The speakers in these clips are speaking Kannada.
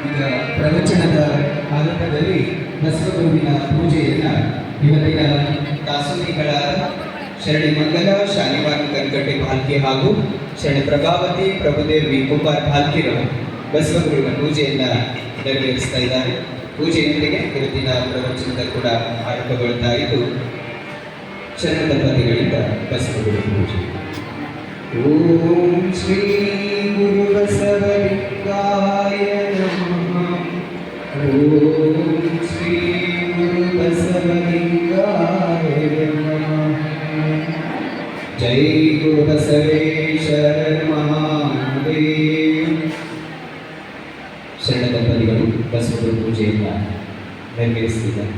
ಈಗ ಪ್ರವಚನದ ಆರಂಭದಲ್ಲಿ ಬಸವಗುರುವಿನ ಪೂಜೆಯನ್ನು ಇವತ್ತಿನ ದಾಸೋಹಿಗಳ ಶರಣಿ ಮಂಗಲ ಶಾಲಿವಾನ್ ಕನ್ಕಟ್ಟೆ ಭಾಲ್ಕಿ ಹಾಗೂ ಶರಣಿ ಪ್ರಭಾವತಿ ಪ್ರಭುದೇವ್ ವಿ ಕುಂಬಾರ್ ಭಾಲ್ಕಿರವರು ಬಸವಗುರುವಿನ ಪೂಜೆಯನ್ನು ನೆರವೇರಿಸ್ತಾ ಇದ್ದಾರೆ. ಪೂಜೆಯೊಂದಿಗೆ ಇವತ್ತಿನ ಪ್ರವಚನದ ಕೂಡ ಆರಂಭಗೊಳ್ತಾ ಇದ್ದು ಶರಣ ದಂಪತಿಗಳಿಂದ ಬಸವಗುರು ಪೂಜೆ. ಓಂ ಶ್ರೀ ಗುರು ಬಸವಲಿಂಗಾಯ ನಮಃ. ಓಂ ಶ್ರೀ ಗುರು ಬಸವಲಿಂಗಾಯ ನಮಃ. ಜೈ ಗುರು ಬಸವೇಶ್ವರ ಮಹಾದೇವ. ಶರಣ ದಂಪತಿಗಳು ಬಸವಗುರು ಪೂಜೆಯನ್ನು ನೆರವೇರಿಸುತ್ತಿದ್ದಾರೆ.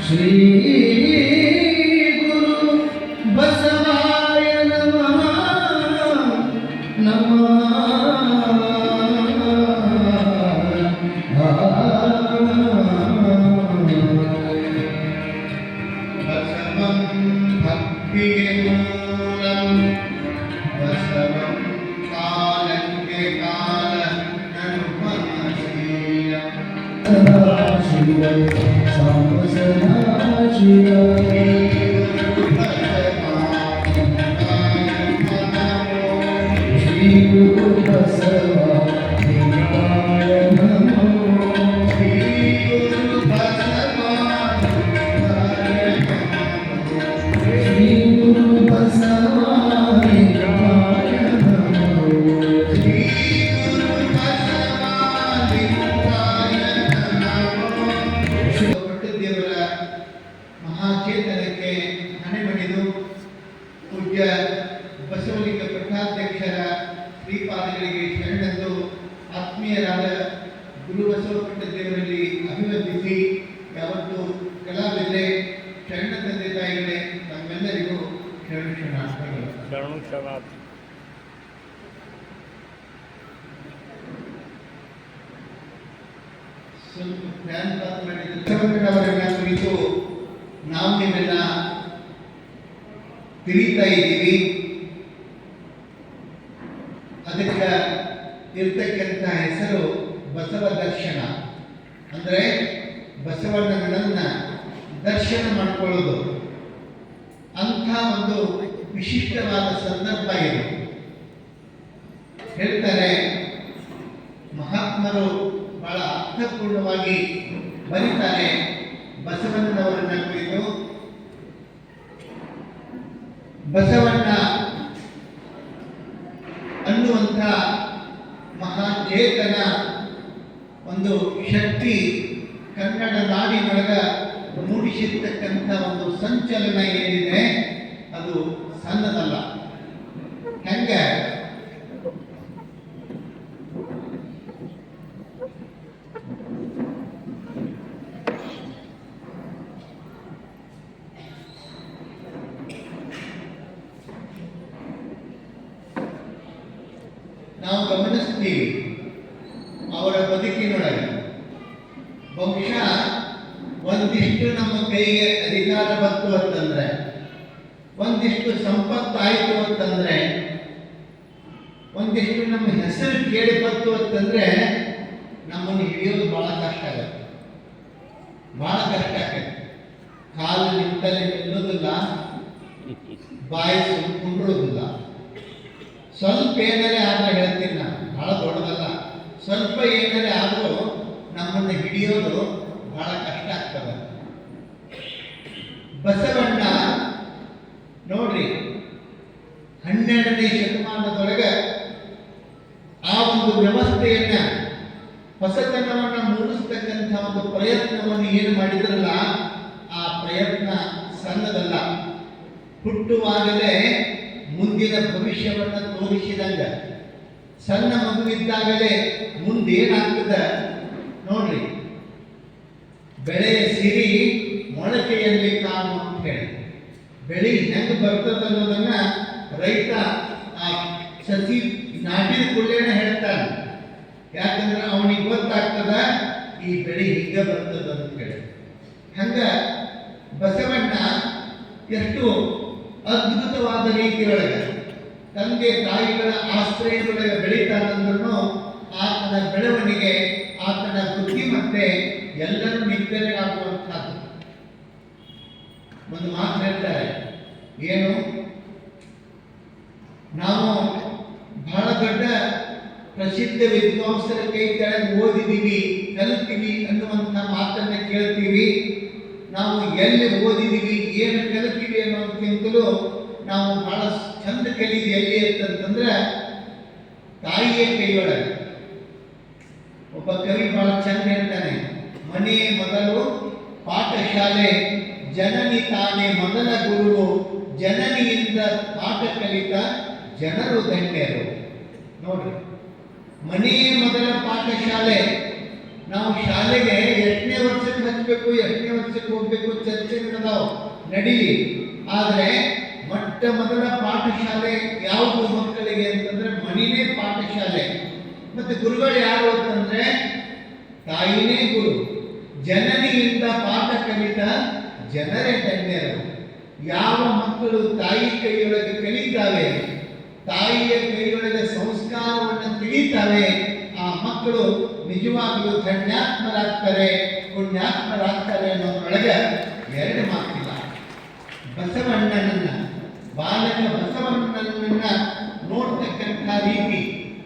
ಶ್ರೀ ಗುರು ಬಸವಾಯ ನಮಃ ನಮಃ. ಬಸವಂ ಭಕ್ತಿಗೆ ಮೂಲಂ ಬಸವಂ ಕಾಲಕ್ಕೆ ಕಾಲ ನನುಮನಶೀಲಂ ಸದಾಶಿವಂ ಶ್ರೀ ಗುರು ಬಸವ ಲಿಂಗಾಯ ನಮೋ. ಶ್ರೀ ಗುರು ಬಸವ ಶ್ರೀ ಗುರು ಬಸವ ಲಿಂಗಾಯ ನಮೋ. ಶ್ರೀ ಗುರು ಬಸವ ಲಿಂಗಾಯ ನಮೋ. ದೇವರ ಮಹಾಚೇತನಕ್ಕೆ ಹಣೆ ಬಡಿದು ಪೂಜ್ಯ ಬಸವಲಿಂಗ ಪಟ್ಟಾಧ್ಯಕ್ಷರ ಶ್ರೀಪಾದಗಳಿಗೆ ಶರಣೆಂದು ಆತ್ಮೀಯರಾದ ಗುರು ಬಸವಪಟ್ಟ ದೇವರಲ್ಲಿ ಅಭಿವಂದಿಸಿ, ಯಾವತ್ತು ಕಲಾವಿದರೆ ಶರಣ ತಂದೆ ತಾಯಿಗಳೇ ನಮ್ಮೆಲ್ಲರಿಗೂ ಶರಣಾರ್ಥಗಳು. ಸ್ವಲ್ಪ ಪ್ಲಾನ್ ಪಾಸ್ ಮಾಡಿದ ಬಸವಣ್ಣನವರನ್ನ ಕುರಿತು ನಾವು ನಿಮ್ಮೆಲ್ಲ ತಿಳಿತಾ ಇದ್ದೀವಿ. ಅದಕ್ಕೆ ಇರ್ತಕ್ಕಂಥ ಹೆಸರು ಬಸವ ದರ್ಶನ. ಅಂದರೆ ಬಸವಣ್ಣನನ್ನ ದರ್ಶನ ಮಾಡಿಕೊಳ್ಳೋದು ಅಂಥ ಒಂದು ವಿಶಿಷ್ಟವಾದ ಸಂದರ್ಭ ಇದು. ಹೇಳ್ತಾರೆ ಮಹಾತ್ಮರು ಬಹಳ ಅರ್ಥಪೂರ್ಣವಾಗಿ ಬರೀತಾರೆ ಬಸವಣ್ಣನವರನ್ನ ಕುರಿತು. ಬಸವಣ್ಣ ಅನ್ನುವಂಥ ಮಹಾಚೇತನ ಒಂದು ಶಕ್ತಿ ಕನ್ನಡ ನಾಡಿನೊಳಗ ಮೂಡಿಸಿರ್ತಕ್ಕಂಥ ಒಂದು ಸಂಚಲನ ಏನಿದೆ ಅದು ಸಣ್ಣದಲ್ಲ. ಹೆಂಗೆ ನಾವು ಗಮನಿಸ್ತೀವಿ ಅವರ ಬದುಕಿನೊಳಗೆ ಬಹುಶಃ ಒಂದಿಷ್ಟು ನಮ್ಮ ಕೈಗೆ ಅಧಿಕಾರ ಬಂತು ಅಂತಂದ್ರೆ, ಒಂದಿಷ್ಟು ಸಂಪತ್ತಾಯಿತು ಅಂತಂದ್ರೆ, ಒಂದಿಷ್ಟು ನಮ್ಮ ಹೆಸರು ಕೇಳಿ ಬಂತು ಅಂತಂದ್ರೆ ನಮ್ಮನ್ನು ಹಿಡಿಯೋದು ಬಹಳ ಕಷ್ಟ ಆಗುತ್ತೆ. ಬಹಳ ಕಷ್ಟ ಆಗುತ್ತೆ. ಕಾಲು ನಿಂತಲ್ಲಿ ನಿಲ್ಲೋದಿಲ್ಲ, ಬಾಯಿ ಕುಂಡ್ರೋದಿಲ್ಲ. ಸ್ವಲ್ಪ ಏನಾರೇ ಆದ್ರೆ ಹೇಳ್ತೀನಿ ನಾನು, ಬಹಳ ದೊಡ್ಡದಲ್ಲ, ಸ್ವಲ್ಪ ಏನಾರೆ ಆದರೂ ನಮ್ಮನ್ನು ಹಿಡಿಯೋದು ಬಹಳ ಕಷ್ಟ ಆಗ್ತದೆ. ಬಸವಣ್ಣ ನೋಡ್ರಿ 12ನೇ ಶತಮಾನದೊಳಗೆ ಆ ಒಂದು ವ್ಯವಸ್ಥೆಯನ್ನ ಹೊಸತನವನ್ನ ಮೂಡಿಸ್ತಕ್ಕಂಥ ಒಂದು ಪ್ರಯತ್ನವನ್ನು ಏನು ಮಾಡಿದ್ರಲ್ಲ, ಆ ಪ್ರಯತ್ನ ಸಣ್ಣದಲ್ಲ. ಹುಟ್ಟುವಾಗಲೇ ಮುಂದಿನ ಭವಿಷ್ಯವನ್ನ ತೋರಿಸಿದಂಗ, ಸಣ್ಣ ಮಗುವಿದ್ದಾಗಲೇ ಮುಂದೇನಾಗ್ತದ ನೋಡ್ರಿ. ಬೆಳೆಯ ಸಿರಿ ಮೊಳಕೆಯಲ್ಲಿ ಕಾಣು ಅಂತ ಹೇಳಿ, ಬೆಳೆ ಹೆಂಗೆ ಬರ್ತದ ಅನ್ನೋದನ್ನ ರೈತ ಆ ಸಸಿ ನಾಟಿದ ಕೂಡಲೇ ಹೇಳ್ತಾನೆ. ಯಾಕಂದ್ರೆ ಅವನಿಗೆ ಗೊತ್ತಾಗ್ತದ ಈ ಬೆಳೆ ಹಿಂಗ ಬರ್ತದ ಅಂತ ಹೇಳಿ. ಹಂಗ ಬಸವಣ್ಣ ಎಷ್ಟು ಅದ್ಭುತವಾದ ರೀತಿಯೊಳಗೆ ತಂದೆ ತಾಯಿಗಳ ಆಶ್ರಯದೊಳಗೆ ಬೆಳೀತಾನಂದ್ರೂ ಆತನ ಬೆಳವಣಿಗೆ, ಆತನ ಬುದ್ಧಿಮತ್ತೆ ಎಲ್ಲರೂ ನಿಗ್ಗರೆಯಾಗುವಂಥದ್ದು. ಒಂದು ಮಾತು ಹೇಳ್ತಾರೆ, ಏನು ನಾವು ಬಹಳ ದೊಡ್ಡ ಪ್ರಸಿದ್ಧ ವಿದ್ವಾಂಸರ ಕೈ ಕೆಳಗೆ ಓದಿದೀವಿ, ಕಲಿತೀವಿ ಅನ್ನುವಂಥ ಮಾತನ್ನ ಕೇಳ್ತೀವಿ. ನಾವು ಎಲ್ಲಿ ಓದಿದೀವಿ, ಏನು ಕಲಿತೀವಿ ಅನ್ನೋದಕ್ಕಿಂತಲೂ ನಾವು ಬಹಳ ಚಂದ ಕಲಿದು ಎಲ್ಲಿ ಅಂತಂದ್ರೆ ತಾಯಿಯ ಕೈಯೊಳಗೆ. ಒಬ್ಬ ಕವಿ ಬಹಳ ಚಂದ ಹೇಳ್ತಾನೆ, ಮನೆಯೇ ಮೊದಲು ಪಾಠಶಾಲೆ, ಜನನಿ ತಾನೇ ಮೊದಲ ಗುರು, ಜನನಿಯಿಂದ ಪಾಠ ಕಲಿತ ಜನರು ಧನ್ಯರು. ನೋಡ್ರಿ, ಮನೆಯೇ ಮೊದಲ ಪಾಠಶಾಲೆ. ನಾವು ಶಾಲೆಗೆ ಎಷ್ಟನೇ ವರ್ಷಕ್ಕೆ ಹಚ್ಚಬೇಕು, ಎಷ್ಟನೇ ವರ್ಷಕ್ಕೆ ಹೋಗ್ಬೇಕು ಚರ್ಚೆ ನಡೀಲಿ. ಆದರೆ ಮೊಟ್ಟ ಮೊದಲ ಪಾಠಶಾಲೆ ಯಾವುದು ಮಕ್ಕಳಿಗೆ ಅಂತಂದ್ರೆ ಮನೆಯೇ ಪಾಠಶಾಲೆ. ಮತ್ತೆ ಗುರುಗಳು ಯಾರು ಅಂತಂದ್ರೆ ತಾಯಿನೇ ಗುರು. ಜನನಿಯಿಂದ ಪಾಠ ಕಲಿತ ಜನರೇ ಧನ್ಯರು. ಯಾವ ಮಕ್ಕಳು ತಾಯಿ ಕೈಯೊಳಗೆ ಕಲಿತಾವೆ, ತಾಯಿಯ ಕೈಯೊಳಗೆ ಸಂಸ್ಕಾರವನ್ನು ತಿಳಿತಾವೆ, ಆ ಮಕ್ಕಳು ನಿಜವಾಗಲೂ ಧನ್ಯಾತ್ಮರಾಗ್ತಾರೆ, ಪುಣ್ಯಾತ್ಮರಾಗ್ತಾರೆ ಅನ್ನೋದ್ರೊಳಗೆ ಎರಡು ಮಾತಿಲ್ಲ. ಬಸವಣ್ಣನನ್ನ, ಬಾಲಕ ಬಸವಣ್ಣನನ್ನ ನೋಡ್ತಕ್ಕಂಥ ರೀತಿ,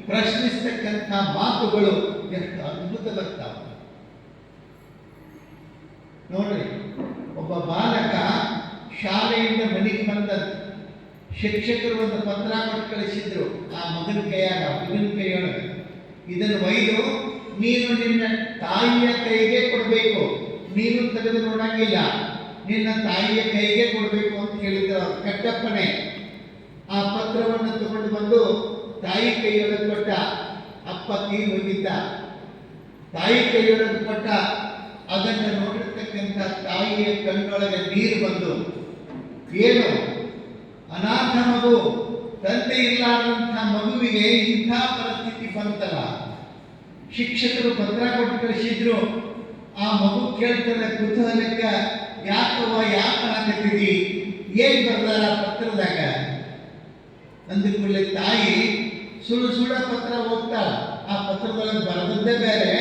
ಪ್ರಶ್ನಿಸ್ತಕ್ಕಂಥ ಮಾತುಗಳು ಎಷ್ಟು ಅದ್ಭುತ ಬರ್ತಾವೆ ನೋಡ್ರಿ. ಒಬ್ಬ ಬಾಲಕ ಶಾಲೆಯಿಂದ ಮನೆಗೆ ಬಂದ, ಶಿಕ್ಷಕರು ಒಂದು ಪತ್ರ ಕೊಟ್ಟು ಕಳಿಸಿದ್ರು ಆ ಮಗನ ಕೈಯಾಗ, ಮಗನ ಕೈಯೊಳಗೆ. ಇದನ್ನು ಒಯ್ದು ನೀನು ನಿನ್ನ ತಾಯಿಯ ಕೈಗೆ ಕೊಡಬೇಕು, ನೀನು ತೆಗೆದು ನೋಡಂಗಿಲ್ಲ, ನಿನ್ನ ತಾಯಿಯ ಕೈಗೆ ಕೊಡಬೇಕು ಅಂತ ಹೇಳಿದ್ರು ಅವರು. ಕಟ್ಟಪ್ಪನೆ ಆ ಪತ್ರವನ್ನು ತಗೊಂಡು ಬಂದು ತಾಯಿ ಕೈಯೊಳಗೆ ಕೊಟ್ಟ. ಅಪ್ಪ ತೀರ್ ಹೋಗಿದ್ದ. ತಾಯಿ ಕೈಯೊಳಗೆ ಕೊಟ್ಟ. ಅದನ್ನು ನೋಡಿರ್ತಕ್ಕಂಥ ತಾಯಿಯ ಕಣ್ಣೊಳಗೆ ನೀರು ಬಂದು, ಏನು ಅನಾಥ ಮಗು, ತಂದೆ ಇಲ್ಲಾದಂಥ ಮಗುವಿಗೆ ಇಂಥ ಪರಿಸ್ಥಿತಿ ಬಂತಲ್ಲ. ಶಿಕ್ಷಕರು ಪತ್ರ ಕೊಟ್ಟು ಕಳಿಸಿದ್ರು. ಆ ಮಗು ಕೇಳ್ತಾರೆ ಕುತೂಹಲಕ್ಕ, ಯಾಕವ್ವ ಯಾಕೆ ಆಗತ್ತಿದಿ, ಏನ್ ಬರ್ದಾರ ಪತ್ರದಾಗ ಅಂದುಕೊಳ್ಳಿ. ತಾಯಿ ಸುಳ್ಳು ಸುಳ್ಳ ಪತ್ರ ಓದ್ತಾಳ. ಆ ಪತ್ರದೊಳಗೆ ಬರೆದದ್ದೇ ಬೇರೆ,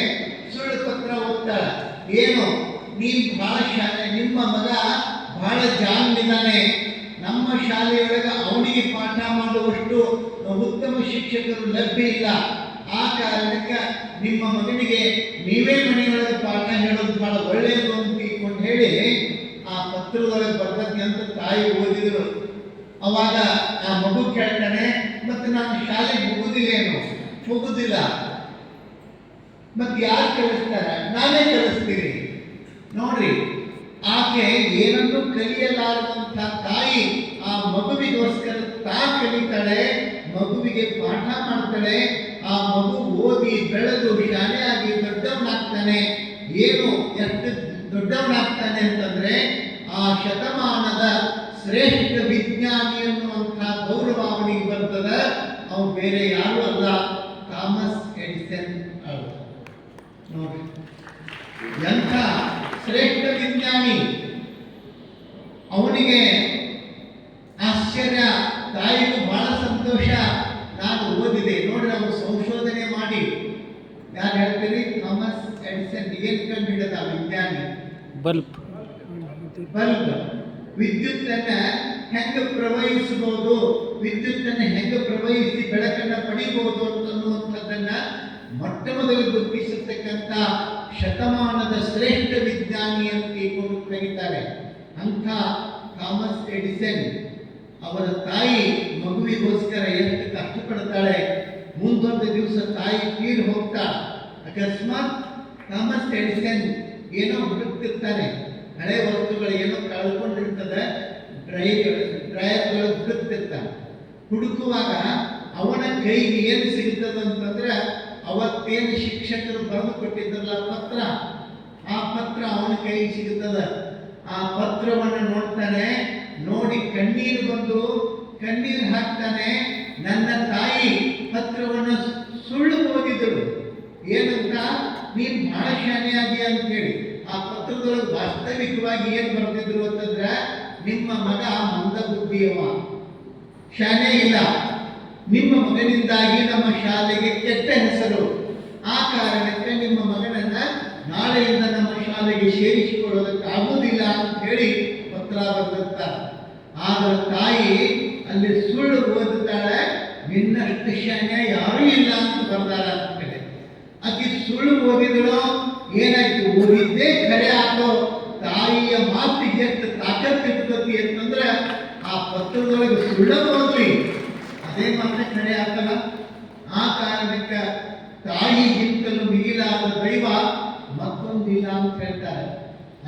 ಸುಳ್ಳು ಪತ್ರ ಓದ್ತಾಳ. ಏನು, ನೀನ್ ಬಹಳ ಶಾಲೆ, ನಿಮ್ಮ ಮಗ ಬಹಳ ಜಾಣ್ನಿದ್ದಾನೆ, ನಮ್ಮ ಶಾಲೆಯೊಳಗೆ ಅವನಿಗೆ ಪಾಠ ಮಾಡುವಷ್ಟು ಉತ್ತಮ ಶಿಕ್ಷಕರು ಲಭ್ಯ ಇಲ್ಲ. ಆ ಕಾರಣಕ್ಕೆ ನಿಮ್ಮ ಮಗನಿಗೆ ನೀವೇ ಮನೆಯೊಳಗೆ ಪಾಠ ಹೇಳೋದು ಬಹಳ ಒಳ್ಳೆಯದು ಅಂತ ತಿಳ್ಕೊಂಡು ಹೇಳಿ ಆ ಪತ್ರದೊಳಗೆ ಬರ್ತಕ್ಕೆ ಅಂತ ತಾಯಿ ಓದಿದ್ರು. ಅವಾಗ ಆ ಮಗು ಕೇಳ್ತಾನೆ, ಮತ್ತೆ ನಾನು ಶಾಲೆಗೆ ಹೋಗುದಿಲ್ಲೇನು? ಹೋಗುದಿಲ್ಲ. ಮತ್ತೆ ಯಾರು ಕಲಿಸ್ತಾರೆ? ನಾನೇ ಕಲಿಸ್ತೀನಿ. ನೋಡ್ರಿ, ಆಕೆ ಏನನ್ನೂ ಕಲಿಯಲಾರದಂಥ ತಾಯಿ ಆ ಮಗುವಿಗೋಸ್ಕರ ಕಲಿತಾಳೆ, ಮಗುವಿಗೆ ಪಾಠ ಮಾಡ್ತಾಳೆ. ಆ ಮಗು ಓದಿ ಬೆಳೆದು ಶಾಲೆಯಾಗಿ ದೊಡ್ಡವನಾಗ್ತಾನೆ. ಏನು ಎಷ್ಟು ದೊಡ್ಡವನಾಗ್ತಾನೆ ಅಂತಂದ್ರೆ ಆ ಶತಮಾನದ ಶ್ರೇಷ್ಠ ವಿಜ್ಞಾನಿ ಅನ್ನುವಂಥ ಗೌರವ ಅವನಿಗೆ ಬರ್ತದ. ಅವು ಬೇರೆ ಯಾರು ಅಲ್ಲ, ಥಾಮಸ್ ಎಡಿಸನ್ ಅವರು. ನೋಡಿ, ಎಂಥ ಶ್ರೇಷ್ಠ ವಿಜ್ಞಾನಿ. ಅವನಿಗೆ ಆಶ್ಚರ್ಯ, ತಾಯಿಗೂ ಬಹಳ ಸಂತೋಷ. ನಾನು ಓದಿದೆ ನೋಡ್ರಿ, ಅವರು ಸಂಶೋಧನೆ ಮಾಡಿ ಯಾರು ಹೇಳ್ತೀರಿ? ಥಾಮಸ್ ಎಡಿಸನ್ ಏನ್ ಕಂಡುಹಿಡಿದ ವಿಜ್ಞಾನಿ? ಬಲ್ಬ್. ವಿದ್ಯುತ್ತನ್ನ ಹೆಂಗೆ ಪ್ರವಹಿಸಬಹುದು, ವಿದ್ಯುತ್ತನ್ನ ಹೆಂಗೆ ಪ್ರವಹಿಸಿ ಬೆಳಕನ್ನ ಪಡಿಬಹುದು ಅನ್ನುವಂಥದ್ದನ್ನ ಮೊಟ್ಟ ಮೊದಲು ಗುರುತಿಸಿರ್ತಕ್ಕಂಥ ಶತಮಾನದ ಶ್ರೇಷ್ಠ ವಿಜ್ಞಾನಿ ಅಂತ ಕರೀತಾರೆ. ಅಂಥ ಥಾಮಸ್ ಎಡಿಸನ್ ಅವರ ತಾಯಿ ಮಗುವಿಗೋಸ್ಕರ ಎಷ್ಟು ಕಷ್ಟಪಡ್ತಾಳೆ. ಮುಂದೊಂದು ದಿವಸ ತಾಯಿ ತೀರಿ ಹೋಗ್ತಾಳೆ. ಅಕಸ್ಮಾತ್ ಥಾಮಸ್ ಎಡಿಸನ್ ಏನೋ ಹುಡುಕ್ತಿರ್ತಾನೆ, ಹಳೆ ವಸ್ತುಗಳು ಏನೋ ಕಳ್ಕೊಂಡಿರ್ತದೆ, ಡ್ರೈಯರ್ಗಳು ಹುಡುಕ್ತಿರ್ತಾನೆ. ಹುಡುಕುವಾಗ ಅವನ ಕೈಗೆ ಏನು ಸಿಗ್ತದಂತಂದ್ರೆ ಅವತ್ತೇನು ಶಿಕ್ಷಕರು ಬರೆದು ಕೊಟ್ಟಿದ್ರಲ್ಲ ಪತ್ರ, ಆ ಪತ್ರ ಅವನ ಕೈಗೆ ಸಿಗುತ್ತದ. ಆ ಪತ್ರವನ್ನು ನೋಡ್ತಾನೆ, ನೋಡಿ ಕಣ್ಣೀರು ಬಂದು ಕಣ್ಣೀರು ಹಾಕ್ತಾನೆ. ನನ್ನ ತಾಯಿ ಪತ್ರವನ್ನು ಸುಳ್ಳು ಓದಿದಳು, ಏನಂತ ನೀನು ಬಹಳ ಶಾನೆಯಾಗಿ ಅಂತ ಹೇಳಿ. ಆ ಪತ್ರದೊಳಗೆ ವಾಸ್ತವಿಕವಾಗಿ ಏನು ಬರ್ತಿದ್ರು ಅಂತಂದ್ರೆ, ನಿಮ್ಮ ಮಗ ಮಂದ ಬುದ್ಧಿಯವ, ಶಾನೆ ಇಲ್ಲ, ನಿಮ್ಮ ಮಗನಿಂದಾಗಿ ನಮ್ಮ ಶಾಲೆಗೆ ಕೆಟ್ಟ ಹೆಸರು, ಆ ಕಾರಣಕ್ಕೆ ನಿಮ್ಮ ಮಗನನ್ನ ನಾಳೆಯಿಂದ ನಮ್ಮ ಶಾಲೆಗೆ ಸೇರಿಸಿಕೊಳ್ಳೋದಕ್ಕೆ ಆಗುವುದಿಲ್ಲ ಅಂತ ಹೇಳಿ ಪತ್ರ ಬರೆದಿರ್ತಾರೆ. ಆದ್ರೆ ತಾಯಿ ಅಲ್ಲಿ ಸುಳ್ಳು ಓದುತ್ತಾಳೆ, ನಿನ್ನಷ್ಟು ಶಾನೆ ಯಾರೂ ಇಲ್ಲ ಅಂತ ಬರ್ದಾರ ಅಂತ ಕಡೆ. ಆಕೆ ಸುಳ್ಳು ಓದಿದಳು, ಏನಾಯ್ತು, ಓದಿದ್ದೇ ಖರೆ ಹಾಕೋ ತಾಯಿಯ ಮಾತಿಗೆ ಎಷ್ಟು ತಾಕತ್ತಿರ್ತತಿ ಅಂತಂದ್ರೆ ಆ ಪತ್ರದೊಳಗೆ ಸುಳ್ಳ ಓದ್ಲಿ, ಅದೇ ಮಾತ್ರ ಖರೆ ಹಾಕಲ್ಲ. ಆ ಕಾರಣಕ್ಕೆ ತಾಯಿಗಿಂತಲೂ ಮಿಗಿಲಾದ ದೈವ ಮತ್ತೊಂದಿಲ್ಲ ಅಂತ ಹೇಳ್ತಾರೆ.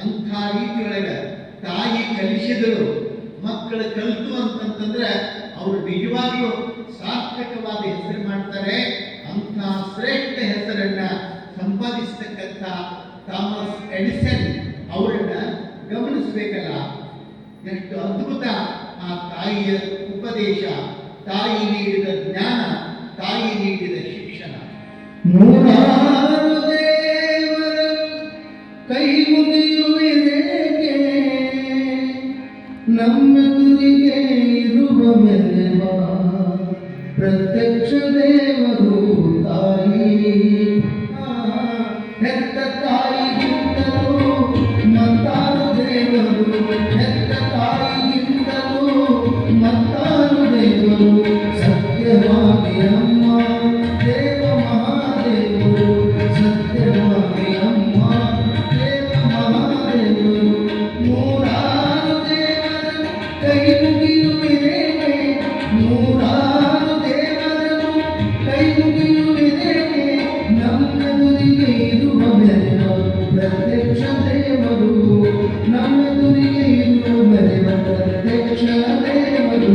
ಅಂಥ ರೀತಿಯೊಳಗೆ ತಾಯಿ ಕಲಿಸಿದಳು, ಮಕ್ಕಳು ಕಲಿತು ಅಂತಂತಂದ್ರೆ ಅವರು ನಿಜವಾಗ್ಲೂ ಸಾರ್ಥಕವಾದ ಹೆಸರು ಮಾಡ್ತಾರೆ. ಅಂಥ ಶ್ರೇಷ್ಠ ಹೆಸರನ್ನ ಸಂಪಾದಿಸತಕ್ಕಂಥ ಥಾಮಸ್ ಎಡಿಸನ್ ಅವರನ್ನ ಗಮನಿಸಬೇಕಲ್ಲ. ಎಷ್ಟು ಅದ್ಭುತ ಆ ತಾಯಿಯ ಉಪದೇಶ, ತಾಯಿ ನೀಡಿದ ಜ್ಞಾನ, ತಾಯಿ ನೀಡಿದ ಶಿಕ್ಷಣ. ನೂರಾರು ದೇವರ ಕೈ ಮುಗಿಯುವಿರೇಕೆ, ನಮ್ಮೆದುರಿಗೆ ಇರುವ ಮೆಲ್ಲವ ಪ್ರತ್ಯಕ್ಷ ದೇವರು ತಾಯಿ. ಹೆತ್ತ ತಾಯಿಗಿಂತಲೂ ಮತ್ತಾರು ದೇವರು, ಹೆತ್ತ ತಾಯಿಗಿಂತಲೂ ಮತ್ತಾರು ದೇವರು. ಸತ್ಯವಾಗಿ ಅಮ್ಮ ದೇವ ಮಹಾದೇವರು, ಸತ್ಯವಾಗಿ ಅಮ್ಮ ದೇವ ಮಹಾದೇವರು. ನೂರಾರು ದೇವರ ಕೈ ಮುಗಿಯುವಿರೇಕೆ, ನೂರಾರು ದೇವರನ್ನು ಕೈ ಮುಗಿಯುವಿರೇಕೆ, ನಮ್ಮೆದುರಿಗೆ ಇರುವ ಬೆಲೆವ ಪ್ರತ್ಯಕ್ಷ ದೇವರು, ನಮ್ಮೆದುರಿಗೆ ಇರುವ ಬೆಲೆವ ಪ್ರತ್ಯಕ್ಷ ದೇವರು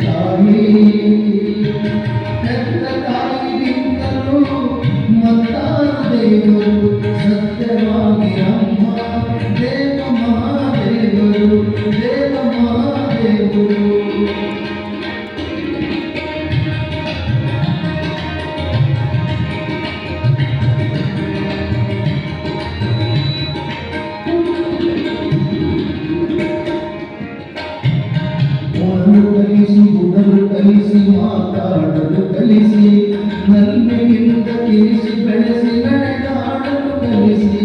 ತಾಯಿ. ಹೆತ್ತ ತಾಯಿಗಿಂತಲೂ ಮತ್ತಾರು ದೇವರು, ಸತ್ಯವಾಗಿ ಅಮ್ಮ ದೇವ ಮಹಾದೇವರು, ದೇವ ಮಹಾದೇವರು. ಕಲಿಸಿ ಗುಣರು ಕಲಿಸಿ ಮಾತಾಡಲು ಕಲಿಸಿ, ನಲ್ಮೆಯಿಂದ ತಿಳಿಸಿ ಬೆಳೆಸಿ ನಡೆದಾಡಲು ಕಲಿಸಿ.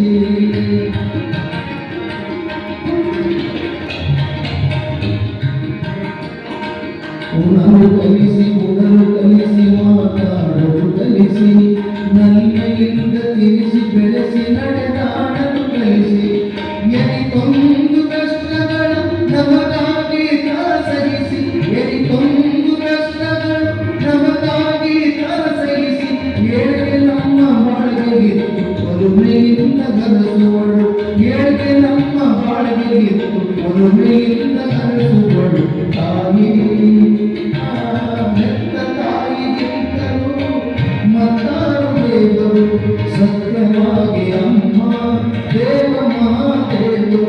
ಗುಣರು ಕಲಿಸಿ ಗುಣರು ಕಲಿಸಿ ಮಾತಾಡಲು ಕಲಿಸಿ, ನಲ್ಮೆಯಿಂದ ತಿಳಿಸಿ ಬೆಳೆಸಿ ನಡೆದಾಡಲು ಕಲಿಸಿ. ಎನಿತೊಂದು ಕಷ್ಟಗಳು ನಮಗಾಗಿ ಸಹಿಸಿ, ಎನಿತೊಂದು ಕಷ್ಟಗಳು ನಮಗಾಗಿ ಸಹಿಸಿ, ಏಳಿಗೆ ನಮ್ಮ ಬಾಳ್ಗೆಗಿತ್ತು ಒಲುಮೆಯಿಂದ ಗರಸುವಳು, ಏಳಿಗೆ ನಮ್ಮ ಬಾಳ್ಗೆಗಿತ್ತು ಒಲುಮೆಯಿಂದ ಗರಸುವಳು ತಾಯಿ. ಹೆತ್ತ ತಾಯಿಗಿಂತಲೂ ಮತ್ತಾರು ದೇವರು, ಸತ್ಯವಾಗಿ ಅಮ್ಮ ದೇವ ಮಹಾದೇವರು.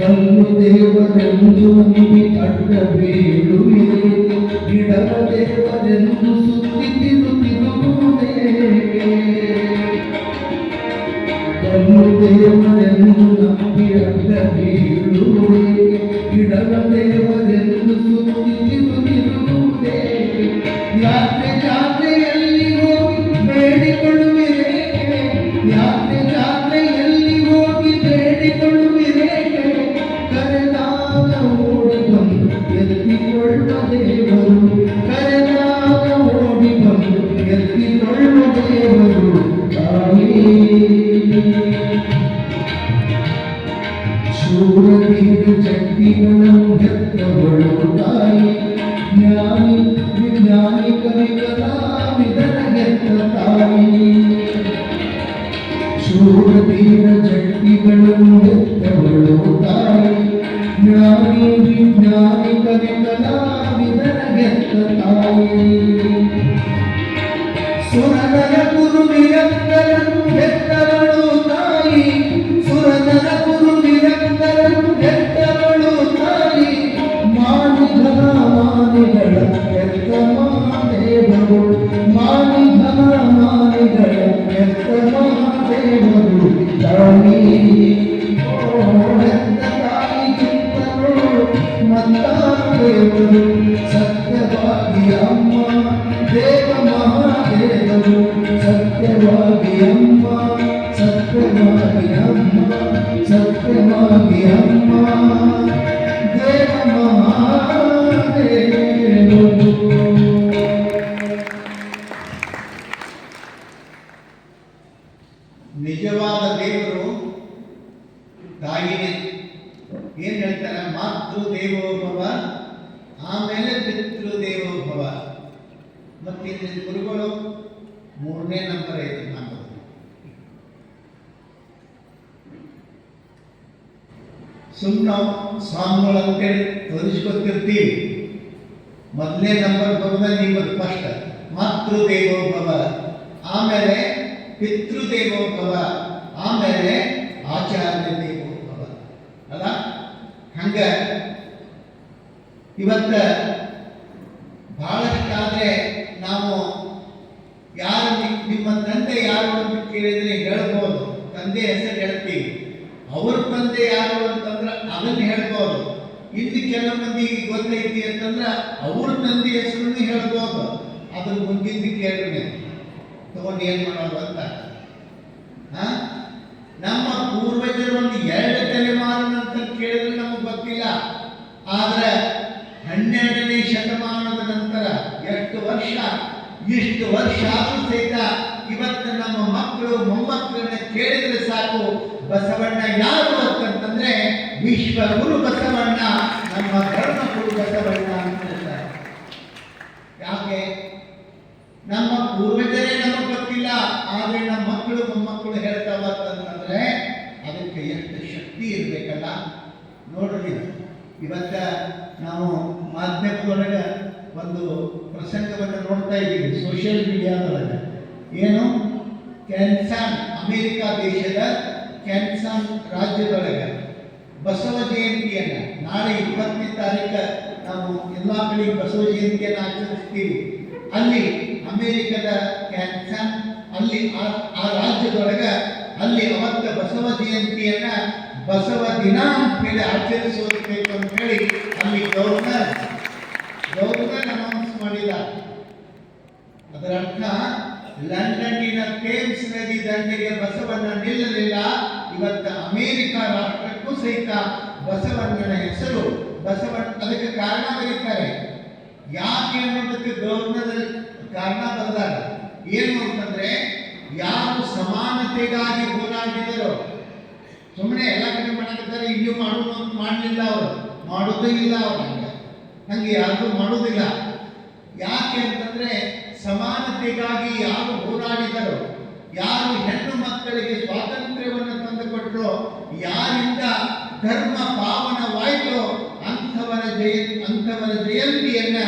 ಕಲ್ಲು ದೇವರೆಂದು ನಂಬಿ ಅಡ್ಡ ಬೀಳುವಿರೆ, ಗಿಡವ ದೇವರೆಂದು ಸುತ್ತಿ ತಿರುಗುವುದೇಕೆ. ಕಲ್ಲು ದೇವರೆಂದು ನಂಬಿ ಅಡ್ಡ ಬೀಳುವಿರೆ, ಗಿಡವ ದೇವರೆಂದು ಸುತ್ತಿ ತಿರುಗುವುದೇಕೆ. ಯಾತ್ರೆ ಜಾತ್ರೆಯಲ್ಲಿ ಹೋಗಿ ಬೇಡಿಕೊಳ್ಳುವಿರೇಕೆ, ಯಾತ್ರೆ ಜಾತ್ರೆಯಲ್ಲಿ ಹೋಗಿ ಬೇಡಿಕೊಳ್ಳುವಿರೇಕೆ. ಶೂರವೀರ ಜಟ್ಟಿಗಳನ್ನು ಹೆತ್ತವಳು ತಾಯಿ ಜ್ಞಾನಿ ವಿಜ್ಞಾನಿ ಕವಿಕಲಾವಿದರ ಹೆತ್ತ ತಾಯಿ ಶೂರವೀರ ಜಟ್ಟಿಗಳನ್ನು ಹೆತ್ತವಳು ತಾಯಿ ಜ್ಞಾನಿ ವಿಜ್ಞಾನಿ ಕವಿಕಲಾವಿದರ ಹೆತ್ತ ತಾಯಿ ಸುರನರ ಗುರುವಿರಕ್ಕರನ್ನು ಹೆತ್ತವಳು ತಾಯಿ ಸುರನರ ಗುರುವಿರಕ್ಕರನ್ನು ಹೆತ್ತವಳು ತಾಯಿ ಮಾನಿಧನ ಮಾನಿಗಳ ಹೆತ್ತ ಮಹಾದೇವರು ಮಾನಿಧನ ಮಾನಿಗಳ ಹೆತ್ತ ಮಹಾದೇವರು ತಾಯಿ ಹೆತ್ತ ತಾಯಿಗಿಂತಲೂ ಮತ್ತಾದೇವರು ಸತ್ಯವಾಗಿ ಅಮ್ಮ ದೇವ ಮಹಾದೇವರು ಸತ್ಯವಾಗಿ ಅಮ್ಮ ಸತ್ಯವಾಗಿ ಅಮ್ಮ ಸತ್ಯವಾಗಿ ಅಮ್ಮ ದೇವ ಮಹಾದೇವರು. ನಿಜವಾದ ದೇವರು ತಾಯಿನೇ. ಏನ್ ಹೇಳ್ತಾರೆ? ಮಾತೃ ದೇವೋಭವ, ಆಮೇಲೆ ಪಿತೃ ದೇವೋಭವ. ಮತ್ತೆ ಗುರುಗಳು 3ನೇ ನಂಬರ್ ಐತೆ ನಂಬರ್. ಸುಮ್ಮನೆ ಸ್ವಾಮಿಗಳು ಅಂತೇಳಿ ತೋರಿಸ್ಕೊತಿರ್ತೀವಿ. 1ನೇ ನಂಬರ್ ಬರೋದ ನಿಮ್ಮದು ಫಸ್ಟ್ ಮಾತೃ ದೇವೋಭವ, ಆಮೇಲೆ ಪಿತೃ ದೇವೋಭವ, ಆಮೇಲೆ ಆಚಾರ್ಯ ದೇವೋಭವ. ಅಲ್ಲ ಹಂಗ ಇವತ್ತ ಬಹಳಷ್ಟಾದ್ರೆ ನಾವು ಯಾರು ನಿಮ್ಮ ತಂದೆ ಯಾರು ಅಂತ ಕೇಳಿದ್ರೆ ಹೇಳ್ಬೋದು, ತಂದೆ ಹೆಸರು ಹೇಳ್ತೀವಿ. ಅವ್ರ ತಂದೆ ಯಾರು ಅಂತಂದ್ರೆ ಅದನ್ನ ಹೇಳ್ಬೋದು. ಇನ್ನು ಕೆಲವು ಮಂದಿಗೆ ಗೊತ್ತೈತಿ ಅಂತಂದ್ರೆ ಅವ್ರ ತಂದೆ ಹೆಸರನ್ನು ಹೇಳ್ಬೋದು. ಅದ್ರ ಮುಂದಿನ ಕೇಳಿದ್ರೆ ತಗೊಂಡು ಏನ್ ಮಾಡೋದು ಅಂತ. ನಮ್ಮ ಪೂರ್ವಜರು ಒಂದು 2 ತಲೆಮಾರಿನಂತ ಕೇಳಿದ್ರೆ ನಮಗೆ ಗೊತ್ತಿಲ್ಲ. ಆದ್ರೆ 12ನೇ ಶತಮಾನದ ನಂತರ ಎಷ್ಟು ವರ್ಷ, ಇಷ್ಟು ವರ್ಷ ಆದ್ರೂ ಸಹಿತ ಇವತ್ತು ನಮ್ಮ ಮಕ್ಕಳು ಮೊಮ್ಮಕ್ಕಳನ್ನ ಕೇಳಿದ್ರೆ ಸಾಕು ಬಸವಣ್ಣ ಯಾರು ಅಂತಂದ್ರೆ ವಿಶ್ವಗುರು ಬಸವಣ್ಣ, ನಮ್ಮ ಧರ್ಮಗುರು ಬಸವಣ್ಣ ಅಂತ ಹೇಳ್ತಾರೆ. ಯಾಕೆ? ನಮ್ಮ ಪೂರ್ವಜರೇ ನಮಗೆ ಗೊತ್ತಿಲ್ಲ, ಆದ್ರೆ ನಮ್ಮ ಮಕ್ಕಳು ಮೊಮ್ಮಕ್ಕಳು ಹೇಳ್ತಾವ ಅಂತಂದ್ರೆ ಅದಕ್ಕೆ ಎಷ್ಟು ಶಕ್ತಿ ಇರ್ಬೇಕಲ್ಲ. ನೋಡ್ರಿ, ಇವತ್ತ ನಾವು ಮಾಧ್ಯಮದೊಳಗೆ ಒಂದು ಪ್ರಸಂಗವನ್ನು ನೋಡ್ತಾ ಇದ್ದೀವಿ ಸೋಷಿಯಲ್ ಮೀಡಿಯಾದೊಳಗೆ. ಏನು? ಕ್ಯಾನ್ಸನ್, ಅಮೆರಿಕ ದೇಶದ ಕ್ಯಾನ್ಸನ್ ರಾಜ್ಯದೊಳಗೆ ಬಸವ ಜಯಂತಿಯನ್ನ ನಾಳೆ 20ನೇ ತಾರೀಕು ನಾವು ಎಲ್ಲ ಕಡೆ ಬಸವ ಜಯಂತಿಯನ್ನು ಆಚರಿಸ್ತೀವಿ. ಅಲ್ಲಿ ಅಮೆರಿಕದ ಕ್ಯಾನ್ಸನ್, ಅಲ್ಲಿ ಆ ರಾಜ್ಯದೊಳಗೆ ಅಲ್ಲಿ ಅವತ್ತ ಬಸವ ಜಯಂತಿಯನ್ನ ಬಸವ ದಿನ ಅಂತ ಹೇಳಿ ಆಚರಿಸಬೇಕು ಅಂತ ಹೇಳಿ ಅಲ್ಲಿ ಗವರ್ನರ್ ಅನೌನ್ಸ್ ಮಾಡಿದ. ಅದರ ಅರ್ಥ ಲಂಡನ್ನಿನ ಥೇಮ್ಸ್ ನದಿ ದಂಡೆಗೆ ಬಸವಣ್ಣ ನಿಲ್ಲಲಿಲ್ಲ. ಇವತ್ತು ಅಮೆರಿಕ ರಾಷ್ಟ್ರಕ್ಕೂ ಸಹಿತ ಬಸವಣ್ಣನ ಹೆಸರು ಬಸವಣ್ಣ, ಅದಕ್ಕೆ ಕಾರಣ ಬರೀತಾರೆ. ಯಾಕೆ ಅನ್ನೋದಕ್ಕೆ ಗವರ್ನರ್ ಕಾರಣ ಬರೆದಾರ. ಏನು ಅಂತಂದ್ರೆ, ಯಾರು ಸಮಾನತೆಗಾಗಿ ಹೋರಾಡಿದರು, ಸುಮ್ಮನೆ ಎಲ್ಲ ಕಡೆ ಮಾಡಕತ್ತಾರೆ, ಇಲ್ಲೂ ಮಾಡೋದು ಅಂತ ಮಾಡಲಿಲ್ಲ, ಅವರು ಮಾಡೋದೇ ಇಲ್ಲ. ಅವ್ರು ಹಂಗೆ ಯಾರು ಮಾಡೋದಿಲ್ಲ. ಯಾಕೆ ಅಂತಂದ್ರೆ ಸಮಾನತೆಗಾಗಿ ಯಾರು ಹೋರಾಡಿದರು, ಯಾರು ಹೆಣ್ಣು ಮಕ್ಕಳಿಗೆ ಸ್ವಾತಂತ್ರ್ಯವನ್ನು ತಂದುಕೊಟ್ಟರು, ಯಾರಿಂದ ಧರ್ಮ ಪಾವನವಾಯಿತು ಅಂಥವರ ಜಯಂತಿಯನ್ನ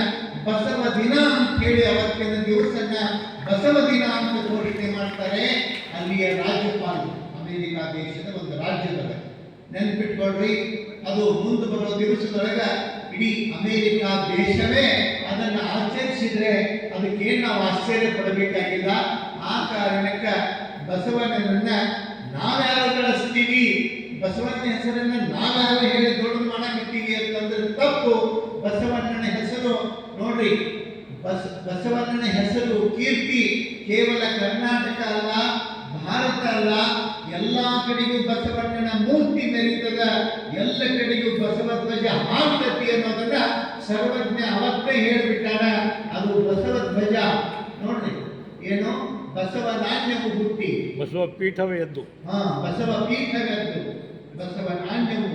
ಬಸವ ದಿನ ಅಂತ ಹೇಳಿ ಅವತ್ತಿನ ದಿವಸನ್ನ ಬಸವ ದಿನ ಅಂತ ಘೋಷಣೆ ಮಾಡ್ತಾರೆ ಅಲ್ಲಿಯ ರಾಜ್ಯಪಾಲರು. ಅಮೆರಿಕ ದೇಶದ ಒಂದು ರಾಜ್ಯದೊಳಗೆ ನೆನ್ಪಿಟ್ಕೊಳ್ರಿ, ಅದು ಮುಂದೆ ಬರೋ ದಿವಸದೊಳಗ ಇಡೀ ಅಮೆರಿಕ ದೇಶವೇ ಅದನ್ನ ಆಚರಿಸಿದ್ರೆ ಅದಕ್ಕೇನು ನಾವು ಆಶ್ಚರ್ಯ ಪಡಬೇಕಾಗಿಲ್ಲ. ಆ ಕಾರಣಕ್ಕ ಬಸವಣ್ಣನನ್ನ ನಾವ್ಯಾರು ಕಳಿಸ್ತೀವಿ, ಬಸವಣ್ಣನ ಹೆಸರನ್ನ ನಾವ್ಯಾರು ಹೇಳಿ ದೊಡ್ಡದು ಮಾಡಕತ್ತೀವಿ ಅಂತಂದ್ರೆ ತಪ್ಪು. ಬಸವಣ್ಣನ ಹೆಸರು ನೋಡ್ರಿ, ಬಸವಣ್ಣನ ಹೆಸರು ಕೀರ್ತಿ ಕೇವಲ ಕರ್ನಾಟಕ ಅಲ್ಲ, ಭಾರತ ಅಲ್ಲ, ಎಲ್ಲಾ ಕಡೆಗೂ ಬಸವಣ್ಣನ ಮೂರ್ತಿ ಮೆರೀತದ, ಎಲ್ಲ ಕಡೆಗೂ ಬಸವ ಧ್ವಜ ಹಾರ್ತತಿ ಅನ್ನೋದನ್ನ ಸರ್ವಜ್ಞ ಅವತ್ತೇ ಹೇಳ್ಬಿಟ್ಟಾರ. ಅದು ಬಸವ ಧ್ವಜ ನೋಡ್ರಿ, ಏನು ಬಸವ ನಾಣ್ಯವು ಹುಟ್ಟಿ ಬಸವ ಪೀಠವೇ ಎದ್ದು, ಬಸವ ಪೀಠವೆದ್ದು, ಬಸವ ನಾಣ್ಯವು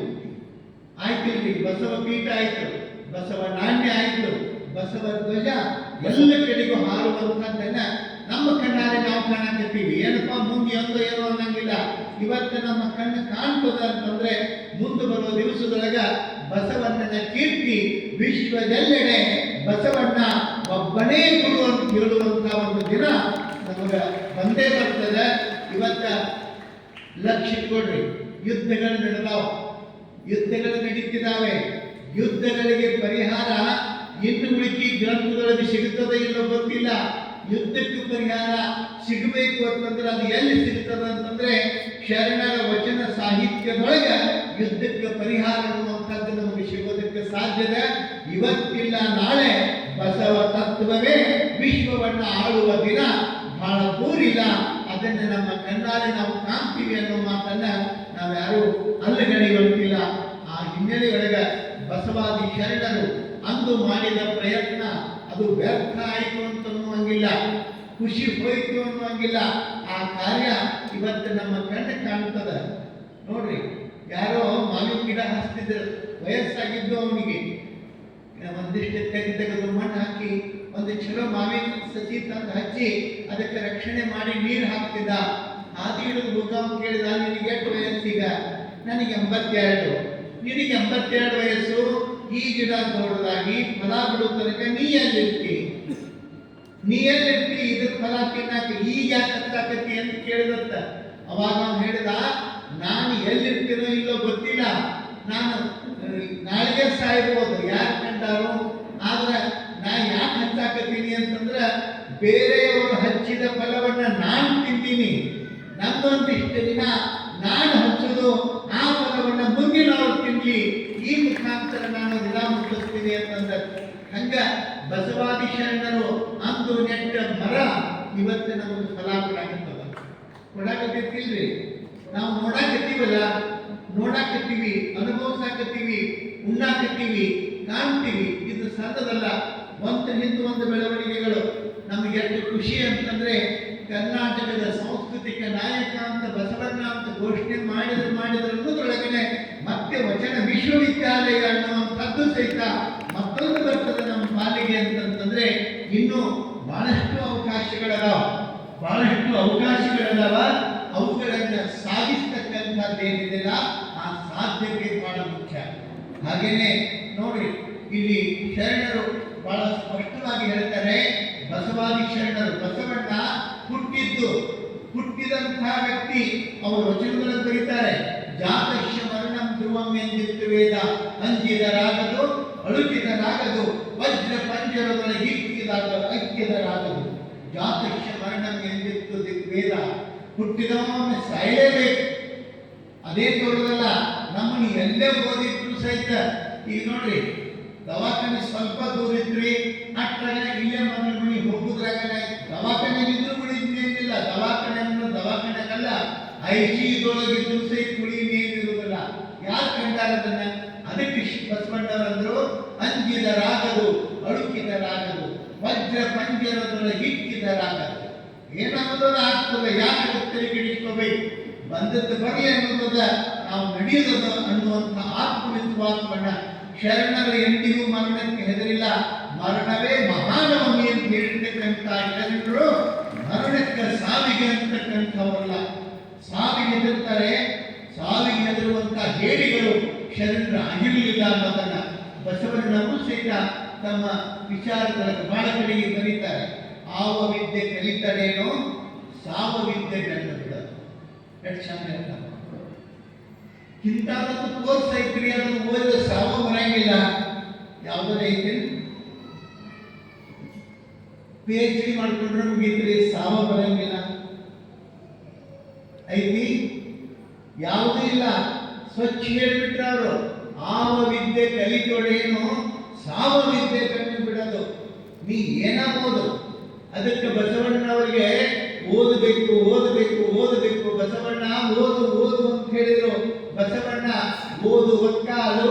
ಆಯ್ತಿಲ್ರಿ, ಬಸವ ಪೀಠ ಆಯ್ತು, ಬಸವ ನಾಣ್ಯ ಆಯ್ತು, ಬಸವ ಧ್ವಜ ಎಲ್ಲ ಕಡೆಗೂ ಹಾರುವಂತದ್ದನ್ನ ನಮ್ಮ ಕಣ್ಣಾರೆ ನಾವು ಕಾಣಕತ್ತೀವಿ. ಏನಪ್ಪಾ ಮುಂದೆ ಒಂದು ಏನೋ ಅನ್ನಂಗಿಲ್ಲ. ಇವತ್ತು ನಮ್ಮ ಕಣ್ಣು ಕಾಣ್ತದ ಅಂತಂದ್ರೆ ಮುಂದೆ ಬರುವ ದಿವಸದೊಳಗ ಬಸವಣ್ಣನ ಕೀರ್ತಿ ವಿಶ್ವದೆಲ್ಲೆಡೆ ಬಸವಣ್ಣ ಒಬ್ಬನೇ ಗುರು ಅಂತ ಹೇಳುವಂತ ಒಂದು ದಿನ ನಮಗ ಬಂದೇ ಬರ್ತದೆ. ಇವತ್ತ ಲಕ್ಷ ಕೊಡ್ರಿ, ಯುದ್ಧಗಳು ನಡೆದಾವ, ಯುದ್ಧಗಳು ನಡೀತಿದ್ದಾವೆ. ಯುದ್ಧಗಳಿಗೆ ಪರಿಹಾರ ಇನ್ನು ಉಳಿಕೆ ಗ್ರಂಥದೊಳಗೆ ಸಿಗುತ್ತದೆ ಇಲ್ಲೋ ಗೊತ್ತಿಲ್ಲ. ಯುದ್ಧಕ್ಕೆ ಪರಿಹಾರ ಸಿಗಬೇಕು ಅಂತಂದ್ರೆ ಅದು ಎಲ್ಲಿ ಸಿಗುತ್ತದೆ ಅಂತಂದ್ರೆ ಶರಣರ ವಚನ ಸಾಹಿತ್ಯದೊಳಗೆ ಯುದ್ಧಕ್ಕೆ ಪರಿಹಾರ ಅನ್ನುವಂಥದ್ದು ನಮಗೆ ಸಿಗೋದಕ್ಕೆ ಸಾಧ್ಯದ. ಇವತ್ತಿಲ್ಲ ನಾಳೆ ಬಸವ ತತ್ವವೇ ವಿಶ್ವವನ್ನ ಆಳುವ ದಿನ ಬಹಳ ದೂರಿಲ್ಲ. ಅದನ್ನ ನಮ್ಮ ಕಣ್ಣಾರೆ ನಾವು ಕಾಣ್ತೀವಿ ಅನ್ನೋ ಮಾತನ್ನ ನಾವ್ಯಾರು ಅಲ್ಲಗಳೆಯುವಂತಿಲ್ಲ. ಆ ಹಿನ್ನೆಲೆಯೊಳಗ ಬಸವಾದಿ ಶರಣರು ಅಂದು ಮಾಡಿದ ಪ್ರಯತ್ನ ಅದು ವ್ಯರ್ಥ ಆಯಿತು ಅಂತ ಅನ್ನುವಂಗಿಲ್ಲ, ಖುಷಿ ಹೋಯಿತು ಅನ್ನುವಂಗಿಲ್ಲ. ಆ ಕಾರ್ಯ ಇವತ್ತು ನಮ್ಮ ಕಣ್ಣು ಕಾಣ್ತದ. ನೋಡ್ರಿ, ಯಾರೋ ಮಾವಿನ ಗಿಡ ಹಚ್ತಿದ್ರು, ವಯಸ್ಸಾಗಿದ್ದು ಅವನಿಗೆ ಒಂದಿಷ್ಟು ತೆಗೆದು ಮಣ್ಣು ಹಾಕಿ ಒಂದು ಚಲೋ ಮಾವಿನ ಸಸಿ ತಂದು ಹಚ್ಚಿ ಅದಕ್ಕೆ ರಕ್ಷಣೆ ಮಾಡಿ ನೀರು ಹಾಕ್ತಿದ್ದ. ಹಾದಿ ಹಿಡಿದು ಮುಖಾಮ್ ಕೇಳಿದ, ನಿನಗೆ ಎಷ್ಟು ವಯಸ್ಸೀಗ? ನನಗೆ 82. ನಿನಗೆ 82 ವಯಸ್ಸು, ಈ ಗಿಡ ದೊಡ್ಡದಾಗಿ ಫಲ ಬಿಡೋ ತನಕ ನೀ ಎಲ್ಲಿರ್ತಿ? ಇದ್ರ ಫಲ ತಿನ್ನಾಕ ಈಗ ಯಾಕೆ ಹತ್ತಾಕತಿ ಅಂತ ಕೇಳಿದತ್ತ. ಅವಾಗ ಅವ್ನು ಹೇಳಿದ, ನಾನು ಎಲ್ಲಿರ್ತೀನೋ ಇಲ್ಲೋ ಗೊತ್ತಿಲ್ಲ, ನಾನು ನಾಳೆಗೆ ಸಾಯ್ಬೋದು, ಯಾರು ಕಂಡಾರು. ಆದ್ರೆ ನಾ ಯಾಕೆ ಹಚ್ಚಾಕತ್ತೀನಿ ಅಂತಂದ್ರ ಬೇರೆಯವರು ಹಚ್ಚಿದ ಫಲವನ್ನ ನಾನು ತಿಂತೀನಿ. ನನ್ನೊಂದಿಷ್ಟು ದಿನ ನಾನು ಹಚ್ಚೋದು ಆ ಫಲವನ್ನ ಮುಂದಿನವರು ತಿನ್ಲಿ, ಈ ಮುಖಾಂತರ ನಾನು ದಿನ ಮುಟ್ಟಿಸ್ತೀನಿ ಅಂತಂದ. ಹಂಗ ಬಸವಾದಿ ಶರಣರು ಅಂದು ನೆಟ್ಟ ಮರ ಇವತ್ತು ನಮಗೆ ಫಲ ಕೊಡಾಕತ್ತಿಲ್ರಿ. ನಾವು ನೋಡಾಕತ್ತೀವಲ್ಲ, ನೋಡಾಕತ್ತೀವಿ, ಅನುಭವಿಸಾಕತ್ತೀವಿ, ಉಣ್ಣಾಕತ್ತೀವಿ, ಕಾಣ್ತೀವಿ. ಇದು ಸಣ್ಣದಲ್ಲ. ಒಂದು ಬೆಳವಣಿಗೆಗಳು ನಮಗೆ ಎಷ್ಟು ಖುಷಿ ಅಂತಂದ್ರೆ ಕರ್ನಾಟಕದ ಸಾಂಸ್ಕೃತಿಕ ನಾಯಕ ಅಂತ ಬಸವಣ್ಣ ಅಂತ ಘೋಷಣೆ ಮಾಡಿದ್ರು ಅನ್ನೋದ್ರೊಳಗನೆ ಮತ್ತೆ ವಚನ ವಿಶ್ವವಿದ್ಯಾಲಯ ಅನ್ನುವಂಥದ್ದು ಸಹಿತ ಮತ್ತೊಂದು ಬರ್ತದೆ ನಮ್ಮ ಪಾಲಿಗೆ ಅಂತಂತಂದ್ರೆ ಇನ್ನೂ ಬಹಳಷ್ಟು ಅವಕಾಶಗಳದಾವ. ಅವುಗಳನ್ನ ಸಾಗಿಸ್ತಕ್ಕಂಥದ್ದೇನಿದೆಯಲ್ಲ ಆ ಸಾಧ್ಯತೆ ಬಹಳ ಮುಖ್ಯ. ಹಾಗೇನೆ ನೋಡ್ರಿ, ಇಲ್ಲಿ ಶರಣರು ಬಹಳ ಸ್ಪಷ್ಟವಾಗಿ ಹೇಳ್ತಾರೆ. ಬಸವಾದಿ ಶರಣರು, ಬಸವಣ್ಣ ಹುಟ್ಟಿದಂತಹ ವ್ಯಕ್ತಿ ಅವರು ವಚನಗಳನ್ನು ಬರೀತಾರೆ. ಜಾತಶ್ಯ ಮರಣಂ ಧ್ರುವಂ ಎಂದಿತ್ತು ವೇದ, ಅಂಜಿದರಾಗದು ಅಳುಕಿದರಾಗದು, ವಜ್ರ ಪಂಜರದೊಳಗೆ ಐಕ್ಯದರಾಗದು. ಜಾತಶ್ಯ ಮರಣಂ ಎಂದಿತ್ತು ವೇದ, ಹುಟ್ಟಿದವನ್ನ ಸಾಯಲೇಬೇಕು. ಅದೇ ತೋರುದಲ್ಲ, ನಮ್ಮನ್ನು ಎಲ್ಲೇ ಓದಿದ್ರು ಸಹಿತ. ಈಗ ನೋಡ್ರಿ, ದವಾಖಾನೆ ಸ್ವಲ್ಪ ದೂರ ಇದ್ರಿ, ಅಟ್ರಾಗ ಇಲ್ಲೇ ಮನೆ ಹೋಗುದ್ರಾಗ ದವಾಖಾನೆಗಿದ್ರು ಉಳಿದೇನಿಲ್ಲ. ದವಾಖಾನೆ ಅಂದ್ರೆ ದವಾಖಾನೆಗಲ್ಲ, ICUದೊಳಗಿದ್ರು ಸಹಿತ ಉಳಿದೇನಿರುವುದಿಲ್ಲ. ಯಾರು ಕಂಡಾರದನ್ನ? ಅದಕ್ಕೆ ಬಸವಣ್ಣವರಂದ್ರು, ಅಂಜಿದರಾಗದು ಅಳುಕಿದರಾಗದು, ವಜ್ರ ಪಂಜರದೊಳಗೆ ಇಕ್ಕಿದರಾಗದು. ಏನಾಗೋದಲ್ಲ ಆಗ್ತದೆ, ಯಾಕೆ ತಲೆ ಕೆಡಿಸ್ಕೋಬೇಕು? ಬಂದದ್ದು ಬರಲಿ ಅನ್ನೋದ ನಾವು ನಡೆಯೋದ ಅನ್ನುವಂಥ ಆತ್ಮವಿಶ್ವಾಸವನ್ನ ಶರಣರು ಎಂದಿಗೂ ಮರಣಕ್ಕೆ ಹೆದರಿಲ್ಲ. ಮರಣವೇ ಮಹಾನವಮಿ ಅಂತ ಹೇಳಿರ್ತಕ್ಕಂಥ ಶರಣರು ಮರಣಕ್ಕೆ ಸಾವಿಗೆ ಅಂತಕ್ಕಂಥವರಲ್ಲ. ಸಾವಿಗೆ ಹೆದರ್ತಾರೆ. ಸಾವಿಗೆ ಹೆದರುವಂಥ ಹೇಡಿಗಳು ಶರಣರು ಆಗಿರಲಿಲ್ಲ ಅನ್ನೋದನ್ನ ಬಸವಣ್ಣನವರು ಸಹಿತ ತಮ್ಮ ವಿಚಾರಗಳ ಬಹಳ ಕಡೆಗೆ ಬರೀತಾರೆ. ಆವ ವಿದ್ಯೆ ಕಲಿತರೇನೋ ಸಾವ ವಿದ್ಯೆ ಕಂಡು ಬಿಡೋದು. ಎಷ್ಟು ಚಂದ ಹೇಳ್ತಾರೆ. ಇಂಥದ್ದು ಕೋರ್ಸ್ ಐತ್ರಿ, ಅದನ್ನು ಓದಿದ ಸಾವ ಬರಂಗಿಲ್ಲ. ಯಾವುದೋ ಐತಿ, PhD ಮಾಡ್ಕೊಂಡ್ರೆ ಮುಗೀತ್ರಿ, ಸಾವ ಬರಂಗಿಲ್ಲ. ಐತಿ ಯಾವುದೂ ಇಲ್ಲ. ಸ್ವಚ್ಛ ಹೇಳ್ಬಿಟ್ರ ಅವರು, ಆವ ವಿದ್ಯೆ ಕಲಿತೊಡೇನು ಸಾವ ವಿದ್ಯೆ ಕಂಡು ಬಿಡೋದು. ನೀ ಏನಾಗ್ಬೋದು? ಅದಕ್ಕೆ ಬಸವಣ್ಣನವರಿಗೆ ಓದಬೇಕು ಓದಬೇಕು ಓದಬೇಕು. ಬಸವಣ್ಣ ಓದು ಓದು ಅಂತ ಹೇಳಿದ್ರು. ಬಸವಣ್ಣ ಓದು ಒಕ್ಕಾಲು,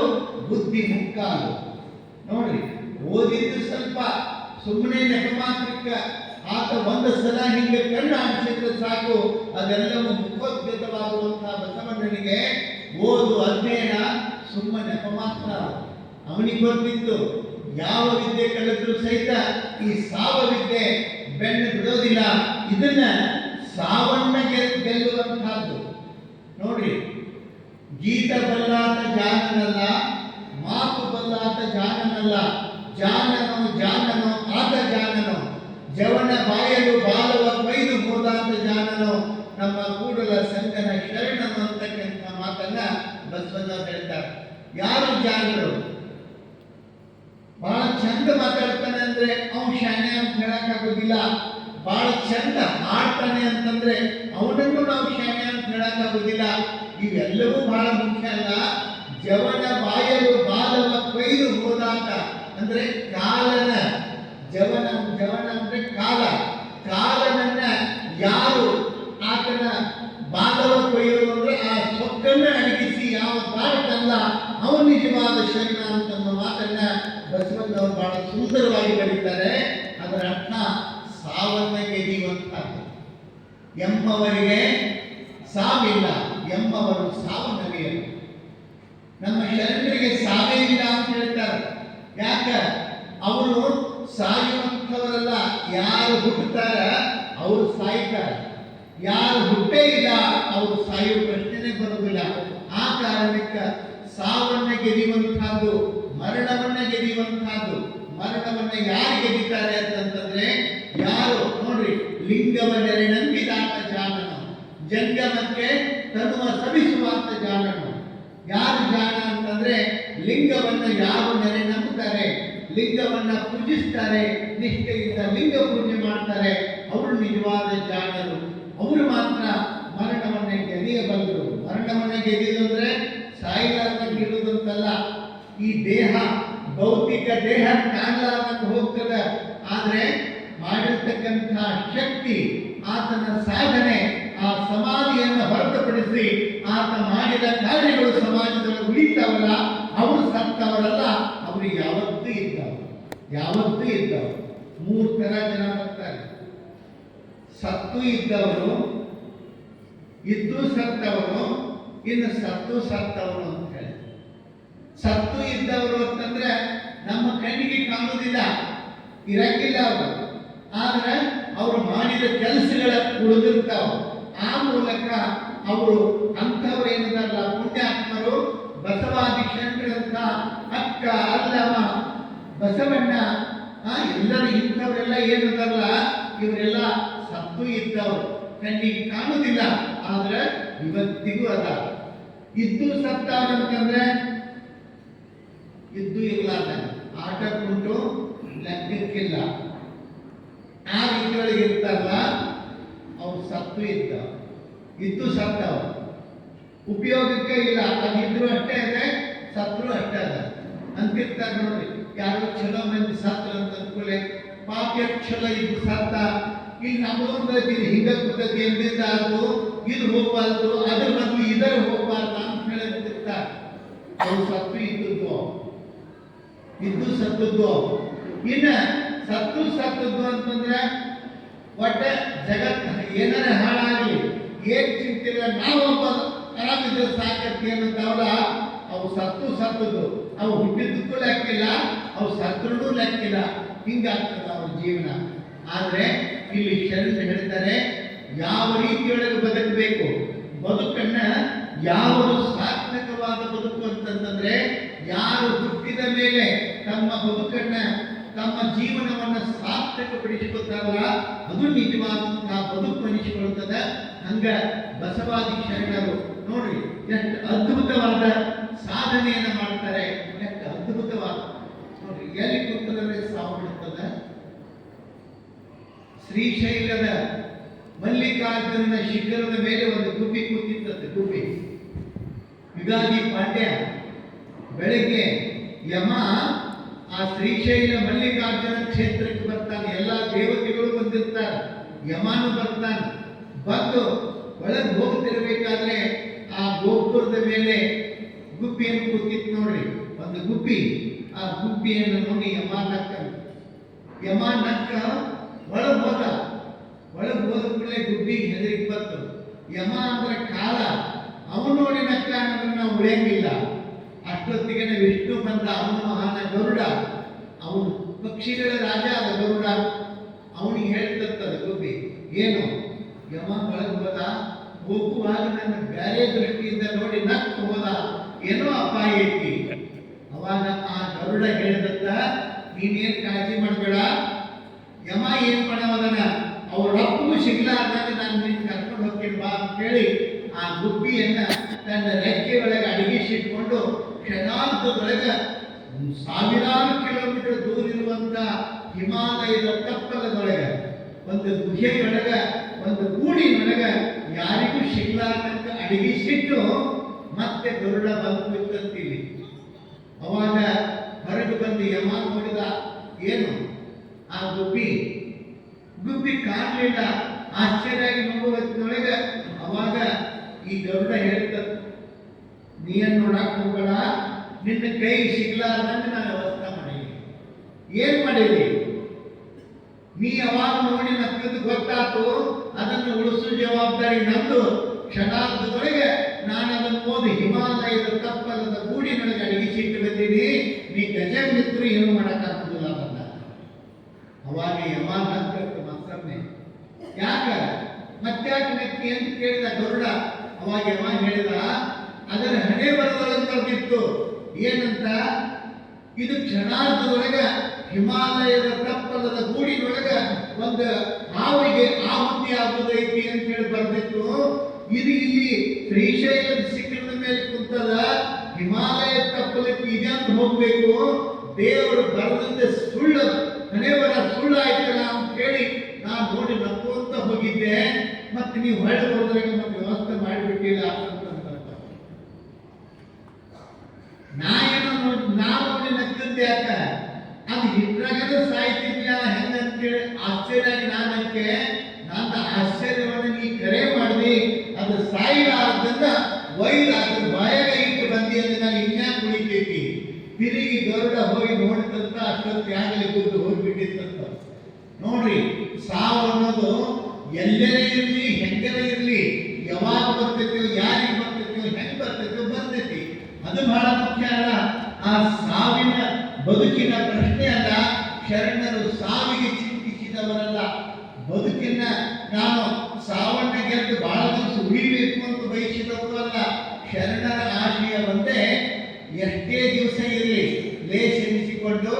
ಬುದ್ಧಿ ಮುಕ್ಕಾಲು. ನೋಡ್ರಿ, ಓದಿದ್ದು ಸ್ವಲ್ಪ ಸುಮ್ಮನೆ ನೆಪಮಾತ್ರಕ್ಕ ಆತ ಒಂದು ಸಲ ಹಿಂಗೆ ಕಣ್ಣು ಆಡಿಸಿದ್ರೆ ಸಾಕು, ಅದೆಲ್ಲವೂ ಮುಖೋದ್ಗತವಾಗುವಂತಹ ಬಸವಣ್ಣನಿಗೆ ಓದು ಅಧ್ಯಯನ ಸುಮ್ಮನೆ ನೆಪ ಮಾತ್ರ. ಅವನಿಗೆ ಗೊತ್ತಿತ್ತು ಯಾವ ವಿದ್ಯೆ ಕಲಿತರೂ ಸಹಿತ ಈ ಸಾವ ವಿದ್ಯೆ ಬೆನ್ನು ಬಿಡೋದಿಲ್ಲ, ಇದನ್ನ ಸಾವನ್ನ ಗೆಲ್ಲುವಂತಹದ್ದು. ನೋಡ್ರಿ, ಗೀತ ಬಲ್ಲಾತ ಜಾನನಲ್ಲ, ಮಾತು ಬಲ್ಲಾತ ಜಾನನಲ್ಲ, ಜಾನನೋ ಜಾನನೋ ಆತ ಜಾನನೋ, ಜವನ ಬಾಯಲು ಬಾಲವ ಕೊಯ್ದು ಹೋದಾತ ಜಾನನೋ, ನಮ್ಮ ಕೂಡಲ ಸಂಗನ ಶರಣನು ಅಂತಕ್ಕಂಥ ಮಾತನ್ನ ಬಸವಣ್ಣವ್ರು ಹೇಳ್ತಾರೆ. ಯಾರು ಜಾನರು? ಬಹಳ ಚಂದ ಮಾತಾಡ್ತಾನೆ ಅಂದ್ರೆ ಅವ್ನು ಶಾಣೆ ಅಂತ ಹೇಳಕ್ಕಾಗೋದಿಲ್ಲ. ಬಹಳ ಚಂದ ಹಾಡ್ತಾನೆ ಅಂತಂದ್ರೆ ಅವನನ್ನು ನಾವು ಶಾಣೆ ಅಂತ ಹೇಳಕ್ಕಾಗೋದಿಲ್ಲ. ಇವೆಲ್ಲವೂ ಬಹಳ ಮುಖ್ಯ ಅಲ್ಲ. ಜವನ ಬಾಯಲು ಬಾಲವ ಕೊಯ್ದು ಹೋದಾತ ಅಂದ್ರೆ ಕಾಲನ, ಜವನ ಅಂದ್ರೆ ಕಾಲನನ್ನ ಯಾರು ಆತನ ಬಾಲವ ಕೊಯ್ಯೋದು ಅಂದ್ರೆ ಆ ಸೊಕ್ಕನ್ನ ಅಡಗಿಸಿ ಯಾವ ತಾಳ್ತಲ್ಲ ಅವನು ನಿಜವಾದ ಶರಣ ಅಂತನ್ನೋ ಮಾತನ್ನ ಬಸವಣ್ಣವರು ಬಹಳ ಸುಂದರವಾಗಿ ಬರೀತಾರೆ. ಅದರ ಅರ್ಥ ಸಾವನ್ನ ಗೆದಿಯುವಂತಹದ್ದು. ಎಂಬವರಿಗೆ ಸಾವಿಲ್ಲ, ಎಂಬವರು ಸಾವನ್ನಗೆಯರು. ನಮ್ಮ ಶರಣರಿಗೆ ಸಾವೇ ಇಲ್ಲ ಅಂತ ಹೇಳ್ತಾರೆ. ಯಾಕ? ಅವರು ಸಾಯುವಂಥವರಲ್ಲ, ಯಾರು ಹುಟ್ಟುತ್ತಾರ ಅವರು ಸಾಯ್ತಾರೆ, ಯಾರು ಹುಟ್ಟೇ ಇಲ್ಲ ಅವರು ಸಾಯುವ ಪ್ರಶ್ನೆನೇ ಬರುವುದಿಲ್ಲ. ಆ ಕಾರಣಕ್ಕೆ ಸಾವನ್ನ ಗೆದಿಯುವಂತಹದ್ದು, ಮರಣವನ್ನ ಗೆದಿಯುವಂತಹದ್ದು. ಮರಣವನ್ನ ಯಾರು ಗೆದಿತಾರೆ ಅಂತಂದ್ರೆ ಯಾರು ನೋಡ್ರಿ, ಲಿಂಗವನ್ನೆರೆ ನಂಬಿದಾತ ಜಾನನು, ಜಂಗಮಕ್ಕೆ ತನುವ ಸವಿಸುವಂತ ಜಾನನು. ಯಾರು ಜಾಣ ಅಂತಂದ್ರೆ ಲಿಂಗವನ್ನ ಯಾರು ನೆರೆ ನಂಬುತ್ತಾರೆ, ಲಿಂಗವನ್ನ ಪೂಜಿಸ್ತಾರೆ, ನಿಷ್ಠೆಯಿಂದ ಲಿಂಗ ಪೂಜೆ ಮಾಡ್ತಾರೆ, ಅವರು ನಿಜವಾದ ಜಾಣರು. ಅವರು ಮಾತ್ರ ಮರಣವನ್ನ ಗೆದಿಯಬಲ್ಲರು. ಮರಣವನ್ನ ಗೆದಿಯೋದು ಅಂದ್ರೆ ಸಾಯಿಲಾರ್ದಂಗೆ ಇರುವುದಂತಲ್ಲ. ಈ ದೇಹ, ಭೌತಿಕ ದೇಹ ಕಾಣಲಾರ್ದಂಗೆ ಹೋಗ್ತದೆ, ಆದ್ರೆ ಮಾಡಿರ್ತಕ್ಕಂಥ ಶಕ್ತಿ, ಆತನ ಸಾಧನೆ, ಆ ಸಮಾಧಿಯನ್ನು ಹೊರತುಪಡಿಸಿ ಆತ ಮಾಡಿದ ಕಾರ್ಯಗಳು ಸಮಾಜದಲ್ಲಿ ಉಳಿತಾವಲ್ಲ, ಅವರು ಸತ್ತವರಲ್ಲ, ಅವರು ಯಾವತ್ತೂ ಇದ್ದವರು. ಮೂರು ತರ ಜನ ಬರ್ತಾರೆ. ಸತ್ತು ಇದ್ದವರು, ಇದ್ದು ಸತ್ತವರು, ಇನ್ನು ಸತ್ತವರು ಅಂತ ಹೇಳಿ. ಸತ್ತು ಇದ್ದವರು ಅಂತಂದ್ರೆ ನಮ್ಮ ಕಣ್ಣಿಗೆ ಕಾಣುವುದಿಲ್ಲ, ಇರಂಗಿಲ್ಲ ಅವರು, ಆದ್ರೆ ಅವರು ಮಾಡಿದ ಕೆಲಸಗಳ ಉಳಿದಿರ್ತಾವ. ಆ ಮೂಲಕ ಅವರು ಅಂಥವ್ರು ಏನಿದಾರಲ್ಲ ಪುಣ್ಯಾತ್ಮರು, ಬಸವಾದಿ ಶರಣರಂತ ಅಕ್ಕ ಅಲ್ಲವ ಬಸವಣ್ಣ, ಎಲ್ಲರೂ ಇಂಥವರೆಲ್ಲ ಏನಿದಾರಲ್ಲ ಇವರೆಲ್ಲ ಸತ್ತು ಇದ್ದವರು, ಕಣ್ಣಿಗೆ ಕಾಣುವುದಿಲ್ಲ, ಆದ್ರೆ ಇವತ್ತಿಗೂ ಅದ. ಇದ್ದು ಸತ್ತವರಂತಂದ್ರೆ ಇದ್ದು ಇರ್ಲಾರ್ದ, ಆಟ ಕುಂಟು ಲೆಕ್ಕಕ್ಕಿಲ್ಲ, ಆ ರೀತಿಯೊಳಗೆ ಇರ್ತಾರಲ್ಲ ಅವ್ರು ಸತ್ತು ಇದ್ದು ಸತ್ತವ, ಉಪಯೋಗಕ್ಕೆ ಇಲ್ಲ. ಅದಿದ್ರು ಅಷ್ಟೇ ಅದೇ, ಸತ್ರು ಅಷ್ಟೇ ಅದ ಅಂತಿರ್ತಾರೆ. ನೋಡ್ರಿ, ಯಾರು ಚಲೋ ಮಂದಿ ಸತ್ರ ಅಂತ ಅಂದ್ಕೊಳ್ಳೆ, ಪಾಪ ಚಲೋ ಇದ್ದು ಸತ್ತ, ಇಲ್ಲಿ ನಮ್ಮದೊಂದು ಹಿಂಗ ಕೂತತಿ ಎಂದಿದ್ದ ಅದು ಇದು ಹೋಗ್ಬಾರ್ದು, ಅದ್ರ ಬದಲು ಇದರ ಹೋಗ್ಬಾರ್ದು ಅಂತ ಹೇಳಿರ್ತಾರೆ. ಅವ್ರು ಸತ್ತು ಇದ್ದು ಸತ್ತದ್ದು. ಇನ್ನ ಸತ್ತದ್ದು ಅಂತಂದ್ರೆ ಒಟ್ಟ ಜಗತ್ ಏನಾರ ಹಾಳಾಗಲಿ ಏನ್ ಚಿಂತಿಲ್ಲ, ನಾವೊಬ್ಬ ಆರಾಮಿದ್ರೆ ಸಾಕತ್ತೆ ಅನ್ನೋದವಲ್ಲ, ಅವು ಸತ್ತದ್ದು. ಅವು ಹುಟ್ಟಿದ್ದಕ್ಕೂ ಲೆಕ್ಕಿಲ್ಲ, ಅವು ಸತ್ರೂ ಲೆಕ್ಕಿಲ್ಲ. ಹಿಂಗಾಗ್ತದೆ ಅವ್ರ ಜೀವನ. ಆದ್ರೆ ಇಲ್ಲಿ ಶರಣ ಹೇಳ್ತಾರೆ, ಯಾವ ರೀತಿಯೊಳಗೆ ಬದುಕಬೇಕು, ಬದುಕನ್ನ ಯಾವುದು ಸಾರ್ಥಕವಾದ ಬದುಕು ಅಂತಂದ್ರೆ ಯಾರು ಹುಟ್ಟಿದ ಮೇಲೆ ತಮ್ಮ ಬದುಕನ್ನ, ತಮ್ಮ ಜೀವನವನ್ನ ಸಾರ್ಥಕಪಡಿಸಿಕೊಳ್ತಾರಲ್ಲ, ಅದು ನಿಜವಾದಂತಹ ಬದುಕು ಅನಿಸಿಕೊಳ್ಳುತ್ತದೆ. ಹಂಗ ಬಸವಾದಿ ಶರಣರು ನೋಡ್ರಿ ಎಷ್ಟು ಅದ್ಭುತವಾದ ಸಾಧನೆಯನ್ನ ಮಾಡ್ತಾರೆ, ಎಷ್ಟು ಅದ್ಭುತವಾದ. ನೋಡ್ರಿ, ಎಲ್ಲಿ ಕೂತಂದ್ರೆ ಸಾವು ಬಿಡುತ್ತದೆ. ಶ್ರೀಶೈಲದ ಮಲ್ಲಿಕಾರ್ಜುನ ಶಿಖರದ ಮೇಲೆ ಒಂದು ಗುಬ್ಬಿ ಕೂತಿರ್ತದೆ. ಗುಬ್ಬಿ ಯುಗಾದಿ ಪಾಡ್ಯ ಬೆಳಗ್ಗೆ ಯಮ ಆ ಶ್ರೀಶೈಲ ಮಲ್ಲಿಕಾರ್ಜುನ ಕ್ಷೇತ್ರಕ್ಕೆ ಬರ್ತಾನೆ. ಎಲ್ಲ ದೇವತೆಗಳು ಬಂದಿರ್ತಾರೆ, ಯಮನು ಬರ್ತಾನೆ. ಬಂದು ಒಳಗೆ ಹೋಗ್ತಿರ್ಬೇಕಾದ್ರೆ ಆ ಗೋಪುರದ ಮೇಲೆ ಗುಬ್ಬಿಯನ್ನು ಕೂತಿತ್ತು. ನೋಡ್ರಿ, ಒಂದು ಗುಬ್ಬಿ. ಆ ಗುಬ್ಬಿಯನ್ನು ನೋಡಿ ಯಮ ನಕ್ಕ ಒಳಗೆ ಹೋದ ಕೂಡಲೇ ಗುಬ್ಬಿಗೆ ಹೆದರಿಕೆ ಬಂತು. ಯಮ ಅಂದ್ರೆ ಕಾಲ, ಅವನು ನೋಡಿ ನಕ್ಕ ಅನ್ನೋದ್ರೆ ನಾವು ಉಳಿಯಂಗಿಲ್ಲ. ಅಷ್ಟ ಅಷ್ಟೊತ್ತಿಗೆ ವಿಷ್ಣು ಬಂದ. ಅವನು ಮಹಾನ ಗರುಡ, ಅವನು ಪಕ್ಷಿಗಳ ರಾಜ ಅದ ಗರುಡ. ಅವನಿಗೆ ಹೇಳ್ತಿರ್ತದ ಗೋಪಿ, ಏನು ಯಮ ಒಳಗೆ ಹೋದ, ಹೋಗುವಾಗ ನನ್ನ ಬೇರೆ ದೃಷ್ಟಿಯಿಂದ ನೋಡಿ ನಕ್ಕು ಹೋದ, ಏನೋ ಅಪಾಯ ಐತಿ. ಅವಾಗ ಆ ಗರುಡ ಹೇಳಿದತ್ತ, ನೀನೇನ್ ಕಾಳಜಿ ಮಾಡಬೇಡ, ಯಮ ಏನ್ ಮಾಡವದನ ಅವ್ರ ಅಪ್ಪಗೂ ಸಿಗ್ಲಾರ್ದಾಗ ನಾನು ನಿನ್ ಕರ್ಕೊಂಡು ಹೋಗ್ತೀನಿ ಬಾ ಅಂತ ಹೇಳಿ ಆ ಗುಬ್ಬಿಯನ್ನ ತನ್ನ ರೆಕ್ಕೆ ಒಳಗೆ ಅಡಗಿಸಿಟ್ಕೊಂಡು ಕ್ಷಣಾರ್ಧದೊಳಗೆ ಸಾವಿರಾರು ಕಿಲೋಮೀಟರ್ ದೂರ ಇರುವಂತ ಹಿಮಾಲಯದ ತಪ್ಪಲದೊಳಗೆ ಒಂದು ಗುಹೆಯೊಳಗ ಒಂದು ಗೂಡಿನೊಳಗ ಯಾರಿಗೂ ಸಿಗ್ಲಾರ್ದಂತ ಅಡಗಿಸಿಟ್ಟು ಮತ್ತೆ ಗರುಡ ಬಂದು ಬಿತ್ತಂತೀವಿ. ಅವಾಗ ಹೊರಗೆ ಬಂದು ಯಮ ನೋಡಿದ, ಏನು ಆ ಗುಬ್ಬಿ ಕಾಣಲಿಲ್ಲ. ಆಶ್ಚರ್ಯಾಗಿ ನೋಡುವೊಳಗ ಅವಾಗ ಈ ಗರುಡ ಹೇಳ್ತದ, ನೀನ್ ನೋಡಕ್ ಹೋಗಬೇಡ, ನಿನ್ನ ಕೈ ಸಿಗ್ಲಾರ್ದಂಗೆ ನಾನು ವ್ಯವಸ್ಥೆ ಮಾಡಿ. ಏನ್ ಮಾಡಿದಿ ನೀ? ಅವಾಗ ನೋಡಿ ನಕ್ಕದ್ದು ಗೊತ್ತಾತು, ಅದನ್ನು ಉಳಿಸೋ ಜವಾಬ್ದಾರಿ ನಂದು. ಕ್ಷಣಾರ್ಧದೊಳಗೆ ನಾನು ಅದನ್ನು ಓದಿ ಹಿಮಾಲಯದ ತಪ್ಪಲದ ಗೂಡಿನೊಳಗೆ ಅಡಗಿಸಿಟ್ಟು ಬಂದೀನಿ, ನೀ ಗಜಮಿತ್ರು ಏನು ಮಾಡಕ್ಕಾಗುದಿಲ್ಲ ಅಂತ. ಅವಾಗ ಯಮ ನಕ್ಕಟ್ಟು ಮತ್ತೊಮ್ಮೆ, ಯಾಕ ಮತ್ತ್ಯಾಕೆ ನಕ್ಕಿ ಅಂತ ಕೇಳಿದ ಗರುಡ. ಅವಾಗ ಯಮ ಹೇಳಿದ, ಅದರ ಹಣೆ ಬರದೊಳಗೆ ಬರ್ತಿತ್ತು ಏನಂತ, ಇದು ಕ್ಷಣಾರ್ಧದೊಳಗ ಹಿಮಾಲಯದ ತಪ್ಪಲದ ಗೂಡಿನೊಳಗ ಒಂದು ಹಾವಿಗೆ ಆಹುತಿ ಆಗುದೈತಿ ಅಂತ ಹೇಳಿ ಬರ್ತಿತ್ತು. ಇದು ಇಲ್ಲಿ ಶ್ರೀಶೈಲದ ಶಿಖರದ ಮೇಲೆ ಕುಂತದ, ಹಿಮಾಲಯ ತಪ್ಪಲಕ್ಕೆ ಇದೆ ಅಂತ ಹೋಗ್ಬೇಕು. ದೇವರು ಬರದಂತೆ ಸುಳ್ಳು ಹಣೆ ಬರ ಸುಳ್ಳು ಆಯ್ತಲ್ಲ ಅಂತ ಹೇಳಿ ನಾನು ನೋಡಿ ನಕ್ಕೋಂತ ಹೋಗಿದ್ದೆ. ಮತ್ತೆ ನೀವು ಹೊಳೆ ಹೋದ್ರಾಗ ಮತ್ತೆ ವ್ಯವಸ್ಥೆ ಮಾಡಿಬಿಟ್ಟಿಲ್ಲ ಅಂತ ನೋಡಿ ನಕ್ಕಂತೆ. ಯಾಕ ಅದು ಇಟ್ರಾಗದ ಸಾಯ್ತಿದ್ಯಾ ಹೆಂಗಂತೇಳಿ ಆಶ್ಚರ್ಯಾಗಿ ನಾನಂತೆ ನನ್ನ ಆಶ್ಚರ್ಯವನ್ನು ನೀ ಕರೆ ಮಾಡಿದಿ. ಅದು ಸಾಯಿಲಾರ್ದನ್ನ ಒಯ್ದು ಅದ್ರ ಬಾಯಾಗ ಇಟ್ಟು ಬಂದಿ ಅಂದ್ರೆ ನಾನು ಇನ್ಯಾಕೆ ಕುಳಿತೈತಿ. ತಿರುಗಿ ಗರುಡ ಹೋಗಿ ನೋಡಿದಂತ ಅಷ್ಟೊತ್ತಾಗಲಿ ಗುದ್ದು ಹೋಗ್ಬಿಟ್ಟಿತ್ತಂತ. ನೋಡ್ರಿ, ಸಾವು ಅನ್ನೋದು ಎಲ್ಲರೇ ಇರಲಿ ಹೆಂಗರೇ ಇರಲಿ, ಯಾವಾಗ ಬರ್ತೈತಿಯೋ ಯಾರಿಗೆ ಬರ್ತೈತಿಯೋ ಹೆಂಗ್ ಬರ್ತೈತಿಯೋ ಬರ್ತೈತಿ. ಅದು ಬಹಳ ಮುಖ್ಯ ಅಲ್ಲ. ಆ ಸಾವಿನ ಬದುಕಿನ ಪ್ರಶ್ನೆ ಅಲ್ಲ. ಶರಣರು ಸಾವಿಗೆ ಚಿಂತಿಸಿದವರಲ್ಲ. ಬದುಕಿನ ನಾನು ಸಾವನ್ನ ಗೆದ್ದು ಬಹಳ ದಿವಸ ಉಳಿಬೇಕು ಅಂತ ಬಯಸಿದವರು ಅಲ್ಲ. ಶರಣರ ಆಶಯ ಒಂದೇ, ಎಷ್ಟೇ ದಿವಸ ಇರಲಿ, ಲೇಸೆನಿಸಿಕೊಂಡು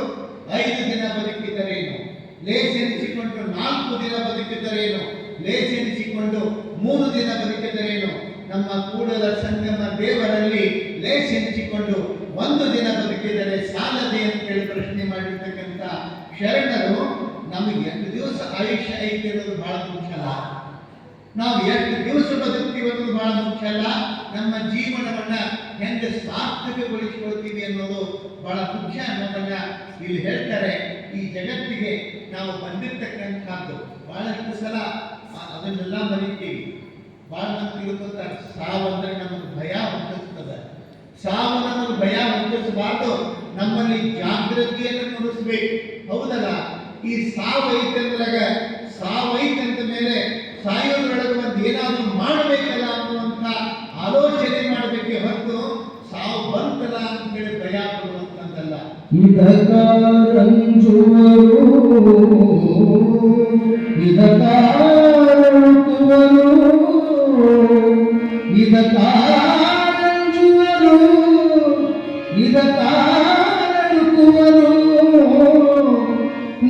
5 ದಿನ ಬದುಕಿದರೇನು, ಲೇಸೆನಿಸಿಕೊಂಡು 4 ದಿನ ಬದುಕಿದರೇನು, ಲೇಸೆನಿಸಿಕೊಂಡು 3 ದಿನ ಬದುಕಿದರೇನು. ನಮ್ಮ ಕೂಡಲ ಸಂಗಮ ದೇವರಲ್ಲಿ ಲೇಸೆನಿಸಿಕೊಂಡು 1 ದಿನ ಬದುಕಿದರೆ ಸಾಲದೆ ಅಂತೇಳಿ ಪ್ರಶ್ನೆ ಮಾಡಿರ್ತಕ್ಕಂಥ ಶರಣರು ನಮಗೆ ಎಷ್ಟು ದಿವಸ ಆಯುಷ್ಯ ಐತಿ ಅನ್ನೋದು ಬಹಳ ಮುಖ್ಯ ಅಲ್ಲ. ನಾವು ಎಷ್ಟು ದಿವಸ ಬದುಕ್ತೀವಿ ಅನ್ನೋದು ಬಹಳ ಮುಖ್ಯ ಅಲ್ಲ. ನಮ್ಮ ಜೀವನವನ್ನ ಹೆಂಗೆ ಸಾರ್ಥಕಗೊಳಿಸಿಕೊಳ್ತೀವಿ ಅನ್ನೋದು ಬಹಳ ಮುಖ್ಯ ಅನ್ನೋದನ್ನ ಇಲ್ಲಿ ಹೇಳ್ತಾರೆ. ಈ ಜಗತ್ತಿಗೆ ನಾವು ಬಂದಿರ್ತಕ್ಕಂಥದ್ದು ಬಹಳಷ್ಟು ಸಲ ಅದನ್ನೆಲ್ಲ ಮರಿತೀವಿ. ಬಹಳ ಮಂದಿ ತಿಳ್ಕೊತಾರೆ, ಸಾವು ಅಂದ್ರೆ ನಮಗೆ ಭಯ ಹುಟ್ಟಿಸ್ತದೆ. ಸಾವು ನಮಗೆ ಭಯ ಹುಟ್ಟಿಸಬಾರ್ದು, ನಮ್ಮಲ್ಲಿ ಜಾಗೃತಿಯನ್ನು ಮೂಡಿಸ್ಬೇಕು. ಹೌದಲ್ಲ? ಈ ಸಾವು ಐತಂದ್ರಾಗ ಸಾವು ಐತಂತ ಮೇಲೆ ಸಾಯೋದ್ರೊಳಗೆ ಒಂದು ಏನಾದರೂ ಮಾಡಬೇಕಲ್ಲ ಅನ್ನುವಂಥ ಆಲೋಚನೆ ಮಾಡಬೇಕೆ ಹೊರತು ಸಾವು ಬಂತಲ್ಲ ಅಂತೇಳಿ ಭಯ ಪಡುವಂಥದ್ದಲ್ಲ.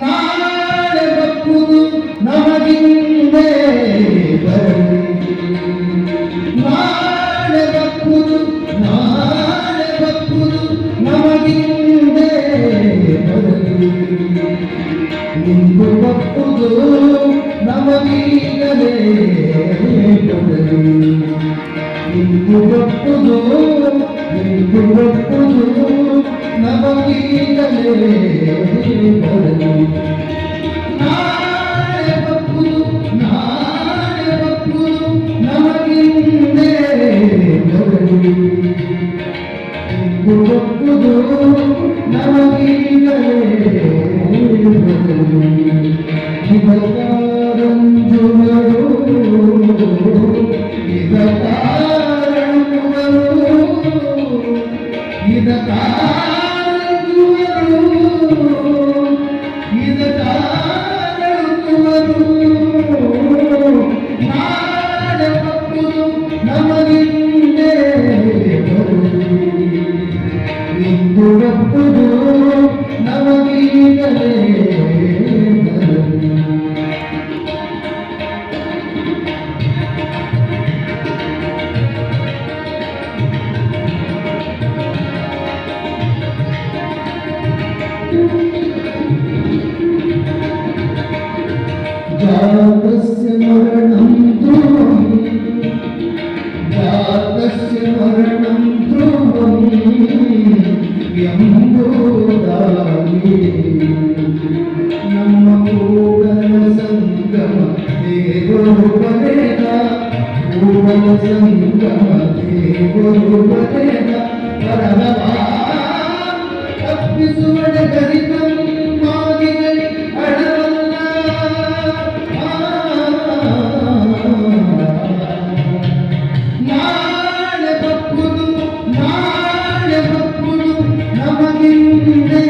ನಾಳೆ ಬಪ್ಪುದು ನಮಗಿಂದೇ ಬರಲಿ, ನಾಳೆ ಬಪ್ಪುದು ನಮಗಿಂದೇ ಬರಲಿ, ನಿಂದು ಬಪ್ಪುದು ನಮಗೀಗಲೇ ಬರಲಿ, ನಿಂದು ಬಪ್ಪುದು ನಮಗೀಗಲೇ ಬರಲಿ. ನಾಳೆ ಬಪ್ಪುದು ನಮಗಿಂದೇ ಬರಲಿ, ನಿಂದು ಬಪ್ಪುದು ನಮಗೀಗಲೇ ಬರಲಿ. ಇದಕಾರಂಜುವರು ಇದ ಕಾಣುವರು ಇದ ಕಾಣುವರು ನಾಳೆ ಮಕ್ಕಳು ನಮಗಿಂದೆ ಇಂದು ಮಕ್ಕಳು ನಮಗೀಗಲೇ जातस्य मरणं ध्रुवं जातस्य मरणं ध्रुवं ಎಂಬುದಾಗಿ ನಮ್ಮ ಕೂಡಲ ಸಂಗಮ ದೇವರು ಬರೆದ ಕೂಡಲ ಸಂಗಮ ದೇವರು ಬರೆದ ಪರಮವ ತಪ್ಪಿಸುವಡ ಗರಿತಂ ಮಾದಿಗಳಿ ಅಡವಲ್ಲ ನಾಳೆ ಬಪ್ಪುದು ನಮಗಿಂದೆ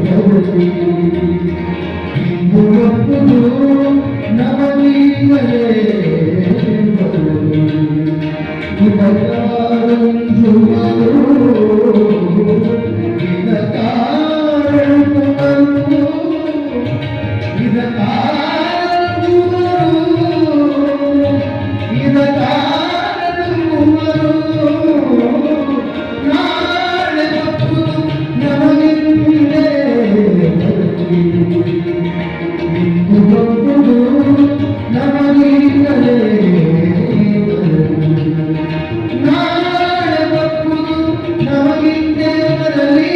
ಬರುವುದು ಇಂದು ಬಪ್ಪುದು ನಮಗೀಗಲೇ ಬರುವುದು ಇದಕಾರಂಜುವರು ನಾಳೆ ಬಪ್ಪುದು ನಮಗಿಂದೆ ಇಂದು ಬಪ್ಪುದು ನಮಗೀಗಲೇ ನಾಳೆ ಬಪ್ಪುದು ನಮಗಿಂದೆ ಬರಲಿ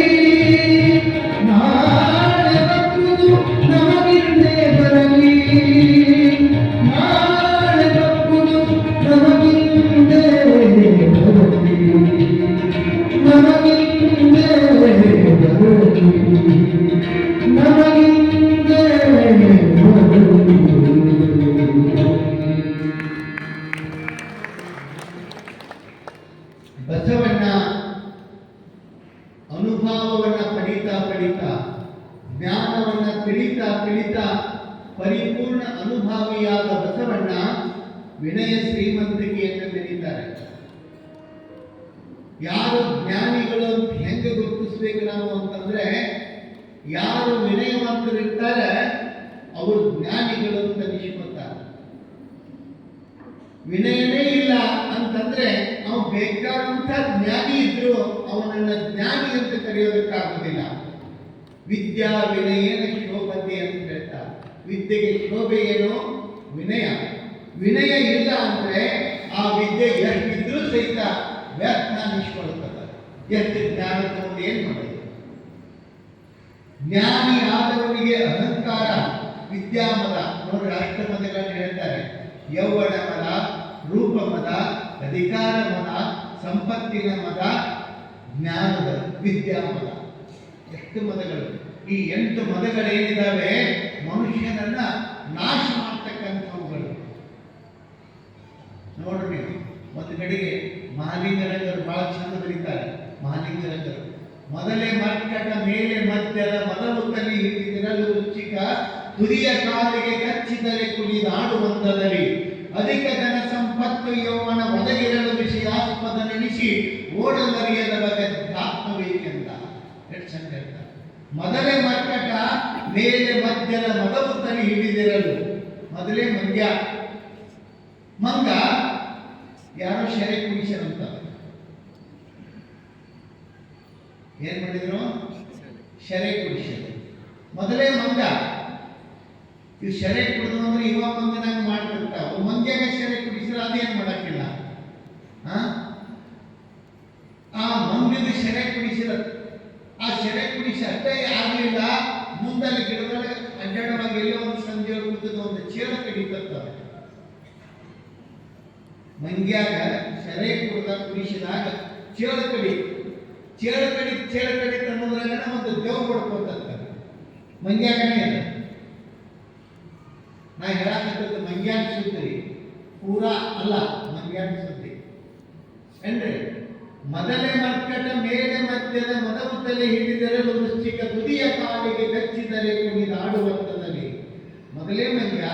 ನಾಳೆ ಬಪ್ಪುದು ನಮಗಿಂದೆ ಬರಲಿ ನಾಳೆ ಬಪ್ಪುದು ನಮಗಿಂದೆ ಬರಲಿ ನಮಗಿಂದೆ ಬರಲಿ ನಮಗಿಂದೆ ಬರಲಿ ಬಸವಣ್ಣ ಅನುಭವವನ್ನ ಪಡಿತಾ ಪಡಿತಾ ಜ್ಞಾನವನ್ನ ತಿಳಿತಾ ತಿಳಿತಾ ಪರಿಪೂರ್ಣ ಅನುಭಾವಿಯಾದ ಬಸವಣ್ಣ ವಿನಯ ಶ್ರೀಮಂತಿಕೆಯನ್ನು ಮೆರೀತಾರೆ. ಯಾರು ಜ್ಞಾನಿಗಳು ಅಂತ ಹೆಂಗೆ ಗುರುತಿಸ್ಬೇಕು ನಾವು ಅಂತಂದ್ರೆ, ಯಾರು ವಿನಯವಂತರಿರ್ತಾರೆ ಅವರು ಜ್ಞಾನಿಗಳು ಅಂತ ನಿಷ್ಕೊತಾರೆ. ವಿನಯನೇ ಇಲ್ಲ ಅಂತಂದ್ರೆ ಅವನು ಬೇಕಾದಂಥ ಜ್ಞಾನಿ ಇದ್ರು ಅವನನ್ನ ಜ್ಞಾನಿ ಅಂತ ಕರೆಯೋದಕ್ಕಾಗೋದಿಲ್ಲ. ವಿದ್ಯಾ ವಿನಯೇನ ಶೋಭತೆ ಅಂತ ಹೇಳ್ತಾರೆ. ವಿದ್ಯೆಗೆ ಶೋಭೆ ಏನು? ವಿನಯ. ವಿನಯ ಇಲ್ಲ ಅಂದ್ರೆ ಆ ವಿದ್ಯೆ ಎಷ್ಟಿದ್ರೂ ಸಹಿತ ವ್ಯರ್ಥ ನಿಷ್ಕೊಳ್ತದೆ. ಎಷ್ಟು ಜ್ಞಾನ ತಗೊಂಡು ಏನ್ ಮಾಡೋದು? ಜ್ಞಾನಿ ಆದವನಿಗೆ ಅಹಂಕಾರ, ವಿದ್ಯಾಮದ ನೋಡ್ರಿ, ಅಷ್ಟಮದಗಳನ್ನು ಹೇಳ್ತಾರೆ. ಯೌವನ ಮದ, ರೂಪ ಮದ, ಅಧಿಕಾರ ಮದ, ಸಂಪತ್ತಿನ ಮದ, ಜ್ಞಾನದ ವಿದ್ಯಾಮದ. ಎಷ್ಟು ಮದಗಳು! ಈ 8 ಮದಗಳೇನಿದಾವೆ ಮನುಷ್ಯನನ್ನ ನಾಶ ಮಾಡ್ತಕ್ಕಂಥವುಗಳು. ನೋಡ್ರಿ, ಒಂದು ಕಡೆಗೆ ಮಹಾಲಿಂಗರಂಗರು ಬಹಳ ಚಂದ ಬರೀತಾರೆ. ಮಹಾಲಿಂಗರಂಗರು ಮೊದಲೇ ಮರ್ಕಟ ಮೇಲೆ ಮಧ್ಯದ ಮದವು ತಲಿ ಹಿಡಿದಿರಲು ರುಚಿಕ ತುದಿಯ ಕಾಲಿಗೆ ಕಚ್ಚಿದರೆ ಕುಡಿದಾಡುವಂತದಲ್ಲಿ ಅಧಿಕ ಧನ ಸಂಪತ್ತು ಯೌವನ ಒದಗಿರಲು ವಿಷಯಾಸ್ಪದ ನೆನೆಸಿ ಓಡಲರಿಯದ ಬಗೆ ಆತ್ಮವೇಕೆಂದ. ಎಷ್ಟು ಚಂದ ಹೇಳ್ತಾರೆ. ಮೊದಲೇ ಮರ್ಕಟ ಮೇಲೆ ಮಧ್ಯದ ಮದವು ತಲಿ ಹಿಡಿದಿರಲು. ಮೊದಲೇ ಮಂಗ್ಯ. ಮಂಗ ಯಾರೋ ಶೆರೆ ಕುಡಿಸರಂತ ಏನ್ ಮಾಡಿದ್ರು? ಶೆರೆ ಕುಡಿಸರು. ಮೊದಲೇ ಮಂಗ. ಇವು ಶೆರೆ ಕುಡಿದು ಅಂದ್ರೆ ಇವ ಮಂಗನಾಗ ಮಾಡ್ತಿರ್ತಾವ. ಮಂಗ್ಯಾಗ ಶೆರೆ ಕುಡಿಸಿದ್ರೆ ಅದೇನ್ ಮಾಡಕ್ಕಿಲ್ಲ. ಆ ಮಂಗದ ಶೆರೆ ಕುಡಿಸಿದ. ಆ ಶೆರೆ ಕುಡಿಸಿ ಅಷ್ಟೇ ಆಗ್ಲಿಲ್ಲ, ಮುಂದಲ್ಲಿ ಗಿಡದೊಳಗೆ ಅಡ್ಡಾಡುವಾಗ ಎಲ್ಲೋ ಒಂದು ಸಂಜೆ ಕುಡಿದ ಒಂದು ಚೇಳ ಕಡಿತರ್ತವೆ. ಮಂಗ್ಯಾಗ ಶೆರೆ ಕುಡಿಸಿದಾಗ ಚೇಳ ಕಡಿ ಅನ್ನೋದ್ರಾಗ ಒಂದು ದೇವ್ ಬಡ್ಕೋತಾರೆ. ಮಂಗ್ಯಾಗನೇ ಇದೆ. ನಾ ಹೇಳಕತ್ತದ್ದು ಮಂಗ್ಯಾಗ ಸುದ್ದಿ ಪೂರಾ ಅಲ್ಲ, ಮಂಗ್ಯಾಗ ಸುದ್ದಿ ಏನ್ರಿ? ಮೊದಲೇ ಮರ್ಕ ವೆಂಕಟ ಮೇಡೆ ಮಧ್ಯದ ಮದವು ತಲೆ ಹಿಡಿದೆರಲು ವೃಶ್ಚಿಕ ತುದಿಯ ಕಾಲಿಗೆ ಕಚ್ಚಿದರೆ ಕುಣಿದಾಡುವಂತದಲ್ಲಿ. ಮೊದಲೇ ಮಂಗ್ಯ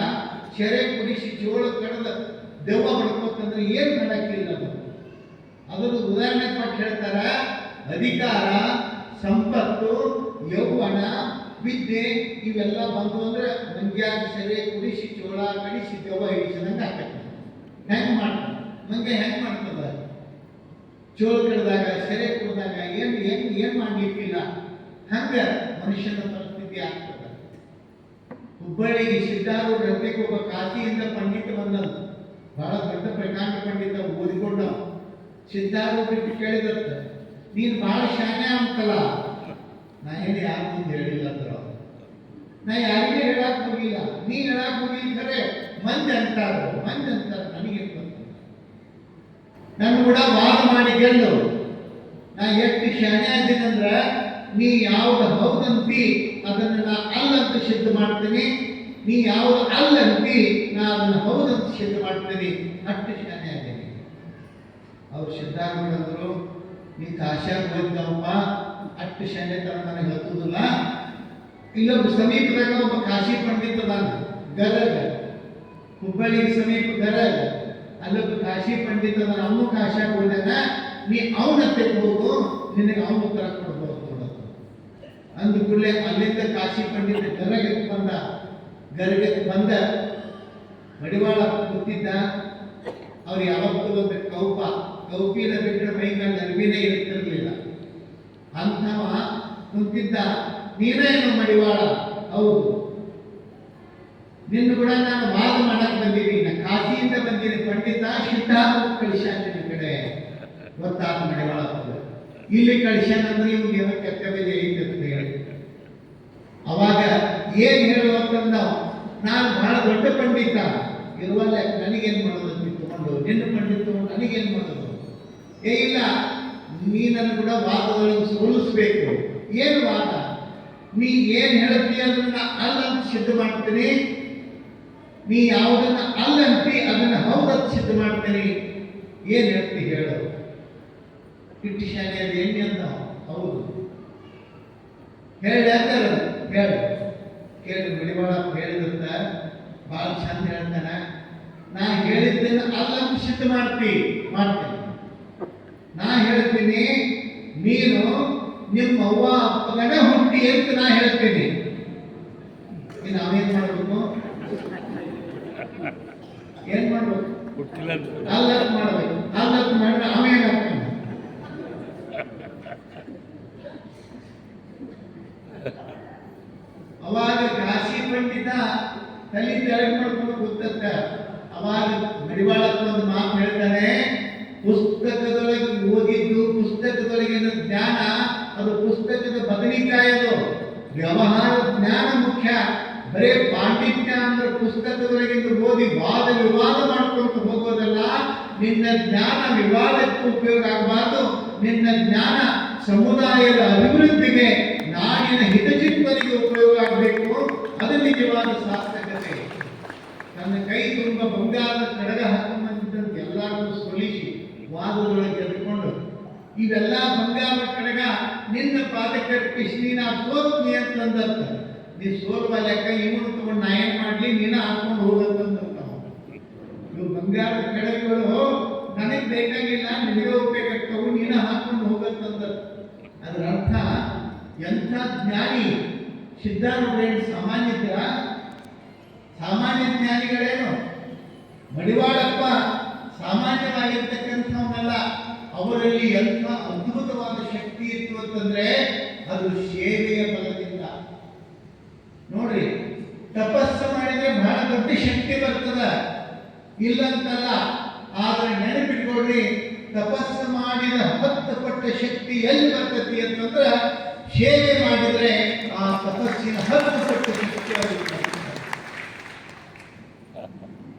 ಶೆರೆ ಕುಡಿಸಿ ಜೋಳ ಕಡದ ದೆವ್ವ ಬಡ್ಕೋತಂದ್ರೆ ಏನ್ ಮಾಡಕ್ಕಿಲ್ಲ. ಅದನ್ನು ಉದಾಹರಣೆ ಕೊಟ್ಟು ಹೇಳ್ತಾರ, ಅಧಿಕಾರ, ಸಂಪತ್ತು, ಯೌವನ, ವಿದ್ಯೆ ಇವೆಲ್ಲ ಬಂದು ಅಂದ್ರೆ ಮಂಗ್ಯಾಗ ಸೆರೆ ಕುಡಿಸಿ ಜೋಳ ಕಡಿಸಿ ದೆವ್ವ ಹಿಡಿಸಿದಂಗೆ ಆಗ್ತದೆ. ಹೆಂಗ್ ಮಾಡ್ತಾನೆ ಮಂಗ್ಯ, ಹೆಂಗ್ ಮಾಡ್ತದ? ಚೋಳ ಕಡ್ದಾಗ ಸೆರೆ ಕುಡಿದಾಗ ಏನ್ ಮಾಡ್ಲಿಕ್ಕಿಲ್ಲ. ಹಂಗ ಮನುಷ್ಯನ ಪರಿಸ್ಥಿತಿ ಆಗ್ತದ. ಹುಬ್ಬಳ್ಳಿಗೆ ಸಿದ್ಧಾರೂಢ ರಸ್ತೆಗೆ ಒಬ್ಬ ಕಾಶಿಯಿಂದ ಪಂಡಿತ ಬಂದನು, ಬಹಳ ದೊಡ್ಡ ಪ್ರಕಾಂಡ ಪಂಡಿತ, ಓದಿಕೊಂಡ. ಸಿದ್ಧಾರೂಢರಿಗೆ ಕೇಳಿದತ್ತ, ನೀನ್ ಬಹಳ ಶಾನೆ ಅಂತಲ್ಲ. ನಾ ಹೇಳಿ ಯಾರು ಮುಂದೆ ಹೇಳಿಲ್ಲ ಅಂದ್ರ, ನಾ ಯಾರಿಗೆ ಹೇಳಕ್ ಹೋಗಿಲ್ಲ, ನೀ ಹೇಳಕ್ ಹೋಗಿಲ್ಲ. ಖರೆ ಮಂದಿ ಅಂತಾರ ನನಗೆ ನನ್ನ ಕೂಡ ವಾದ ಮಾಡಿ ಗೆಲ್ಲು. ನಾ ಎಷ್ಟು ಶಾನೆ ಆಗಿದಂದ್ರ, ನೀ ಯಾವ್ದು ಹೌದಂತಿ ಅದನ್ನ ನಾ ಅಲ್ಲಂತ ಸಿದ್ಧ ಮಾಡ್ತೀನಿ, ನೀ ಯಾವ್ದು ಅಲ್ಲಂತಿ ನಾ ಅದನ್ನ ಹೌದಂತ ಸಿದ್ಧ ಮಾಡ್ತೀನಿ. ಅಷ್ಟು ಶಾನೆ ಆಗೇನಿ. ಅವ್ರು ಸಿದ್ಧಾರೂಢರು, ನೀ ಕಾಶ್ಯಾಗ ಹೋಗಿದ್ದವಪ್ಪ, ಅಷ್ಟು ಶಾನೆ ತರ ನನಗೆ ಹತ್ತುದಿಲ್ಲ. ಇಲ್ಲೊಬ್ಬ ಸಮೀಪದಾಗ ಒಬ್ಬ ಕಾಶಿ ಪಂಡಿತ ಅದಾನ, ಗದಗ, ಹುಬ್ಬಳ್ಳಿ ಸಮೀಪ ಗದಗ. ಅಲ್ಲೊಬ್ಬ ಕಾಶಿ ಪಂಡಿತ ಅದಾನ, ಅವನು ಕಾಶ್ಯಾಗ ಹೋದಾಗ ನೀ ಅವನತ್ತೆ ಹೋಗು, ನಿನಗೆ ಅವನು ಉತ್ತರ ಕೊಡ್ಬೋದು ನೋಡೋದು. ಅಂದ ಕೂಡಲೇ ಅಲ್ಲಿಂದ ಕಾಶಿ ಪಂಡಿತ ಗರಗಕ್ಕೆ ಬಂದ ಮಡಿವಾಳ ಕೂತಿದ್ದ. ಅವ್ರು ಯಾವತ್ತೂ ಒಂದು ಕೌಪಿನ ಬಿಟ್ಟರೆ ಮೈಗಾಲ ಅರಿವಿನೇ ಇರ್ತಿರ್ಲಿಲ್ಲ. ಅಂಥವ ಕುಂತಿದ್ದ, ನೀನೇನು ಮಡಿವಾಳ? ಹೌದು, ನಿನ್ನ ಕೂಡ ನಾನು ವಾದ ಮಾಡಕ್ ಬಂದೀನಿ, ನಾ ಕಾಶಿಯಿಂದ ಬಂದೀನಿ ಪಂಡಿತ, ಸಿದ್ಧಾರೂಢ ಕಳಿಸ್ಯಾನ ನಿನ್ನ ಕಡೆ. ಗೊತ್ತಾದ ಮಡಿವಾಳ ಇಲ್ಲಿ ಕಳಿಸ್ಯಾನ ಅಂದ್ರೆ ಇವ್ಗೆ ಏನೋ ಕರ್ತವ್ಯ ಐತೆ ಅಂತ ಹೇಳಿ. ಅವಾಗ ಏನ್ ಹೇಳುವಂತಂದ, ನಾನು ಬಹಳ ದೊಡ್ಡ ಪಂಡಿತ ಇರುವಲ್ಲ, ನನಗೇನ್ ಮಾಡೋದು? ತಗೊಂಡು ನಿನ್ನ ಪಂಡಿತ ತಗೊಂಡು ನನಗೇನ್ ಮಾಡೋದು? ಇಲ್ಲ, ನೀನನ್ನು ಕೂಡ ವಾದದೊಳಗೆ ಸೋಲಿಸ್ಬೇಕು. ಏನು ವಾದ? ನೀ ಏನ್ ಹೇಳ್ತೀಯ ಅದನ್ನ ಅಲ್ಲಂತ ಸಿದ್ಧ ಮಾಡ್ತೀನಿ, ನೀ ಯಾವುದನ್ನ ಅಲ್ಲಂತಿ ಅದನ್ನ ಹೌದಂತ ಸಿದ್ಧ ಮಾಡ್ತೀನಿ. ಏನ್ ಹೇಳ್ತಿ ಹೇಳು? ಇಟ್ಟು ಶಾಲೆ ಅದು ಎಣ್ಣೆ ಅಂತ. ಹೌದು ಹೇಳಿ ಅಂತಾರ, ಹೇಳು. ಕೇಳಿ ಮಡಿವಾಳ ಹೇಳಿದಂತ ಬಹಳ ಚಂದ ಹೇಳ್ತಾನ, ನಾ ಹೇಳಿದ್ದನ್ನು ಅಲ್ಲಂತ ಸಿದ್ಧ ಮಾಡ್ತೀನಿ. ನಾ ಹೇಳ್ತೀನಿ, ನೀನು ನಿಮ್ಮ ಅವ್ವ ಅಪ್ಪಗನ ಹುಟ್ಟಿ ಅಂತ ನಾ ಹೇಳ್ತೀನಿ. ನೀನು ಅವೇನ್ ಮಾಡ್ಬೇಕು? ಏನ್ ಮಾಡ್ಬೇಕು? ಅಲ್ಲಂತ ಮಾಡ್ಬೇಕು. ಅಲ್ಲಂತ ಮಾಡಿದ್ರೆ ಅವೇನ್ ಆಗ್ತಾನೆ? ಅವಾಗ ಕಾಶಿ ಪಂಡಿತ ತಲೆ ತೆಳಗ್ ಮಾಡ್ಕೊಂಡು ಗೊತ್ತ. ಅವಾಗ ಮಡಿವಾಳಕ್ಕೆ ಒಂದು ಮಾತು ಹೇಳ್ತಾನೆ, ಪುಸ್ತಕದೊಳಗೆ ಓದಿದ್ದು, ಪುಸ್ತಕದೊಳಗಿನ ಜ್ಞಾನ ಅದು ಪುಸ್ತಕದ ಬದಲಿಕಾಯದು. ವ್ಯವಹಾರ ಜ್ಞಾನ ಮುಖ್ಯ. ಬರೇ ಪಾಂಡಿತ್ಯ ಅಂದ್ರೆ ಪುಸ್ತಕದೊಳಗಿಂದ ಓದಿ ವಾದ ವಿವಾದ ಮಾಡ್ಕೊಂಡು ಹೋಗೋದಲ್ಲ. ನಿನ್ನ ಜ್ಞಾನ ವಿವಾದಕ್ಕೆ ಉಪಯೋಗ ಆಗಬಾರ್ದು. ನಿನ್ನ ಜ್ಞಾನ ಸಮುದಾಯದ ಅಭಿವೃದ್ಧಿಗೆ, ನಾಡಿನ ಹಿತಚಿತ್ತರಿಗೆ ಉಪಯೋಗ ಆಗಬೇಕು. ಅದು ನಿಜವಾದ ಸಾರ್ಥಕತೆ. ನನ್ನ ಕೈ ತುಂಬ ಬಂಗಾರದ ಕಡಗ ಹಾಕೊಂಡ್ಬಂದಿದ್ದಂತೆ ಎಲ್ಲರೂ ಸೋಲಿಸಿ ವಾದದೊಳಗೆ ಎದ್ಕೊಂಡು, ಇವೆಲ್ಲ ಬಂಗಾರ ಕಡಗ ನಿನ್ನ ಪಾದಕರ್ಪಿಸಿ ನಾ ಸೋತ್ನಿ ಅಂತಂದತ್ತ. ನೀ ಸೋಲ್ವ ಲೆಕ್ಕ ಇವನು ತಗೊಂಡು ನಾ ಏನ್ ಮಾಡ್ಲಿ, ನೀನ ಹಾಕೊಂಡು ಹೋಗಂತಂದ. ಇವು ಬಂಗಾರದ ಕಡಗಗಳು ನನಗ್ ಬೇಕಾಗಿಲ್ಲ, ನಿನಗೆ ಉಪಯೋಗಕ್ಕವು, ನೀನ ಹಾಕೊಂಡು ಹೋಗಂತಂದ. ಅದರ ಅರ್ಥ ಎಂಥ ಜ್ಞಾನಿ ಸಿದ್ಧಾರೂಢ. ಸಾಮಾನ್ಯ ಜ್ಞಾನಿಗಳೇನು? ಮಡಿವಾಳಪ್ಪ ಸಾಮಾನ್ಯವಾಗಿರ್ತಕ್ಕಂಥವನ್ನಲ್ಲ. ಅವರಲ್ಲಿ ಎಂಥ ಅದ್ಭುತವಾದ ಶಕ್ತಿ ಇತ್ತು ಅಂತಂದ್ರೆ ಅದು ಸೇವೆಯ ಬಲದಿಂದ. ನೋಡ್ರಿ, ತಪಸ್ಸು ಮಾಡಿದ್ರೆ ಬಹಳ ದೊಡ್ಡ ಶಕ್ತಿ ಬರ್ತದ, ಇಲ್ಲಂತಲ್ಲ. ಆದ್ರೆ ನೆನಪಿಟ್ಕೊಡ್ರಿ, ತಪಸ್ಸು ಮಾಡಿದ 10 ಪಟ್ಟ ಶಕ್ತಿ ಎಲ್ಲಿ ಬರ್ತತಿ ಅಂತಂದ್ರೆ ಸೇವೆ ಮಾಡಿದ್ರೆ ಆ ತಪಸ್ಸಿನ 10 ಪಟ್ಟ ಶಕ್ತಿ ಆಗುತ್ತೆ.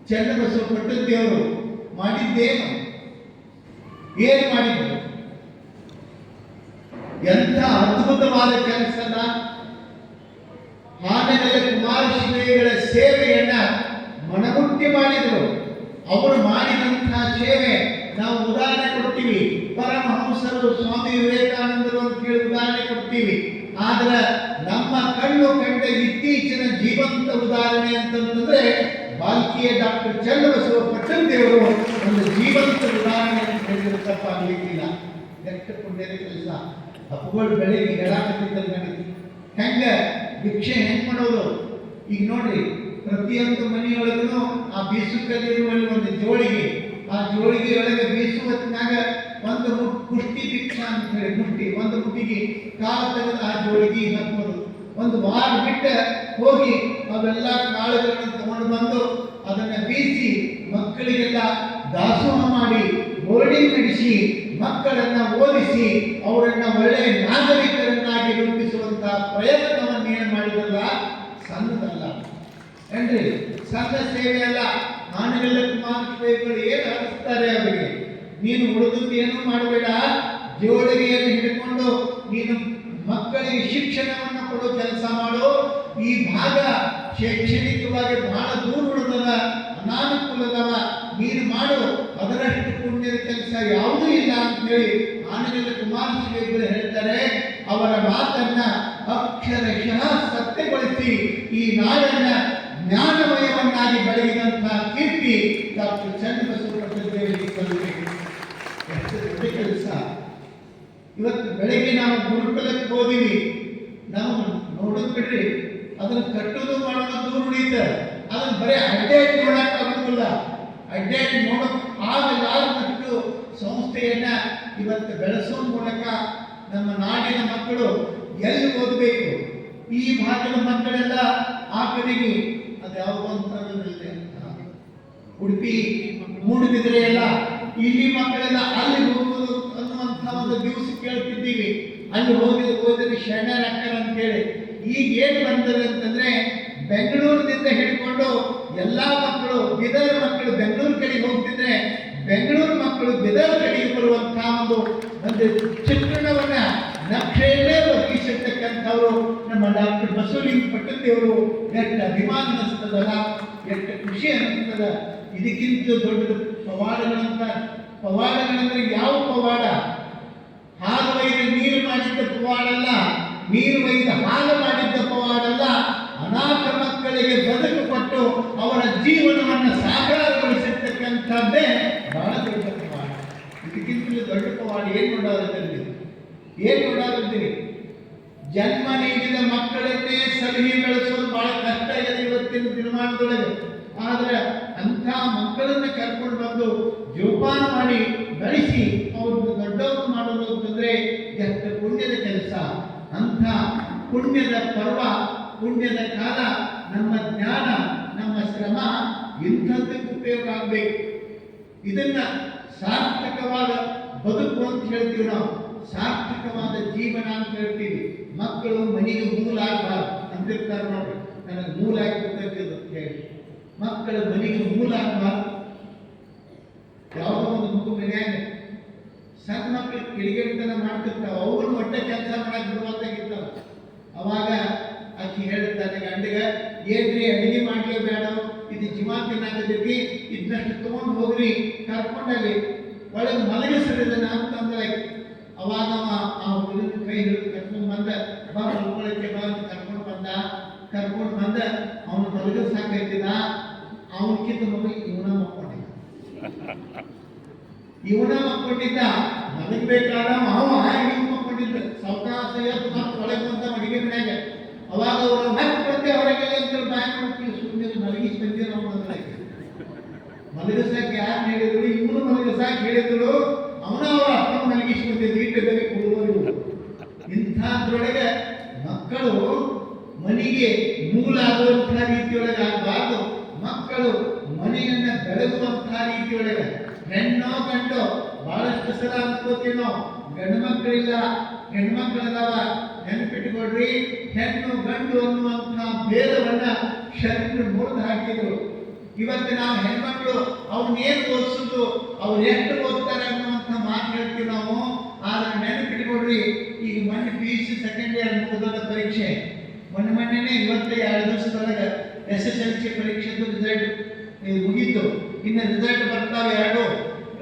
ಚನ್ನಬಸವ ಪಟ್ಟದೇವರು ಮಾಡಿದ್ದೇನು? ಏನು ಮಾಡಿದ್ರು? ಎಂಥ ಅದ್ಭುತವಾದ ಕೆಲಸದ. ಹಾನಗಲ್ಲ ಕುಮಾರಶ್ರೀಗಳ ಸೇವೆಯನ್ನ ಮನಗುಟ್ಟಿ ಮಾಡಿದರು. ಅವರು ಮಾಡಿದಂತಹ ಸೇವೆ ನಾವು ಉದಾಹರಣೆ ಕೊಡ್ತೀವಿ. ಪರಮಹಂಸರು ಸ್ವಾಮಿ ವಿವೇಕಾನಂದರು ಅಂತ ಹೇಳಿ ಉದಾಹರಣೆ ಕೊಡ್ತೀವಿ. ಆದ್ರೆ ನಮ್ಮ ಕಣ್ಣು ಕಂಡ ಇತ್ತೀಚಿನ ಜೀವಂತ ಉದಾಹರಣೆ ಅಂತಂದ್ರೆ ಬಾಲ್ಕಿಯ ಡಾಕ್ಟರ್ ಚನ್ನಬಸವ ಪಟ್ಟಣದೇವರು ಒಂದು ಜೀವಂತ ಉದಾಹರಣೆ ಅಂತ ಹೇಳಿದ್ರೆ ತಪ್ಪಾಗಲಿಕ್ಕಿಲ್ಲ. ಎಷ್ಟು ಪುಣ್ಯದ ಕೆಲಸ. ಹಬ್ಬಗಳು ಬೆಳಿಗ್ಗೆ ಹೇಳಾಕತ್ತಿದ್ದಲ್ಲಿ ನನಗೆ ಹೆಂಗ ಭಿಕ್ಷೆ ಹೆಂಗ್ ಮಾಡೋದು. ಈಗ ನೋಡ್ರಿ, ಪ್ರತಿಯೊಂದು ಮನೆಯೊಳಗೂ ಆ ಬೀಸುಕಲ್ಲಿರುವಲ್ಲಿ ಒಂದು ಜೋಳಿಗೆ, ಆ ಜೋಳಿಗೆ ಒಳಗೆ ಬೀಸುವ ಹೊತ್ತಿನಾಗ ಒಂದು ಕುಷ್ಟಿ ಭಿಕ್ಷಾ ಅಂತ ಹೇಳಿ ಮುಷ್ಟಿ ಒಂದು ಮುಟ್ಟಿಗೆ ಕಾಳು ತೆಗೆದು ಆ ಜೋಳಿಗೆ ಹಾಕೋದು. ಒಂದು ವಾರ ಬಿಟ್ಟ ಹೋಗಿ ಅವೆಲ್ಲ ಕಾಳುಗಳನ್ನು ತಗೊಂಡು ಬಂದು ಅದನ್ನ ಬೀಸಿ ಮಕ್ಕಳಿಗೆಲ್ಲ ದಾಸೋಹ ಮಾಡಿ ಬೋರ್ಡಿಂಗ್ ನಡೆಸಿ ಮಕ್ಕಳನ್ನ ಓದಿಸಿ ಅವರನ್ನ ಒಳ್ಳೆಯ ನಾಗರಿಕರನ್ನಾಗಿ ರೂಪಿಸುವಂತಹ ಪ್ರಯತ್ನವನ್ನು ಏನು ಮಾಡಿದಲ್ಲ ಸಣ್ಣದಲ್ಲ ಏನ್ರಿ, ಸಣ್ಣ ಸೇವೆ ಅಲ್ಲ. ಆನೆಗಳ ಕುಮಾರಗಳು ಏನು ಹರಿಸ್ತಾರೆ ಅವರಿಗೆ, ನೀನು ಉಳಿದದ್ದು ಏನು ಮಾಡಬೇಡ, ಜೋಳಿಗೆಯನ್ನು ಹಿಡ್ಕೊಂಡು ನೀನು ಮಕ್ಕಳಿಗೆ ಶಿಕ್ಷಣವನ್ನು ಕೊಡೋ ಕೆಲಸ ಮಾಡು. ಈ ಭಾಗ ಶೈಕ್ಷಣಿಕವಾಗಿ ಬಹಳ ದೂರ ಉಳಿದದ, ಅನಾನುಕೂಲದವ, ನೀನು ಮಾಡು, ಅದರಷ್ಟು ಪುಣ್ಯದ ಕೆಲಸ ಯಾವುದೂ ಇಲ್ಲ ಅಂತ ಹೇಳಿ ಆನೆಗಳ ಕುಮಾರಸ್ವಾಮಿಗಳು ಹೇಳ್ತಾರೆ. ಅವರ ಮಾತನ್ನ ಅಕ್ಷರಶಃ ಸತ್ಯಗೊಳಿಸಿ ಈ ನಾಡನ್ನ ಜ್ಞಾನಮಯವನ್ನಾಗಿ ಬೆಳಗಿದಂತಹ ಕೀರ್ತಿ ಡಾಕ್ಟರ್ ಚನ್ನಬಸವ ಪಟ್ಟಣದೇವರಿಗೆ ಸಲ್ಲಬೇಕು. ಎಷ್ಟು ದೊಡ್ಡ ಕೆಲಸ. ಇವತ್ತು ಬೆಳಗ್ಗೆ ನಾವು ಗುರುಕುಲಕ್ಕೆ ಹೋದಿವಿ, ನಾವು ನೋಡೋದು ಬಿಡ್ರಿ, ಅದನ್ನ ಕಟ್ಟೋದು ಮಾಡೋದು ದೂರ ಉಳಿತ. ಅದನ್ನ ಬರೀ ಅಡ್ಡಾಡಿ ನೋಡಕ್ ಆಗುದಿಲ್ಲ. ಅಡ್ಡಾಡಿ ನೋಡಕ್ ಆಗಲಾರದಷ್ಟು ಸಂಸ್ಥೆಯನ್ನ ಇವತ್ತು ಬೆಳೆಸೋ ಮೂಲಕ ನಮ್ಮ ನಾಡಿನ ಮಕ್ಕಳು ಎಲ್ಲಿ ಓದಬೇಕು. ಈ ಭಾಗದ ಮಕ್ಕಳೆಲ್ಲ ಆ ಕಡೆಗೆ ಅದು ಯಾವುದೋ ಅಂತರವಿದೆ, ಉಡುಪಿ ಮೂಡುಬಿದ್ರೆ ಎಲ್ಲ, ಇಲ್ಲಿ ಮಕ್ಕಳೆಲ್ಲ ಅಲ್ಲಿ ಹೋಗುವುದು ಅನ್ನುವಂಥ ಒಂದು ದಿವಸ ಕೇಳ್ತಿದ್ದೀವಿ. ಅಲ್ಲಿ ಹೋದ್ರೆ ಶರಣರಕ್ಕರ ಅಂತೇಳಿ. ಈಗ ಏನು ಬಂದದೆ ಅಂತಂದ್ರೆ ಬೆಂಗಳೂರಿನಿಂದ ಹಿಡ್ಕೊಂಡು ಎಲ್ಲಾ ಮಕ್ಕಳು ಬಿದರ್ ಮಕ್ಕಳು ಬೆಂಗಳೂರು ಕಡೆಗೆ ಹೋಗ್ತಿದ್ರೆ ಬೆಂಗಳೂರು ಮಕ್ಕಳು ಬಿದರ್ ಕಡೆಗೆ ಬರುವಂತಹ ಒಂದು ಚಿತ್ರಣವನ್ನ ನಕ್ಷೆಯಲ್ಲೇ ಒದಗಿಸಿರ್ತಕ್ಕಂಥವ್ರು ನಮ್ಮ ಡಾಕ್ಟರ್ ಬಸವಲಿಂಗ ಪಟ್ಟಣದೇವರು. ಎಷ್ಟು ಅಭಿಮಾನ ಅನಿಸ್ತದಲ್ಲ, ಎಷ್ಟು ಖುಷಿ ಅನಿಸ್ತದ. ಇದಕ್ಕಿಂತ ದೊಡ್ಡದು ಪವಾಡಗಳಂದ್ರೆ ಯಾವ ಪವಾಡ? ಹಾಲು ಒಯ್ದು ನೀರು ಮಾಡಿದ್ದ ಪವಾಡಲ್ಲ, ನೀರು ಒಯ್ದು ಹಾಲು ಮಾಡಿದ್ದ ಪವಾಡಲ್ಲ. ಅನಾಥ ಮಕ್ಕಳಿಗೆ ಬದುಕು ಕೊಟ್ಟು ಅವರ ಜೀವನವನ್ನು ಸಾಕಾರಗೊಳಿಸಿರ್ತಕ್ಕಂಥದ್ದೇ ಬಹಳ ದೊಡ್ಡ ಪವಾಡ. ಇದಕ್ಕಿಂತಲೂ ದೊಡ್ಡ ಪವಾಡ ಏನು ನೋಡಾದಂತೀರಿ? ಜನ್ಮ ನೀಡಿದ ಮಕ್ಕಳನ್ನೇ ಸಲಹೆ ಬೆಳೆಸೋದು ಬಹಳ ಕಷ್ಟ ಇದೆ ಇವತ್ತಿನ ದಿನಮಾನದೊಳಗೆ. ಆದ್ರೆ ಅಂಥ ಮಕ್ಕಳನ್ನ ಕರ್ಕೊಂಡು ಬಂದು ಜೋಪಾನ ಮಾಡಿ ಬೆಳೆಸಿ ಅವ್ರನ್ನ ದೊಡ್ಡವರು ಮಾಡೋದು ಅಂತಂದ್ರೆ ಎಷ್ಟು ಪುಣ್ಯದ ಕೆಲಸ. ಅಂಥ ಪುಣ್ಯದ ಪರ್ವ, ಪುಣ್ಯದ ಕಾಲ, ನಮ್ಮ ಜ್ಞಾನ, ನಮ್ಮ ಶ್ರಮ ಇಂಥದ್ದಕ್ಕೆ ಉಪಯೋಗ ಆಗಬೇಕು. ಇದನ್ನ ಸಾರ್ಥಕವಾದ ಬದುಕು ಅಂತ ಹೇಳ್ತೀವಿ ನಾವು, ಸಾರ್ಥಕವಾದ ಜೀವನ ಅಂತ ಹೇಳ್ತೀವಿ. ಮಕ್ಕಳು ಮನೆಗೆ ಮೂಲ ಆಗಬಾರ್ದು ಅಂತಿರ್ತಾರೆ ನೋಡ್ರಿ, ನನಗೆ ಮೂಲ ಆಗಿ ಗೊತ್ತಾಗ್ತದೆ ಅಂತ ಹೇಳಿ. ಮಕ್ಕಳ ಮನೆಗೆ ಮೂಲ ಆಗಬಾರ್ದು. ಯಾವುದೋ ಒಂದು ಮಗು ಮನ್ಯಾಗ ಸಣ್ಣ ಮಕ್ಕಳು ಕಿಡಿಗೇಡಿತನ ಮಾಡ್ತಿರ್ತಾವ, ಅವ್ರು ಒಟ್ಟೆ ಕೆಲಸ ಮಾಡಕ್ ಬಿಡುವಂತಾಗಿರ್ತಾವ. ಅವಾಗ ಆಕಿ ಹೇಳ್ತಾನೆ ಗಂಡಿಗ, ಏನ್ರಿ ಅಡಿಗೆ ಮಾಡ್ಲಿ ಬೇಡ, ಇದು ಜೀವ ತಿನ್ನಾಕತೈತಿ, ಇದನ್ನಷ್ಟು ತಗೊಂಡು ಹೋಗ್ರಿ, ಕರ್ಕೊಂಡಲ್ಲಿ ಒಳಗೆ ಮಲಗಿಸಿದನ ಅಂತಂದ್ರೆ ಅವಾಗ ಆ ಹುಡುಗನ ಕೈ ಹಿಡಿದು ಕರ್ಕೊಂಡು ಬಂದ, ಬಾ ಮಲ್ಕೊಳಕ್ಕೆ ಬಾ ಅಂತ ಕರ್ಕೊಂಡು ಬಂದ ಅವನು ಮಲಗಿಸ್ ಸಾಕೈತಿದ. ಅವನಕ್ಕಿಂತ ಮಗು ಇವನ ಮಕ್ಕೊಂಡಿದ್ದ ಮಲಗಬೇಕಾದ ಅವ ಇವ್ ಮಕ್ಕೊಂಡಿದ್ದ. ಸಾವಕಾಶ ಮತ್ತೆ ಒಳಗೆ ಬಂದ ಅಡಿಗೆ ಮನ್ಯಾಗ. ಅವಾಗ ಅವರು ಮತ್ತೆ ಹೊರಗೆ ಬ್ಯಾಂಕ್ ಮಾಡ್ತೀವಿ, ಸುಮ್ಮನೆ ಮಲಗಿಸಿ ಬಂದಿರ ಮಲಗಿಸಕ್ಕೆ ಯಾರು ಹೇಳಿದ್ರು? ಇವನು ಮಲಗಿಸಾಕ್ ಹೇಳಿದ್ರು. ಅವನ ಅವರ ಅಪ್ಪ ಮಲಗಿಸಿ ಬಂದಿದ್ದು. ಇಟ್ಟು ಬೇರೆ ಕೊಡುವರು. ಇಂಥದ್ರೊಳಗೆ ಮಕ್ಕಳು ಮನೆಗೆ ಮೂಲ ಆಗುವಂತಹ ರೀತಿಯೊಳಗೆ ಆಗಬಾರ್ದು. ಮಕ್ಕಳು ಮನೆಯನ್ನ ಬೆಳಗುವಂತಹ ರೀತಿಯೊಳಗೆ. ಹೆಣ್ಣೋ ಗಂಡೋ ಬಹಳಷ್ಟು ಸಲ ಅನ್ಕೋತೀವಿ ನಾವು, ಗಂಡು ಮಕ್ಕಳಿಲ್ಲ ಹೆಣ್ಮಕ್ಳದಾವ. ನೆನಪಿಟ್ಟುಕೊಡ್ರಿ, ಹೆಣ್ಣು ಗಂಡು ಅನ್ನುವಂತಹ ಭೇದವನ್ನ ಶರಣರು ಮುರಿದು ಹಾಕಿದ್ರು. ಇವತ್ತು ನಾವು ಹೆಣ್ಮಕ್ಳು ಅವ್ರನ್ನೇನು ಓದಿಸುದು, ಅವ್ರು ಎಷ್ಟು ಓದ್ತಾರೆ ಅನ್ನುವಂಥ ಮಾತು ಹೇಳ್ತೀವಿ ನಾವು. ಆದ್ರೆ ನೆನಪಿಟ್ಕೊಡ್ರಿ, ಈಗ ಮೊನ್ನೆ PUC ಸೆಕೆಂಡ್ ಇಯರ್ ಮುಗಿದ ಪರೀಕ್ಷೆ ಮೊನ್ನೆನೇ 22 ದಿವಸದೊಳಗೆ SSLC ಪರೀಕ್ಷೆದು ರಿಸಲ್ಟ್ ಮುಗೀತು. ಇನ್ನು ರಿಸಲ್ಟ್ ಬರ್ತಾವೆ 2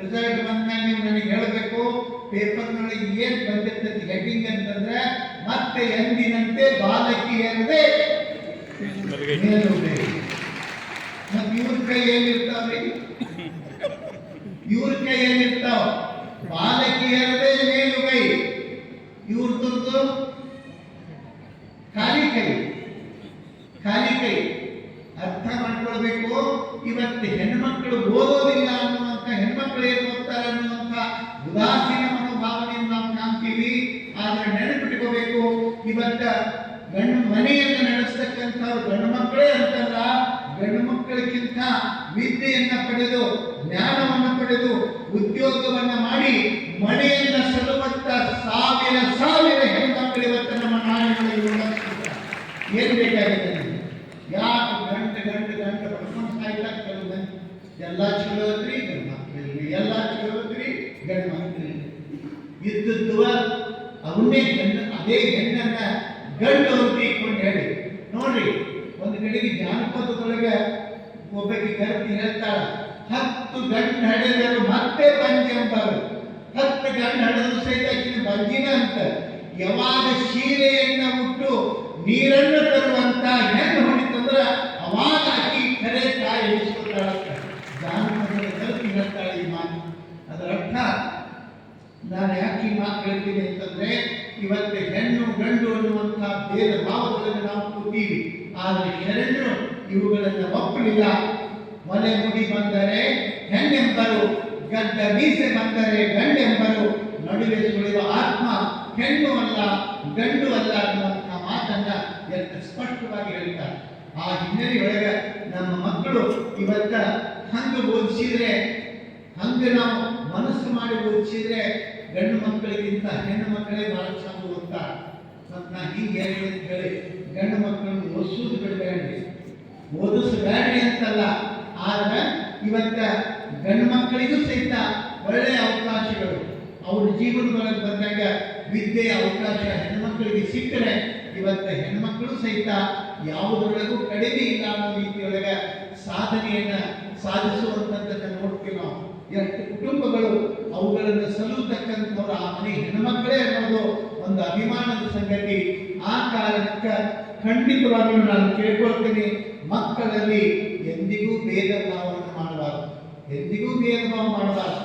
ರಿಸಲ್ಟ್ ಬಂದಾಗ ನೀವು ನನಗೆ ಹೇಳಬೇಕು. ಪೇಪರ್ನೊಳಗೆ ಏನು ಬಂದಿರ್ತೈತಿ ಹೆಡ್ಡಿಂಗ್ ಅಂತಂದ್ರೆ ಮತ್ತೆ ಎಂದಿನಂತೆ ಬಾಲಕಿಯರದೇ ಮೇಲುಗೈ. ಮತ್ತೆ ಇವ್ರ ಕೈ ಏನಿರ್ತಾವ್ರಿ? ಇವ್ರ ಕೈ ಏನಿರ್ತಾವ? ಬಾಲಕಿಯರದೇ ಮೇಲುಗೈ. ಇವ್ರದ್ದು ಖಾಲಿ ಕೈ. ಖಾಲಿ ಕೈ ಅರ್ಥ ಮಾಡ್ಕೊಳ್ಬೇಕು. ಇವತ್ತು ಹೆಣ್ಮಕ್ಳು ಓದೋದಿಲ್ಲ ಅನ್ನುವಂಥ, ಹೆಣ್ಮಕ್ಳು ಏನು ಓದ್ತಾರೆ ಅನ್ನುವಂಥ ಉದಾಸೀನ ಮನೋಭಾವನೆಯನ್ನು ನಾವು ಕಾಣ್ತೀವಿ. ಆದ್ರೆ ನೆನಪಿಟ್ಕೋಬೇಕು, ಇವತ್ತ ಗಂಡು ಮನೆಯನ್ನು ನಡೆಸ್ತಕ್ಕಂಥವ್ರು ಗಂಡು ಮಕ್ಕಳೇ ಅಂತಲ್ಲ, ಗಂಡು ಮಕ್ಕಳಿಗಿಂತ ವಿದ್ಯೆಯನ್ನ ಪಡೆದು, ಜ್ಞಾನವನ್ನು ಪಡೆದು, ಉದ್ಯೋಗವನ್ನ ಮಾಡಿ ಮನೆಯನ್ನ ಸಲುವಂತ ಸಾವಿರ ಸಾವಿರ ಹೆಣ್ಮಕ್ಳು ಇವತ್ತು ನಮ್ಮ ನಾಡಿನಲ್ಲಿ ಏನ್ ಬೇಕಾಗಿದೆ? ಯಾಕೆ ಗಂಟು ಪಡ್ಕೊಂಡು ಸಾಯ್ತಾರೆ ಕೆಲವು ಮಂದಿ. ಎಲ್ಲ ಚಲೋ ಐತ್ರಿ ಗಂಡು ಮಕ್ಕಳಿಗೆ, ಎಲ್ಲ ಚಲೋ ಐತ್ರಿ ಗಂಡು ಮಕ್ಕಳಿಗೆ. ಇದ್ದದ್ದು ಅವನ್ನೇ ಅದೇ ಹೆಣ್ಣನ್ನ ಗಂಡು ಅಂತ ಇಟ್ಕೊಂಡು ಹೇಳಿ ನೋಡ್ರಿ. ಒಂದು ಕಡೆಗೆ ಜಾನಪದದೊಳಗೆ ಒಬ್ಬಕ್ಕೆ ಗರ್ತಿ ಹೇಳ್ತಾಳ, 10 ಗಂಡು ಹಡೆದರು ಮತ್ತೆ ಬಂಜಿ ಅಂಬಾರು. 10 ಗಂಡು ಹಡೆದ್ರು ಸಹಿತ ಬಂಜಿನ ಅಂತ. ಯಾವಾಗ ಶೀಲೆಯನ್ನ ಉಟ್ಟು ನೀರನ್ನು ತರುವಂತ ಹೆಣ್ಣು ಹೊಡಿತಂದ್ರ ಅವಾಗ ಆಕಿ ಕರೆ ತಾಯಿ ಎನಿಸ್ಕೊತಾಳಂತ. ಜಾನಪದದ ಗರ್ತಿ ಹೇಳ್ತಾಳೆ ಈ ಮಾತು. ಅದರ ಅರ್ಥ ನಾನು ಯಾಕೆ ಈ ಮಾತು ಹೇಳ್ತೀನಿ ಅಂತಂದ್ರೆ, ಇವತ್ತು ಹೆಣ್ಣು ಗಂಡು ಅನ್ನುವಂತಹ ಭೇದ ಭಾವಗಳನ್ನು ನಾವು ಕೂತೀವಿ. ಆದರೆ ಶರಣರು ಇವುಗಳನ್ನು ಒಪ್ಪಲಿಲ್ಲ. ಮೊಲೆ ಮುಡಿ ಬಂದರೆ ಹೆಣ್ಣೆಂಬರು, ಗಡ್ಡ ಮೀಸೆ ಬಂದರೆ ಗಂಡೆಂಬರು, ನಡುವೆ ಸುಳಿಯುವ ಆತ್ಮ ಹೆಣ್ಣು ಅಲ್ಲ ಗಂಡು ಅಲ್ಲ ಅನ್ನುವಂತಹ ಮಾತನ್ನ ಎಷ್ಟು ಸ್ಪಷ್ಟವಾಗಿ ಹೇಳ್ತಾರೆ. ಆ ಹಿನ್ನೆಲೆಯೊಳಗೆ ನಮ್ಮ ಮಕ್ಕಳು ಇವತ್ತ ಹಂಗ ಓದಿಸಿದ್ರೆ, ಹಂಗ ನಾವು ಮನಸ್ಸು ಮಾಡಿ ಓದಿಸಿದ್ರೆ ಗಂಡು ಮಕ್ಕಳಿಗಿಂತ ಹೆಣ್ಣು ಮಕ್ಕಳೇ ಬಹಳ ಚಂದ ಓದ್ತಾರೆ. ಮತ್ತು ನಾ ಹೀಗೆ ಏನು ಹೇಳಿ, ಗಂಡು ಮಕ್ಕಳನ್ನು ಓದಿಸೋದು ಬಿಡಬೇಡ್ರಿ, ಓದಿಸಬೇಡ್ರಿ ಅಂತಲ್ಲ. ಆದ್ರೆ ಇವತ್ತ ಗಂಡು ಮಕ್ಕಳಿಗೂ ಸಹಿತ ಒಳ್ಳೆಯ ಅವಕಾಶಗಳು ಅವ್ರ ಜೀವನದೊಳಗೆ ಬಂದಾಗ ವಿದ್ಯೆಯ ಅವಕಾಶ ಹೆಣ್ಮಕ್ಳಿಗೆ ಸಿಕ್ಕರೆ ಇವತ್ತ ಹೆಣ್ಮಕ್ಳು ಸಹಿತ ಯಾವುದರೊಳಗೂ ಕಡಿಮೆ ಇಲ್ಲ ಅನ್ನೋ ರೀತಿಯೊಳಗೆ ಸಾಧನೆಯನ್ನ ಸಾಧಿಸುವಂಥದ್ದನ್ನು ನೋಡ್ತೀವಿ ನಾವು. ಎಷ್ಟು ಕುಟುಂಬಗಳು ಅವುಗಳನ್ನು ಸಲ್ಲುತ್ತಕ್ಕಂಥವ್ರು ಆ ಮನೆ ಹೆಣ್ಮಕ್ಳೇ ಅನ್ನೋದು ಒಂದು ಅಭಿಮಾನದ ಸಂಗತಿ. ಆ ಕಾರಣಕ್ಕೆ ಖಂಡಿತವಾಗಿಯೂ ನಾನು ಕೇಳ್ಕೊಳ್ತೀನಿ, ಮಕ್ಕಳಲ್ಲಿ ಎಂದಿಗೂ ಭೇದ ಭಾವವನ್ನು ಮಾಡಬಾರದು, ಎಂದಿಗೂ ಭೇದ ಭಾವ ಮಾಡಬಾರದು.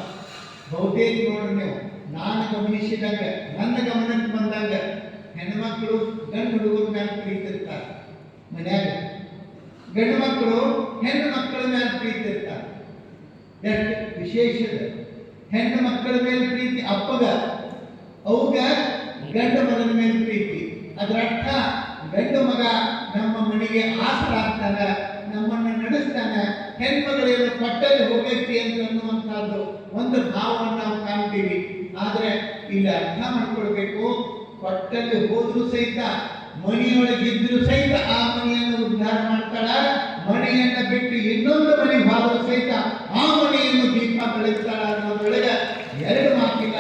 ಬಹುತೇಕ ನೋಡ್ರಿ ನೀವು, ನಾನು ಗಮನಿಸಿದಂಗ, ನನ್ನ ಗಮನಕ್ಕೆ ಬಂದಂಗ ಹೆಣ್ಮಕ್ಳು ಗಂಡು ಹುಡುಗರ ಮೇಲೆ ಪ್ರೀತಿರ್ತಾರೆ, ಮನ್ಯಾಗ ಗಂಡು ಮಕ್ಕಳು ಹೆಣ್ಣು ಮಕ್ಕಳ ಮೇಲೆ ಪ್ರೀತಿರ್ತಾರೆ. ಎಷ್ಟು ವಿಶೇಷದ ಹೆಣ್ಣು ಮಕ್ಕಳ ಮೇಲೆ ಪ್ರೀತಿ ಅಪ್ಪಗ, ಅವುಗ ಗಂಡು ಮಗನ ಮೇಲೆ ಪ್ರೀತಿ. ಅದರ ಅರ್ಥ ಗಂಡು ಮಗ ನಮ್ಮ ಮನೆಗೆ ಆಸರಾಗ್ತಾನ, ನಮ್ಮನ್ನು ನಡೆಸ್ತಾನ, ಹೆಣ್ಮಗಳೇನು ಪಟ್ಟಲ್ಲಿ ಹೋಗೈತಿ ಅಂತ ಅನ್ನುವಂಥದ್ದು ಒಂದು ಭಾವವನ್ನು ನಾವು ಕಾಣ್ತೀವಿ. ಆದ್ರೆ ಇಲ್ಲಿ ಅರ್ಥ ಮಾಡ್ಕೊಳ್ಬೇಕು, ಪಟ್ಟಲ್ಲಿ ಹೋದ್ರೂ ಸಹಿತ ಮನೆಯೊಳಗಿದ್ರು ಸಹಿತ ಆ ಮನೆಯನ್ನು ಉದ್ಧಾರ ಮಾಡ್ತಾಳ, ಮನೆಯನ್ನ ಬಿಟ್ಟು ಇನ್ನೊಂದು ಮನೆ ಹೋದರೂ ಸಹಿತ ಆ ಮನೆಯನ್ನು ದೀಪ ಬೆಳೆಸ್ತಾಳ ಅನ್ನೋದ್ರೊಳಗೆ ಎರಡು ಮಾತಿಲ್ಲ.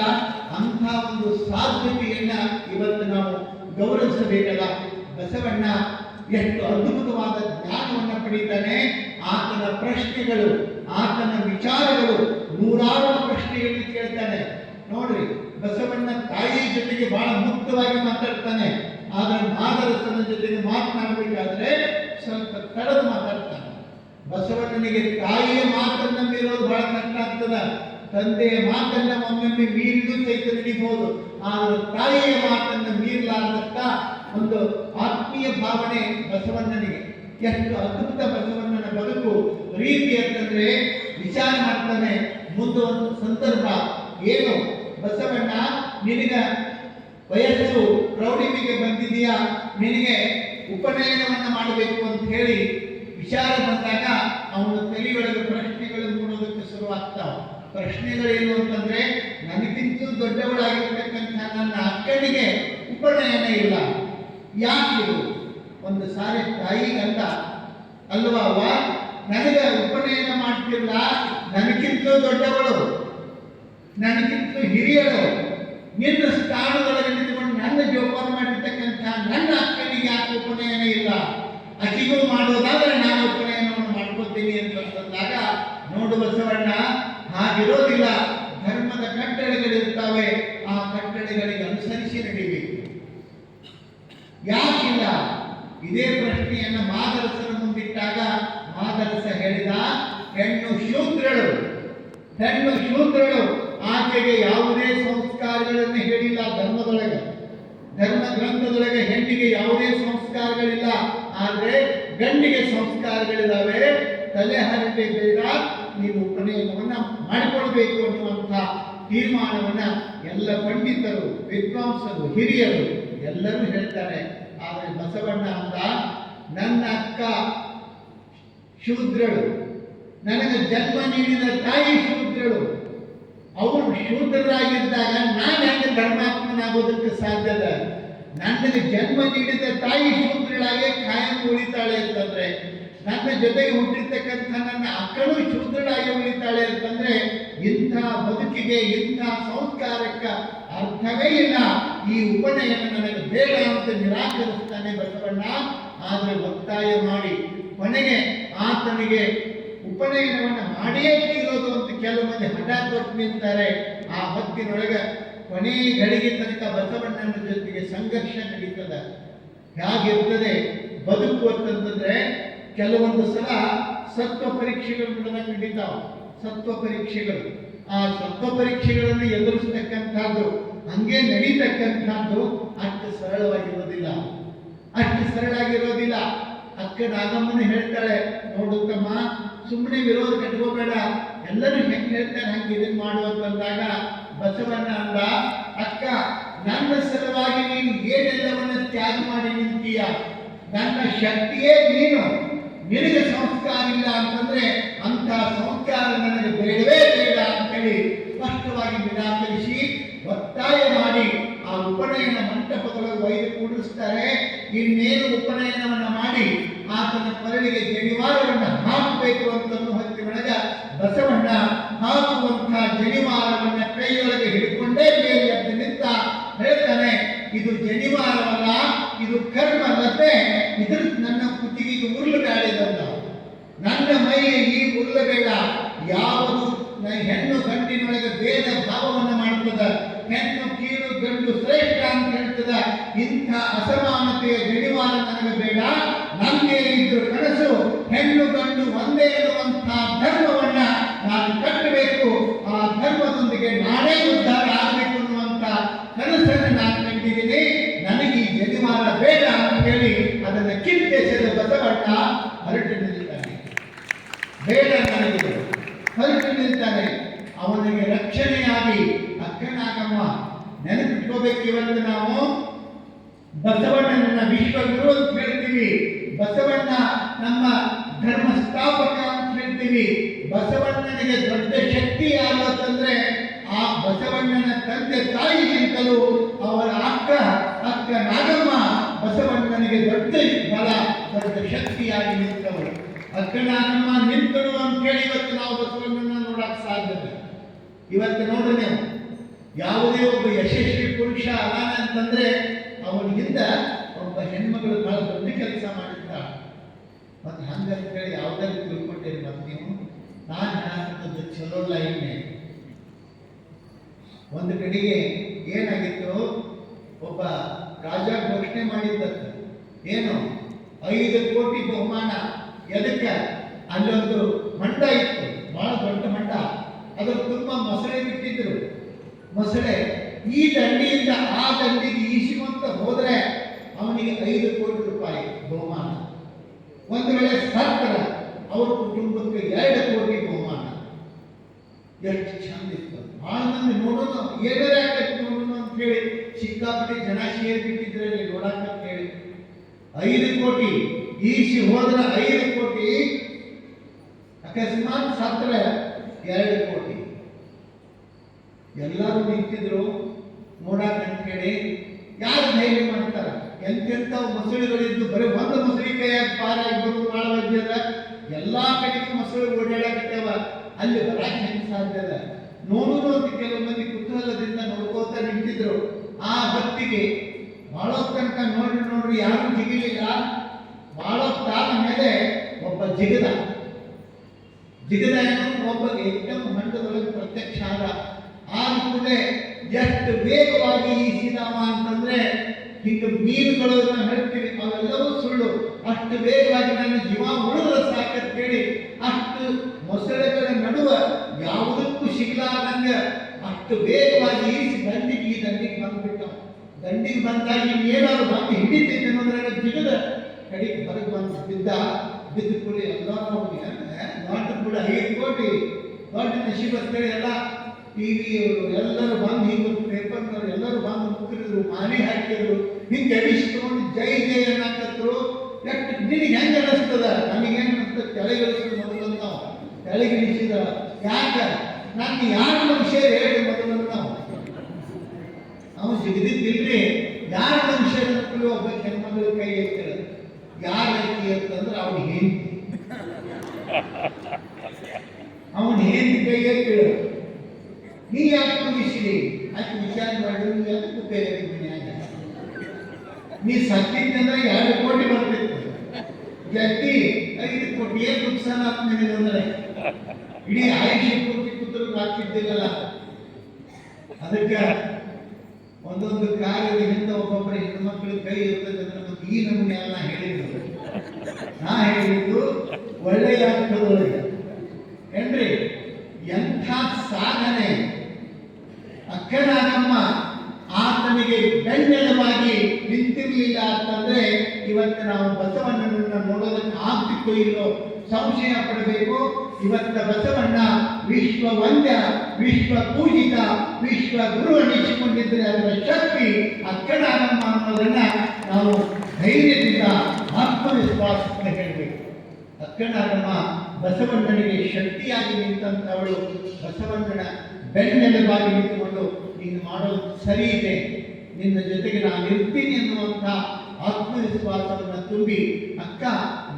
ಅಂಥ ಒಂದು ಸಾಧ್ಯತೆಯನ್ನ ಇವತ್ತು ನಾವು ಗೌರವಿಸಬೇಕಲ್ಲ. ಬಸವಣ್ಣ ಎಷ್ಟು ಅದ್ಭುತವಾದ ಜ್ಞಾನವನ್ನು ಪಡೀತಾನೆ. ಆತನ ಪ್ರಶ್ನೆಗಳು, ಆತನ ವಿಚಾರಗಳು, ನೂರಾರು ಪ್ರಶ್ನೆಗಳನ್ನು ಕೇಳ್ತಾನೆ. ನೋಡ್ರಿ, ಬಸವಣ್ಣ ತಾಯಿ ಜೊತೆಗೆ ಬಹಳ ಮುಕ್ತವಾಗಿ ಮಾತಾಡ್ತಾನೆ. ಆದ್ರೆ ಮಾದರಸನ ಜೊತೆಗೆ ಮಾತನಾಡಬೇಕಾದ್ರೆ ಸ್ವಲ್ಪ ತಡೆದು ಮಾತಾಡ್ತಾನೆ. ಬಸವಣ್ಣನಿಗೆ ತಾಯಿಯ ಮಾತನ್ನ ಮೀರೋದು ಬಹಳ ಕಷ್ಟ ಆಗ್ತದ. ತಂದೆಯ ಮಾತನ್ನ ಒಮ್ಮೊಮ್ಮೆ ಮೀರಿದು ಸಹಿತ ನಡೀಬಹುದು, ಆದ್ರೆ ತಾಯಿಯ ಮಾತನ್ನ ಮೀರಲಾರ್ದಕ್ಕ ಒಂದು ಆತ್ಮೀಯ ಭಾವನೆ ಬಸವಣ್ಣನಿಗೆ. ಎಷ್ಟು ಅದ್ಭುತ ಬಸವಣ್ಣನ ಬದುಕು ರೀತಿ ಅಂತಂದ್ರೆ, ವಿಚಾರ ಮಾಡ್ತಾನೆ. ಮುಂದೆ ಒಂದು ಸಂದರ್ಭ ಏನು, ಬಸವಣ್ಣ ನಿನಗ ವಯಸ್ಸು ಪ್ರೌಢಿಮೆಗೆ ಬಂದಿದೆಯಾ, ನಿನಗೆ ಉಪನಯನವನ್ನು ಮಾಡಬೇಕು ಅಂತ ಹೇಳಿ ವಿಚಾರ ಬಂದಾಗ ಅವನ ತಲೆಯೊಳಗೆ ಪ್ರಶ್ನೆಗಳು ಮೂಡೋದಕ್ಕೆ ಶುರುವಾಗ್ತಾವ. ಪ್ರಶ್ನೆಗಳೇನು ಅಂತಂದ್ರೆ, ನನಗಿಂತೂ ದೊಡ್ಡವಳಾಗಿರ್ತಕ್ಕಂಥ ನನ್ನ ಅಕ್ಕನಿಗೆ ಉಪನಯನ ಇಲ್ಲ, ಯಾಕಿದು? ಒಂದು ಸಾರಿ ತಾಯಿಗಂತ ಅಲ್ವಾ, ನನಗೆ ಉಪನಯನ ಮಾಡ್ತಿಲ್ಲ, ನನಗಿಂತಲೂ ದೊಡ್ಡವಳು, ನನಗಿಂತ ಹಿರಿಯಳು, ನಿನ್ನ ಸ್ಥಾನದೊಳಗೆ ನಿಂತುಕೊಂಡು ನನ್ನ ಜೋಪಾನ ಮಾಡಿರ್ತಕ್ಕಂಥ ನನ್ನ ಅಕ್ಕನಿಗೆ ಯಾಕೆ ಉಪನಯನ ಇಲ್ಲ? ಅಕ್ಕಿಗೂ ಮಾಡೋದಾದ್ರೆ ನಾನು ಉಪನಯನವನ್ನು ಮಾಡ್ಕೊತೀನಿ ಅಂತಂದಾಗ, ನೋಡು ಬಸವಣ್ಣ, ಹಾಗಿರೋದಿಲ್ಲ. ಕಲಿಸಿ ನಡಿಬೇಕು. ಯಾಕಿಲ್ಲ? ಇದೇ ಪ್ರಶ್ನೆಯನ್ನ ಮಾದರಸನ ಮುಂದಿಟ್ಟಾಗ ಮಾದರಸ ಹೇಳಿದ, ಹೆಣ್ಣು ಶೂದ್ರಳು, ಹೆಣ್ಣು ಶೂದ್ರಳು. ಆಕೆಗೆ ಯಾವುದೇ ಸಂಸ್ಕಾರಗಳನ್ನು ಹೇಳಿಲ್ಲ ಧರ್ಮದೊಳಗೆ, ಧರ್ಮ ಗ್ರಂಥದೊಳಗೆ ಹೆಣ್ಣಿಗೆ ಯಾವುದೇ ಸಂಸ್ಕಾರಗಳಿಲ್ಲ. ಆದ್ರೆ ಗಂಡಿಗೆ ಸಂಸ್ಕಾರಗಳಿದ್ದಾವೆ. ತಲೆ ಹರಟೆ ಬೇಡ, ನೀವು ಉಪನಯನವನ್ನ ಮಾಡಿಕೊಳ್ಬೇಕು ಅನ್ನುವಂಥ ತೀರ್ಮಾನವನ್ನ ಎಲ್ಲ ಪಂಡಿತರು, ವಿದ್ವಾಂಸರು, ಹಿರಿಯರು ಎಲ್ಲರೂ ಹೇಳ್ತಾರೆ. ಆದರೆ ಬಸವಣ್ಣ ಅಂದ, ನನ್ನ ಅಕ್ಕ ಶೂದ್ರಳು, ನನಗೆ ಜನ್ಮ ನೀಡಿದ ತಾಯಿ ಶೂದ್ರಳು. ಅವರು ಶೂದ್ರರಾಗಿದ್ದಾಗ ನಾನು ಹೆಂಗೆ ಧರ್ಮಾತ್ಮನಾಗೋದಕ್ಕೆ ಸಾಧ್ಯದ? ನನಗೆ ಜನ್ಮ ನೀಡಿದ ತಾಯಿ ಶೂದ್ರಳಾಗಿ ಕಾಯಂ ಉಳಿತಾಳೆ ಅಂತಂದ್ರೆ, ನನ್ನ ಜೊತೆಗೆ ಹುಟ್ಟಿರ್ತಕ್ಕಂಥ ನನ್ನ ಅಕ್ಕಳು ಶೂದ್ರಳಾಗಿ ಉಳಿತಾಳೆ ಅಂತಂದ್ರೆ, ಇಂಥ ಬದುಕಿಗೆ, ಇಂಥ ಸಂಸ್ಕಾರಕ್ಕೆ ಅರ್ಥವೇ ಇಲ್ಲ. ಈ ಉಪನಯನ ನನಗೆ ಬೇಡ ಅಂತ ನಿರಾಕರಿಸ್ತಾನೆ ಬಸವಣ್ಣ. ಆದರೆ ಒತ್ತಾಯ ಮಾಡಿ ಕೊನೆಗೆ ಆತನಿಗೆ ಉಪನಯನವನ್ನು ಮಾಡಿಯೇ ತೀರೋದು ಅಂತ ಕೆಲವು ಮಂದಿ ಹಠ ಕೊಟ್ಟು ನಿಂತಾರೆ. ಆ ಹೊತ್ತಿನೊಳಗೆ ಕೊನೆ ಗಳಿಗೆ ತನಕ ಬಸವಣ್ಣನ ಜೊತೆಗೆ ಸಂಘರ್ಷ ನಡೀತದೆ. ಹೇಗಿರ್ತದೆ ಬದುಕು ಅಂತಂದ್ರೆ, ಕೆಲವೊಂದು ಸಲ ಸತ್ವ ಪರೀಕ್ಷೆಗಳು ನಡೀತಾವ. ಸತ್ವ ಪರೀಕ್ಷೆಗಳು, ಆ ಸತ್ವ ಪರೀಕ್ಷೆಗಳನ್ನು ಎದುರಿಸ್ತಕ್ಕಂಥದ್ದು, ಹಂಗೆ ನಡೀತಕ್ಕಂಥದ್ದು ಅಷ್ಟು ಸರಳವಾಗಿರೋದಿಲ್ಲ, ಅಷ್ಟು ಸರಳಾಗಿರೋದಿಲ್ಲ. ಅಕ್ಕ ನಾಗಮ್ಮನ ಹೇಳ್ತಾಳೆ, ನೋಡು ತಮ್ಮ, ಸುಮ್ಮನೆ ವಿರೋಧ ಕಟ್ಕೋಬೇಡ, ಎಲ್ಲರೂ ಹೆಂಗೆ ಹೇಳ್ತಾರೆ ಹಂಗೆ ಇದನ್ನು ಮಾಡುವಂತಂದಾಗ ಬಸವಣ್ಣ ಅಂದ, ಅಕ್ಕ ನನ್ನ ಸಲುವಾಗಿ ನೀನು ಏನೆಲ್ಲವನ್ನ ತ್ಯಾಗ ಮಾಡಿ ನಿಂತೀಯ, ನನ್ನ ಶಕ್ತಿಯೇ ನೀನು, ನಿನಗೆ ಸಂಸ್ಕಾರ ಇಲ್ಲ ಅಂತಂದ್ರೆ ಅಂತ ಸಂಸ್ಕಾರ ನನಗೆ ಬೇಡವೇ ಬೇಡ ಅಂತೇಳಿ ಸ್ಪಷ್ಟವಾಗಿ ನಿರಾಕರಿಸಿ ಒತ್ತಾಯ ಮಾಡಿ ಆ ಉಪನಯನ ಮಂಟಪದೊಳಗೆ ಒಯ್ದು ಕೂಡಿಸ್ತಾರೆ. ಇನ್ನೇನು ಉಪನಯನವನ್ನ ಮಾಡಿ ಆತನ ಕೊರಳಿಗೆ ಜನಿವಾರವನ್ನು ಹಾಕಬೇಕು ಅಂತಂದು ಹೊತ್ತಿನೊಳಗ ಬಸವಣ್ಣ ಹಾಕುವಂತಹ ಜನಿವಾರವನ್ನ ಕೈಯೊಳಗೆ ಹಿಡ್ಕೊಂಡೇ ಮೇಲೆ ಎದ್ದು ನಿಂತ ಹೇಳ್ತಾನೆ, ಇದು ಜನಿವಾರವಲ್ಲ, ಇದು ಕರ್ಮಲ್ಲದೆ, ಇದ್ರ ನನ್ನ ಕುತ್ತಿಗೆಗೆ ಉರುಳುಗಾಡಿದಂತ, ನನ್ನ ಮೈಗೆ ಈ ಉರುಳಬೇಡ. ಯಾವುದು ಹೆಣ್ಣು ಗಂಡಿನೊಳಗೆ ಭೇದ ಭಾವವನ್ನು ಮಾಡ್ತದ, ಹೆಣ್ಣು ಕೀಳು ಗಂಡು ಶ್ರೇಷ್ಠ ಅಂತ ಹೇಳ್ತದ, ಇಂಥ ಅಸಮಾನತೆಯ ಜನಿವಾರ ನನಗೆ ಬೇಡ. ನನಗೆ ಇದ್ರು ಕನಸು ಹೆಣ್ಣು ಗಂಡು ಒಂದೇ ಇರುವಂಥ ಧರ್ಮವನ್ನ ನಾನು ಕಟ್ಟಬೇಕು, ಆ ಧರ್ಮದೊಂದಿಗೆ ನಾನೇ ಉದ್ಧಾರ ಆಗಬೇಕು ಅನ್ನುವಂಥ ಕನಸನ್ನು ನಾನು ಕಂಡಿದ್ದೀನಿ. ನನಗೆ ಈ ಜನಿವಾರ ಬೇಡ ಅಂತ ಹೇಳಿ ಅದನ್ನು ಕಿತ್ತೆಸೆದ ಬಸವಣ್ಣ ಹೊರಟು ನಿಲ್ತಾನೆ. ಬೇಡ ನನಗೆ ಹೊರಟು ನಿಲ್ತಾನೆ. ಅವನಿಗೆ ರಕ್ಷಣೆಯಾಗಿ ಅಕ್ಕನಾಗಮ್ಮ ನೆನಪಿಟ್ಕೋಬೇಕು. ಇವತ್ತು ನಾವು ಬಸವಣ್ಣನನ್ನ ವಿಶ್ವಗುರು ಅಂತ ಹೇಳ್ತೀವಿ, ಬಸವಣ್ಣ ನಮ್ಮ ಧರ್ಮ ಸ್ಥಾಪಕ ಅಂತ ಹೇಳ್ತೀವಿ. ಬಸವಣ್ಣನಿಗೆ ದೊಡ್ಡ ಶಕ್ತಿ ಯಾರು ಅಂತಂದ್ರೆ ಆ ಬಸವಣ್ಣನ ತಂದೆ ತಾಯಿಗಿಂತಲೂ ಅವರ ಅಕ್ಕ ನಾಗಮ್ಮ ಬಸವಣ್ಣನಿಗೆ ದೊಡ್ಡ ಬಲ, ದೊಡ್ಡ ಶಕ್ತಿಯಾಗಿ ನಿಂತವರು. ಅಕ್ಕ ನಾಗಮ್ಮ ನಿಂತರು ಅಂತ ಹೇಳಿ ಇವತ್ತು ನಾವು ಬಸವಣ್ಣನ ನೋಡಕ್ ಸಾಧ್ಯತೆ. ಇವತ್ತು ನೋಡ್ರಿ ನೀವು, ಯಾವುದೇ ಒಬ್ಬ ಯಶಸ್ವಿ ಪುರುಷ ಅದಾನ ಅಂತಂದ್ರೆ ಅವನಿಗಿಂತ ಒಬ್ಬ ಹೆಣ್ಮಗಳು ಬಹಳ ದೊಡ್ಡ ಕೆಲಸ ಮಾಡಿರ್ತಾಳೆ. ಮತ್ತೆ ಹಂಗಂತ ಹೇಳಿ ಯಾವ್ದಾದ್ರು ತಿಳ್ಕೊಂಡಿರಿ ಮತ್ತೆ ನೀವು? ನಾನು ಹೇಳಕ್ಕಂಥದ್ದು ಚಲೋ ಲೈನ್ನೇ. ಒಂದು ಕಡೆಗೆ ಏನಾಗಿತ್ತು, ಒಬ್ಬ ರಾಜ ಘೋಷಣೆ ಮಾಡಿದ್ದಂತ, ಏನು 5 ಕೋಟಿ ಬಹುಮಾನ. ಎದಕ್ಕೆ? ಅಲ್ಲೊಂದು ಮಂಡ ಇತ್ತು, ಬಹಳ ದೊಡ್ಡ ಮಂಡ, ಅದ್ರ ತುಂಬ ಮೊಸಳೆ ಬಿಟ್ಟಿದ್ರು. ಮೊಸಳೆ ಈ ದಂಡಿಯಿಂದ ಆ ದಂಡಿಗೆ ಈಸುವಂತ ಹೋದ್ರೆ ಅವನಿಗೆ 5 ಕೋಟಿ ರೂಪಾಯಿ ಬಹುಮಾನ. ಒಂದು ವೇಳೆ ಸತ್ತರ ಅವ್ರ ಕುಟುಂಬಕ್ಕೆ 2 ಕೋಟಿ ಬಹುಮಾನ. ಎಷ್ಟು ಚಂದ ಇತ್ತು. ಬಹಳ ಮಂದಿ ನೋಡೋಣ, ಏನಾರ ನೋಡೋಣ ಅಂತ ಹೇಳಿ ಸಿಕ್ಕಾಪಟ್ಟೆ ಜನ ಸೇರಿಬಿಟ್ಟಿದ್ರೆ ನೋಡಕ್ಕ ಹೇಳಿ 5 ಕೋಟಿ ಈಸಿ ಹೋದ್ರೆ 5 ಕೋಟಿ, ಅಕಸ್ಮಾತ್ ಸತ್ರ 2 ಕೋಟಿ. ಎಲ್ಲರೂ ನಿಂತಿದ್ರು ನೋಡಕ್ ಅಂತ ಹೇಳಿ. ಯಾರು ಧೈರ್ಯ ಮಾಡ್ತಾರ? ಎಂತೆಂತ ಮೊಸಳೆಗಳಿದ್ದು ಬರೀ ಒಂದು ಮೊಸಳಿ ಕೈಯಾಗ ಪಾರಾಗಿ ಬರೋದು ಬಹಳ ವಜ್ಜದ. ಎಲ್ಲಾ ಕಡೆಗೂ ಮೊಸಳೆ ಓಡಾಡಕತ್ತೇವ, ಅಲ್ಲಿ ಬರಕ್ಕೆ ಹೆಂಗೆ ಸಾಧ್ಯ ಅದ? ನೋಡುದು ಅಂತ ಕೆಲವು ಮಂದಿ ಕುತೂಹಲದಿಂದ ನೋಡ್ಕೋತಾ ನಿಂತಿದ್ರು. ಆ ಹೊತ್ತಿಗೆ ಬಹಳ ತನಕ ನೋಡ್ರಿ ಯಾರು ಜಿಗಿಲಿಲ್ಲ. ಬಹಳ ತಾದ ಮೇಲೆ ಒಬ್ಬ ಜಿಗದ ಏನು, ಒಬ್ಬ ಏಕದಮ್ ಮಂಡದೊಳಗೆ ಪ್ರತ್ಯಕ್ಷ ಆದ. ಆದ ಕೂಡಲೇ ಎಷ್ಟು ವೇಗವಾಗಿ ಈಸಿದವ ಅಂತಂದ್ರೆ ಹಿಂಗ ಮೀನುಗಳನ್ನ ಹೇಳ್ತೀವಿ ಅವೆಲ್ಲವೂ ಸುಳ್ಳು. ಅಷ್ಟು ವೇಗವಾಗಿ ನನ್ನ ಜೀವ ಉಳಿದ್ರೆ ಸಾಕಂತೇಳಿ ಅಷ್ಟು ಮೊಸಳೆಗಳ ನಡುವ ಯಾವುದಕ್ಕೂ ಸಿಗಲಾರ್ದಂಗ ಅಷ್ಟು ವೇಗವಾಗಿ ಈಸಿ ದಂಡಿಗೆ ಬಂದ್ಬಿಟ್ಟ. ದಂಡಿಗೆ ಬಂದಾಗ ಏನಾದ್ರು ಬಂದು ಹಿಡಿತೈತೆ ಅನ್ನೋದ್ರಾಗ ಜಿಗದ ಕಡೆಗೆ ಹೊರಗೆ ಬಂದು ಬಿದ್ದು ಕೂಡಿ ಎಲ್ಲ ದೊಡ್ಡ ಕೂಡ 5 ಕೋಟಿ ದೊಡ್ಡ ನಶೀಬ್ ಅಂತೇಳಿ ಎಲ್ಲ ಟಿವಿಯವರು ಎಲ್ಲರೂ ಬಂದು ಹಿಂಗೆ ಪೇಪರ್ನವ್ರು ಎಲ್ಲರೂ ಬಂದು ಮುಕ್ಕಿದ್ರು, ಮಾಲಿ ಹಾಕಿದ್ರು, ಹಿಂಗೆ ಅಡಿಸ್ಕೊಂಡು ಜೈ ಜೈ ಅನ್ನಕತ್ರು. ಎಷ್ಟು ನಿನಗೆ ಹೆಂಗೆ ಅನಿಸ್ತದ? ನನಗೇನು ಅನಿಸ್ತದೆ, ಕೆಳಗಿಳಿಸಿದ ಮೊದಲು ನಾವು ಕೆಳಗಿಳಿಸಿದ ಯಾಕೆ ನಾನು ಯಾರು ಮನುಷ್ಯ ಹೇಳಿ ಮೊದಲು ನಾವು ಸಿಗದಿದ್ದಿಲ್ರಿ. ಯಾರ ಮನುಷ್ಯ ಒಬ್ಬ ಹೆಣ್ಮಗಳು ಕೈ ಎತ್ತಿರ ಯಾರ ಕೈ ಅಂತಂದ್ರೆ ಅವನು ಹೆಂಡತಿ ಕೈ ಎತ್ತಿರ. ನೀ ಯಾಕೆ ಮುಗಿಸಿರಿ ಆಕೆ ವಿಚಾರ ಮಾಡಿದ್ರು, ನೀ ಯಾಕೆ ಬೇರೆ ನೀ ಸತ್ತಿದ್ದಂದ್ರೆ 2 ಕೋಟಿ ಬರ್ತಿತ್ತು, ಜಟ್ಟಿ 5 ಕೋಟಿ ಏನು ನುಕ್ಸಾನ ಆಗ್ತದೆ ಅಂದ್ರೆ ಇಡೀ ಆಯುಷ್ಯ ಪೂರ್ತಿ ಕುದುರು ಹಾಕಿದ್ದಿಲ್ಲಲ್ಲ. ಅದಕ್ಕೆ ಒಂದೊಂದು ಕಾರ್ಯದ ಹಿಂದೆ ಒಬ್ಬೊಬ್ಬರ ಹೆಣ್ಮಕ್ಳು ಕೈ ಇರ್ತದೆ ಅಂದ್ರೆ ಮತ್ತೆ ಈ ನಮೂನೆ ಎಲ್ಲ ಹೇಳಿದ್ರು. ನಾ ಹೇಳಿದ್ದು ಒಳ್ಳೆಯ ಅರ್ಥದೊಳಗೆ ಏನ್ರಿ, ಎಂಥ ಸಾಧನೆ. ಅಕ್ಕನಾಗಮ್ಮ ಆತನಿಗೆ ಬೆನ್ನೆಲುಬಾಗಿ ನಿಂತಿರ್ಲಿಲ್ಲ ಅಂತಂದ್ರೆ ಇವತ್ತು ನಾವು ಬಸವಣ್ಣನನ್ನ ನೋಡೋದಕ್ಕೆ ಆಗ್ತಿತ್ತು ಇಲ್ಲೋ ಸಂಶಯ ಪಡಬೇಕು. ಇವತ್ತ ಬಸವಣ್ಣ ವಿಶ್ವ ವಂದ್ಯ, ವಿಶ್ವ ಪೂಜಿತ, ವಿಶ್ವ ಗುರು ಅನಿಸಿಕೊಂಡಿದ್ರೆ ಅದರ ಶಕ್ತಿ ಅಕ್ಕನಾಗಮ್ಮ ಅನ್ನೋದನ್ನ ನಾವು ಧೈರ್ಯದಿಂದ ಆತ್ಮವಿಶ್ವಾಸದಿಂದ ಹೇಳಬೇಕು. ಅಕ್ಕನಾಗಮ್ಮ ಬಸವಣ್ಣನಿಗೆ ಶಕ್ತಿಯಾಗಿ ನಿಂತಂಥವಳು. ಬಸವಣ್ಣನ ಬೆನ್ನೆಲುಬಾಗಿ ನಿಂತುಕೊಂಡು ನೀನು ಮಾಡೋದು ಸರಿ ಇದೆ, ನಿನ್ನ ಜೊತೆಗೆ ನಾನು ಇರ್ತೀನಿ ಅನ್ನುವಂಥ ಆತ್ಮವಿಶ್ವಾಸವನ್ನು ತುಂಬಿ ಅಕ್ಕ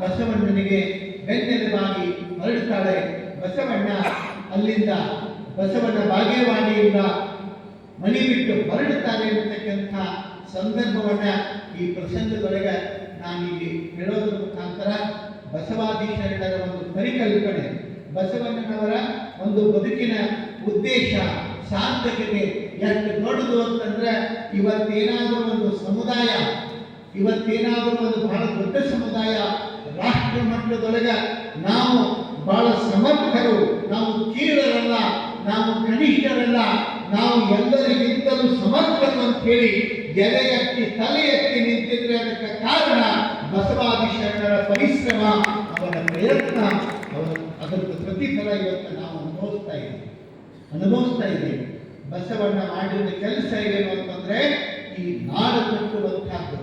ಬಸವಣ್ಣನಿಗೆ ಬೆನ್ನೆಲುಬಾಗಿ ಹೊರಡ್ತಾಳೆ. ಬಸವಣ್ಣ ಅಲ್ಲಿಂದ ಬಸವಣ್ಣ ಬಾಗೇವಾಡಿಯಿಂದ ಮನೆ ಬಿಟ್ಟು ಹೊರಡುತ್ತಾರೆ ಅಂತಕ್ಕಂಥ ಸಂದರ್ಭವನ್ನ ಈ ಪ್ರಸಂಗದೊಳಗೆ ನಾನಿಲ್ಲಿ ಹೇಳೋದ್ರ ಮುಖಾಂತರ ಬಸವಾದಿ ಶರಣರ ಒಂದು ಪರಿಕಲ್ಪನೆ, ಬಸವಣ್ಣನವರ ಒಂದು ಬದುಕಿನ ಉದ್ದೇಶ, ಸಾರ್ಥಕತೆ ಎಷ್ಟು ದೊಡ್ಡದು ಅಂತಂದ್ರೆ ಇವತ್ತೇನಾದರೂ ಒಂದು ಸಮುದಾಯ, ಇವತ್ತೇನಾದರೂ ಒಂದು ಬಹಳ ದೊಡ್ಡ ಸಮುದಾಯ ರಾಷ್ಟ್ರ ಮಟ್ಟದೊಳಗೆ ನಾವು ಬಹಳ ಸಮರ್ಥರು, ನಾವು ಕೀಳರಲ್ಲ, ನಾವು ಕನಿಷ್ಠರಲ್ಲ, ನಾವು ಎಲ್ಲರಿಗಿಂತಲೂ ಸಮರ್ಥರು ಅಂತ ಹೇಳಿ ಎದೆ ಎತ್ತಿ ತಲೆ ಎತ್ತಿ ನಿಂತಿದ್ರೆ ಅದಕ್ಕೆ ಕಾರಣ ಬಸವಾದಿ ಶರಣರ ಪರಿಶ್ರಮ, ಅವರ ಪ್ರಯತ್ನ, ಅದರ ಪ್ರತಿಫಲ ಇವತ್ತು ನಾವು ಅನುಭವಿಸ್ತಾ ಇದ್ದೇವೆ. ಬಸವಣ್ಣ ಮಾಡಿದ ಕೆಲಸ ಏನು ಅಂತಂದ್ರೆ ಈ ನಾಡು ಕಟ್ಟುವಂತಹದ್ದು,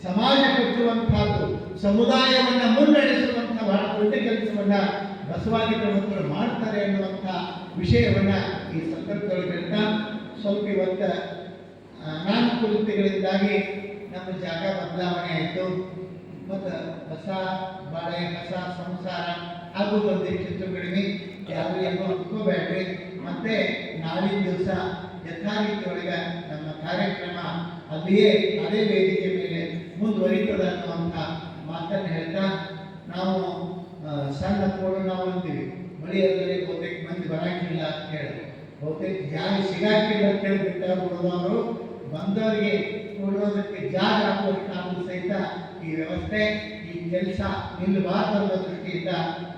ಸಮಾಜ ಕಟ್ಟುವಂತಹದ್ದು, ಸಮುದಾಯವನ್ನ ಮುನ್ನಡೆಸುವಂತಹ ಬಹಳ ದೊಡ್ಡ ಕೆಲಸವನ್ನ ಬಸವಾದಿ ಪ್ರಮುಖರು ಮಾಡ್ತಾರೆ ಅನ್ನುವಂಥ ವಿಷಯವನ್ನ ಈ ಸಂದರ್ಭದೊಳಗೆ ಹೇಳ್ತಾ ಸ್ವಲ್ಪ ಇವತ್ತು ಅನಾನುಕೂಲತೆಗಳಿಂದಾಗಿ ನಮ್ಮ ಜಾಗ ಬದಲಾವಣೆ ಆಯಿತು. ಮತ್ತು ಹೊಸ ಬಾಳೆ, ಹೊಸ ಸಂಸಾರ ಹಾಗೂ ಒಂದಿಷ್ಟು ಕಡಿಮೆ ಯಾರು ಏನೋ ಅಂದ್ಕೋಬೇಡ್ರಿ. ಮತ್ತೆ ನಾಳಿನ ದಿವಸ ಯಥಾರೀತಿ ಒಳಗೆ ನಮ್ಮ ಕಾರ್ಯಕ್ರಮ ಅಲ್ಲಿಯೇ ಅದೇ ವೇದಿಕೆ ಮೇಲೆ ಮುಂದುವರಿತದೆ ಅನ್ನುವಂಥ ಮಾತನ್ನು ಹೇಳ್ತಾ ನಾವು ಸಣ್ಣ ಕೋಡು ನಾವು ಅಂತೀವಿ, ಮಳೆಯಲ್ಲಿ ಬಹುತೇಕ ಮಂದಿ ಬರಂಗಿಲ್ಲ ಅಂತ ಹೇಳಿ, ಬಹುತೇಕ ಜಾಗ ಸಿಗಾಕಿಲ್ಲ ಅಂತ ಹೇಳಿ ಬಿಟ್ಟವರು ಬಂದವರಿಗೆ ಕೊಡೋದಕ್ಕೆ ಜಾಗ ಹಾಕುವಂಥ ಸಹಿತ ಈ ವ್ಯವಸ್ಥೆ, ಈ ಕೆಲಸ ನಿಲ್ಲಬಾರದು ಅನ್ನೋ ದೃಷ್ಟಿಯಿಂದ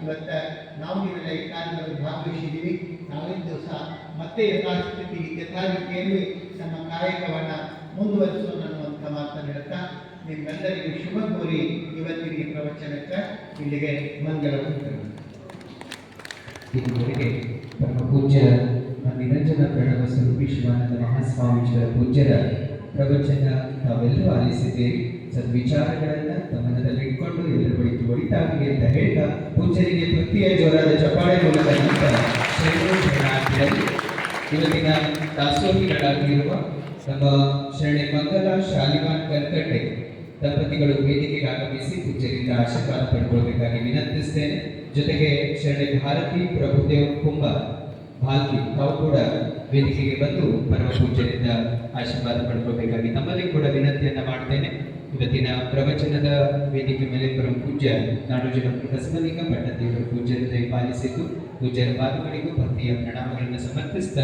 ಇವತ್ತು ನಾವು ನೀವೆಲ್ಲ ಈ ಕಾರ್ಯದಲ್ಲಿ ಭಾಗವಹಿಸಿದ್ದೀವಿ. ನಾಳಿನ ದಿವಸ ಮತ್ತೆ ಯಥಾರೀತಿಯಲ್ಲಿ ನಮ್ಮ ಕಾಯಕವನ್ನು ಮುಂದುವರಿಸೋಣ ಅನ್ನುವಂಥ ಮಾತನ್ನು ಹೇಳ್ತಾ ನಿಮ್ಮೆಲ್ಲರಿಗೂ ಶುಭ ಕೋರಿ ಇವತ್ತಿನ ಈ ಪ್ರವಚನಕ್ಕೆ ಇಲ್ಲಿಗೆ ಮಂಗಲ ಹೊಂದಿರು. ಇದುವರೆಗೆ ನಮ್ಮ ಪೂಜ್ಯ ನಿರಂಜನ ಪ್ರಣವ ಸ್ವರೂಪಿ ಶಿವಾನಂದ ಮಹಾಸ್ವಾಮೀಜಿಯವರ ಪೂಜ್ಯರ ಪ್ರವಚನ ತಾವೆಲ್ಲರೂ ಆಲಿಸಿದ್ದೇವೆ. ಸದ್ವಿಚಾರಗಳನ್ನ ತಮ್ಮನದಲ್ಲಿ ಇಟ್ಕೊಂಡು ಎಲ್ಲರ ಬಳಿ ಒಳಿತಾಗಲಿ ಅಂತ ಹೇಳ್ತಾ ಪೂಜ್ಯರಿಗೆ ತೃಪ್ತಿಯ ಜೋರಾದ ಚಪ್ಪಾಳೆ ಮೂಲಕ ನಂತರ ಇವತ್ತಿನ ದಾಸೋಹಿಗಳಾಗಿರುವ ನಮ್ಮ ಶರಣೆ ಮಂಗಲ ಶಾಲಿವಾನ್ ಕಲ್ಕಟ್ಟೆ ದಂಪತಿಗಳು ವೇದಿಕೆಗೆ ಆಗಮಿಸಿ ಪೂಜ್ಯರಿಂದ ಆಶೀರ್ವಾದ ಪಡ್ಕೊಳ್ಬೇಕಾಗಿ ವಿನಂತಿಸ್ತೇನೆ. ಜೊತೆಗೆ ಶರಣೆ ಭಾರತಿ ಪ್ರಭುದೇವ್ ಕುಂಬ ಭಾಲ್ಕಿ ತಾವು ಕೂಡ ವೇದಿಕೆಗೆ ಬಂದು ಪರಮ ಪೂಜ್ಯರಿಂದ ಆಶೀರ್ವಾದ ಪಡ್ಕೊಳ್ಬೇಕಾಗಿ ತಮ್ಮಲ್ಲಿ ಕೂಡ ವಿನಂತಿಯನ್ನ ಮಾಡ್ತೇನೆ. ಇವತ್ತಿನ ಪ್ರವಚನದ ವೇದಿಕೆ ಮೇಲೆ ಪರಮ ಪೂಜ್ಯ ನಾಡೋಜನ ಬಸವಲಿಂಗ ಭಟ್ಟದೇವರು ಪೂಜ್ಯರ ದಯ ಪಾಲಿಸಿದ್ದು ಪೂಜ್ಯರ ಪಾದಗಳಿಗೂ ಭಕ್ತಿಯ ಪ್ರಣಾಮಗಳನ್ನು ಸಮರ್ಪಿಸಿದ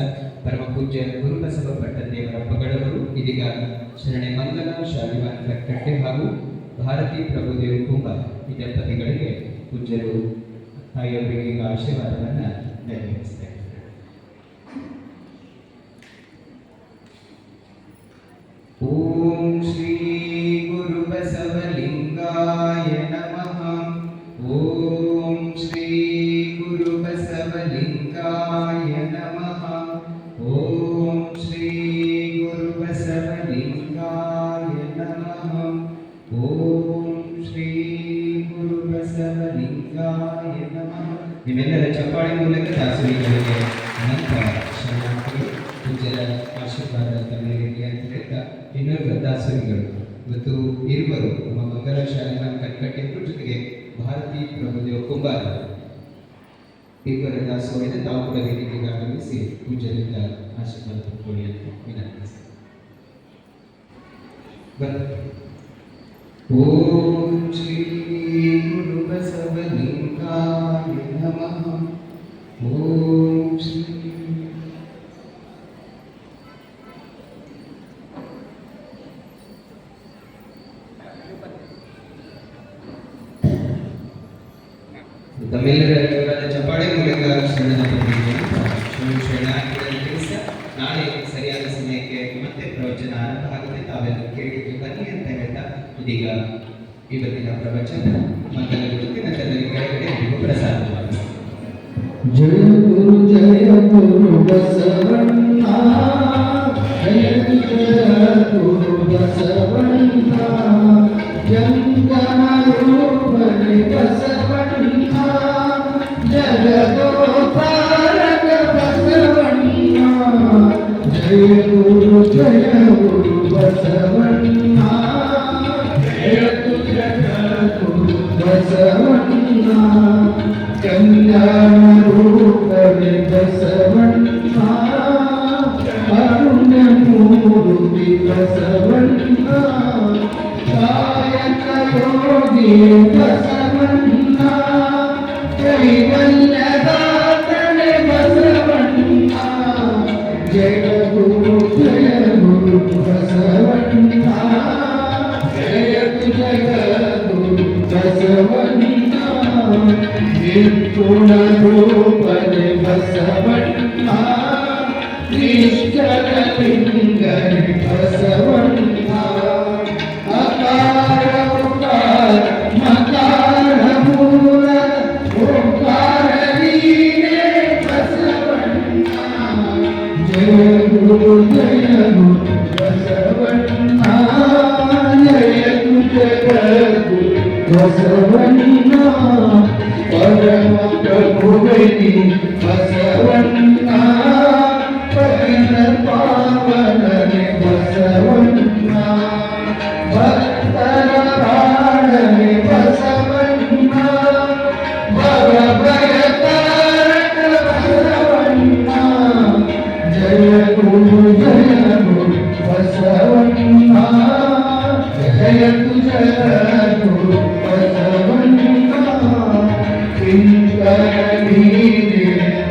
ಪರಮ ಪೂಜ್ಯ ಗುರುಬಸವ ಭಟ್ಟದೇವರ ಪಗಳವರು ಇದೀಗ ಶರಣೆ ಮಂಗಲ ಶಾಲಿವಾನ್ ಕಟ್ಟೆ ಹಾಗೂ ಭಾರತೀ ಪ್ರಭುದೇವ ಕುಂಭ ಈ ದಂಪತಿಗಳಿಗೆ ಪೂಜ್ಯರು ತಾಯಿಯವರಿಗೆ ಈಗ ಆಶೀರ್ವಾದವನ್ನು ನೆರವೇರಿಸ್ತಾರೆ. ಓಂ ಶ್ರೀ ಗುರು ಬಸವಲಿಂಗಾಯ ನಮಃ. ಓಂ ಶ್ರೀ ಗುರು ಬಸವಲಿಂಗಾಯ ನಮಃ. ಓಂ ಶ್ರೀ ಗುರು ಬಸವಲಿಂಗಾಯ ನಮಃ. ಓಂ ಶ್ರೀ ಗುರು ಬಸವಲಿಂಗಾಯ ನಮಃ. ನಿಮ್ಮೆಲ್ಲರ ಚಪ್ಪಾಳೆ ಮೂಲಕ ದಾಸೋಹಿಗಳಿಗೆ ಅನಂತ ಶರಣಾರ್ಥಿಗಳು ಪೂಜ್ಯರ ಆಶೀರ್ವಾದ ತಮ್ಮೆಲ್ಲರಿಗೆ ಅಂತ ಹೇಳ್ತಾ ಇನ್ನೊಬ್ಬ ದಾಸೋಹಿಗಳು ಇವತ್ತು ಇರುವರು ನಮ್ಮ ಮಂಗಲ ಶಾಲಿವಾನ್ ಕಟ್ಕಟ್ಟೆಯವರು ಜೊತೆಗೆ ಭಾರತೀ ಪ್ರಭುದೇವ ಕುಂಬಾರ ಇಬ್ಬರ ದಾಸೋಹಿನ ತಾವು ಕೂಡ ವೇದಿಕೆಗೆ ಆಗಮಿಸಿ ಪೂಜ್ಯರಿಂದ ಆಶೀರ್ವಾದ ಪಡ್ಕೊಳ್ಳಿ ಅಂತ ವಿನಂತಿಸಿ. ಓಂ ಶ್ರೀ ಗುರು ಬಸವಲಿಂಗಾಯ ನಮಃ. ಓಂ ಶ್ರೀ ತಮ್ಮೆಲ್ಲರ ಜೋರಾದ ಚಪ್ಪಾಳೆ ಮೂಲಕ ಶರಣಾರ್ಥಿಗಳನ್ನು ತಿಳಿಸ ನಾಳೆ ಸರಿಯಾದ ಸಮಯಕ್ಕೆ ಮತ್ತೆ ಪ್ರವಚನ ಆರಂಭ ಆಗುತ್ತೆ. ತಾವೆಲ್ಲ ಕೇಳಿದ್ದು ಬನ್ನಿ ಅಂತ ಹೇಳ್ತಾ ಇದೀಗ ಇವತ್ತಿನ ಪ್ರವಚನ ಮಂಗಲ ಗುರುತಿ ನಂತರದಲ್ಲಿ ಕೆಳಗಡೆ ನೀವು ಪ್ರಸಾರವಾಗಿದೆ. ಜಯ ಗುರು ಬಸವಣ್ಣ, ಜಯ ಗುರು ಬಸವಣ್ಣ, ಜಂಗಮ ರೂಪನೆ ಬಸವಣ್ಣ, ಜಗದೋಪಾಲಕ ಬಸವಣ್ಣ. ಜಯ ಗುರು ಬಸವಣ್ಣ, ಜಯ ಗುರು ಬಸವಣ್ಣ, ಕಲ್ಯಾಣ ರೂಪನೆ ಬಸವಣ್ಣ, ಅರುಣ್ಯ ಮೂರ್ತಿ ಬಸವಣ್ಣ, ಕಾಯಕ ಯೋಗಿ ಬಸವಣ್ಣ, ಕೈವಲ್ಯದಾತನೆ ಬಸವಣ್ಣ. ಜಯ ಗುರು ಬಸವಣ್ಣ, ಜಯ ಗುರು ಬಸವಣ್ಣ, ನಿರ್ಗುಣ ರೂಪನೆ ಬಸವಣ್ಣ, ನಿಷ್ಠರ ಲಿಂಗನೆ ಬಸವಣ್ಣ, ಅಕಾರ ಉಕಾರ ಮಕಾರ ಮೂಲ ಓಂಕಾರ ನೀನೇ ಬಸವಣ್ಣ. ಜಯ ಗುರು ಬಸವಣ್ಣ, ಜಯ ಗುರು ಬಸವಣ್ಣ, ಪರಮ ಪ್ರಭುವೈ ಬಸವಣ್ಣ, ಪರಮ ಪಾವನನೆ ಬಸವಣ್ಣ, ಭಕ್ತರ ಬಾಳನೆ ಬಸವಣ್ಣ, ಭವಭಯತಾರಕ ಬಸವಣ್ಣ. ಜಯ ಗುರು ಬಸವಣ್ಣ, ಜಯ ಗುರು ಬಸವಣ್ಣ, ಕಿಂಕರ ನೀನೆ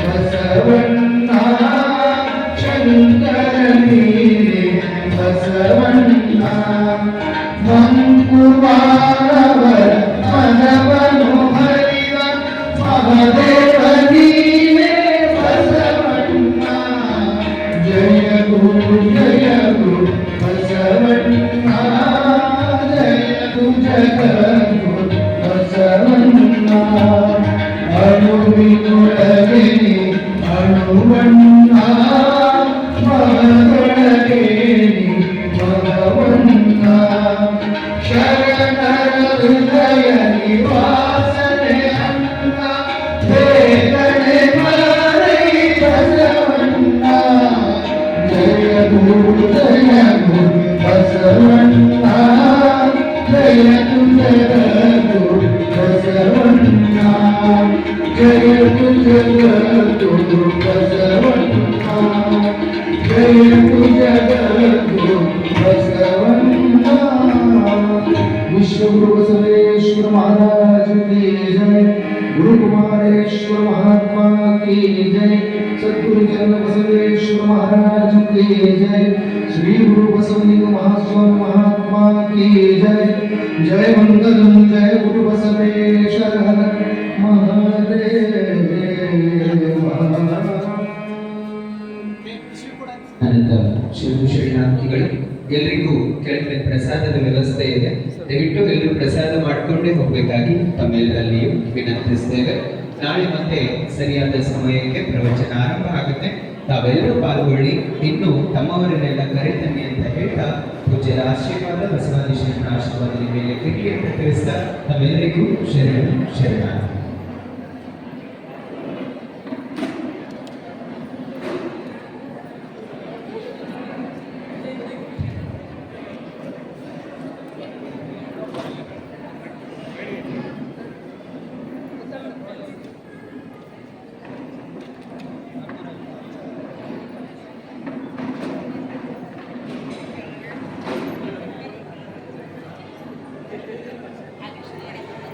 ಬಸವಣ್ಣ, ಶಂಕರ ನೀನೆ ಬಸವಣ್ಣ, ಮಂಕುಮಾರವರ ಮನವನು ಹರಿವ ಮಹದೇವ ನೀನೆ ಬಸವಣ್ಣ. ಜಯ ಗುರು ಬಸವಣ್ಣ, ಜಯ ಜಗದ್ಗುರು ಬಸವಣ್ಣ, ಅಣುವಿನೊಳಗೆ ಅಣುವಣ್ಣ, ಮನದೊಳಗೆ ಮನವಣ್ಣ, ಶರಣರ विश्व गुरु बसवेश्वर महाराज की जय। गुरु कुमारेश्वर महात्मा की जय। सद्गुरु चरण बसवेश्वर महाराज की जय। श्री गुरु बसवलिंग महास्वामी महात्मा की जय। जय मंगलम जय गुरु बसवेश्वर महादेव। ಅನಂತರ ಶಿವ ಶರಣಾರ್ಥಿಗಳು ಎಲ್ಲರಿಗೂ ಕೆಳಗಡೆ ಪ್ರಸಾದದ ವ್ಯವಸ್ಥೆ ಇದೆ. ದಯವಿಟ್ಟು ಎಲ್ಲರೂ ಪ್ರಸಾದ ಮಾಡಿಕೊಂಡೇ ಹೋಗಬೇಕಾಗಿ ತಮ್ಮೆಲ್ಲರಲ್ಲಿಯೂ ವಿನಂತಿಸ್ತೇವೆ. ನಾಳೆ ಮತ್ತೆ ಸರಿಯಾದ ಸಮಯಕ್ಕೆ ಪ್ರವಚನ ಆರಂಭ ಆಗುತ್ತೆ. ತಾವೆಲ್ಲರೂ ಪಾಲ್ಗೊಳ್ಳಿ. ಇನ್ನು ತಮ್ಮವರನ್ನೆಲ್ಲ ಕರೆತನ್ನಿ ಅಂತ ಹೇಳ್ತಾ ಪೂಜ್ಯರ ಆಶೀರ್ವಾದ, ಬಸವಾದಿ ಶರಣರ ಆಶೀರ್ವಾದ ಮೇಲೆ ಇರಲಿ ಅಂತ ತಿಳಿಸ್ತಾ ತಮ್ಮೆಲ್ಲರಿಗೂ ಶರಣ ಶರಣ.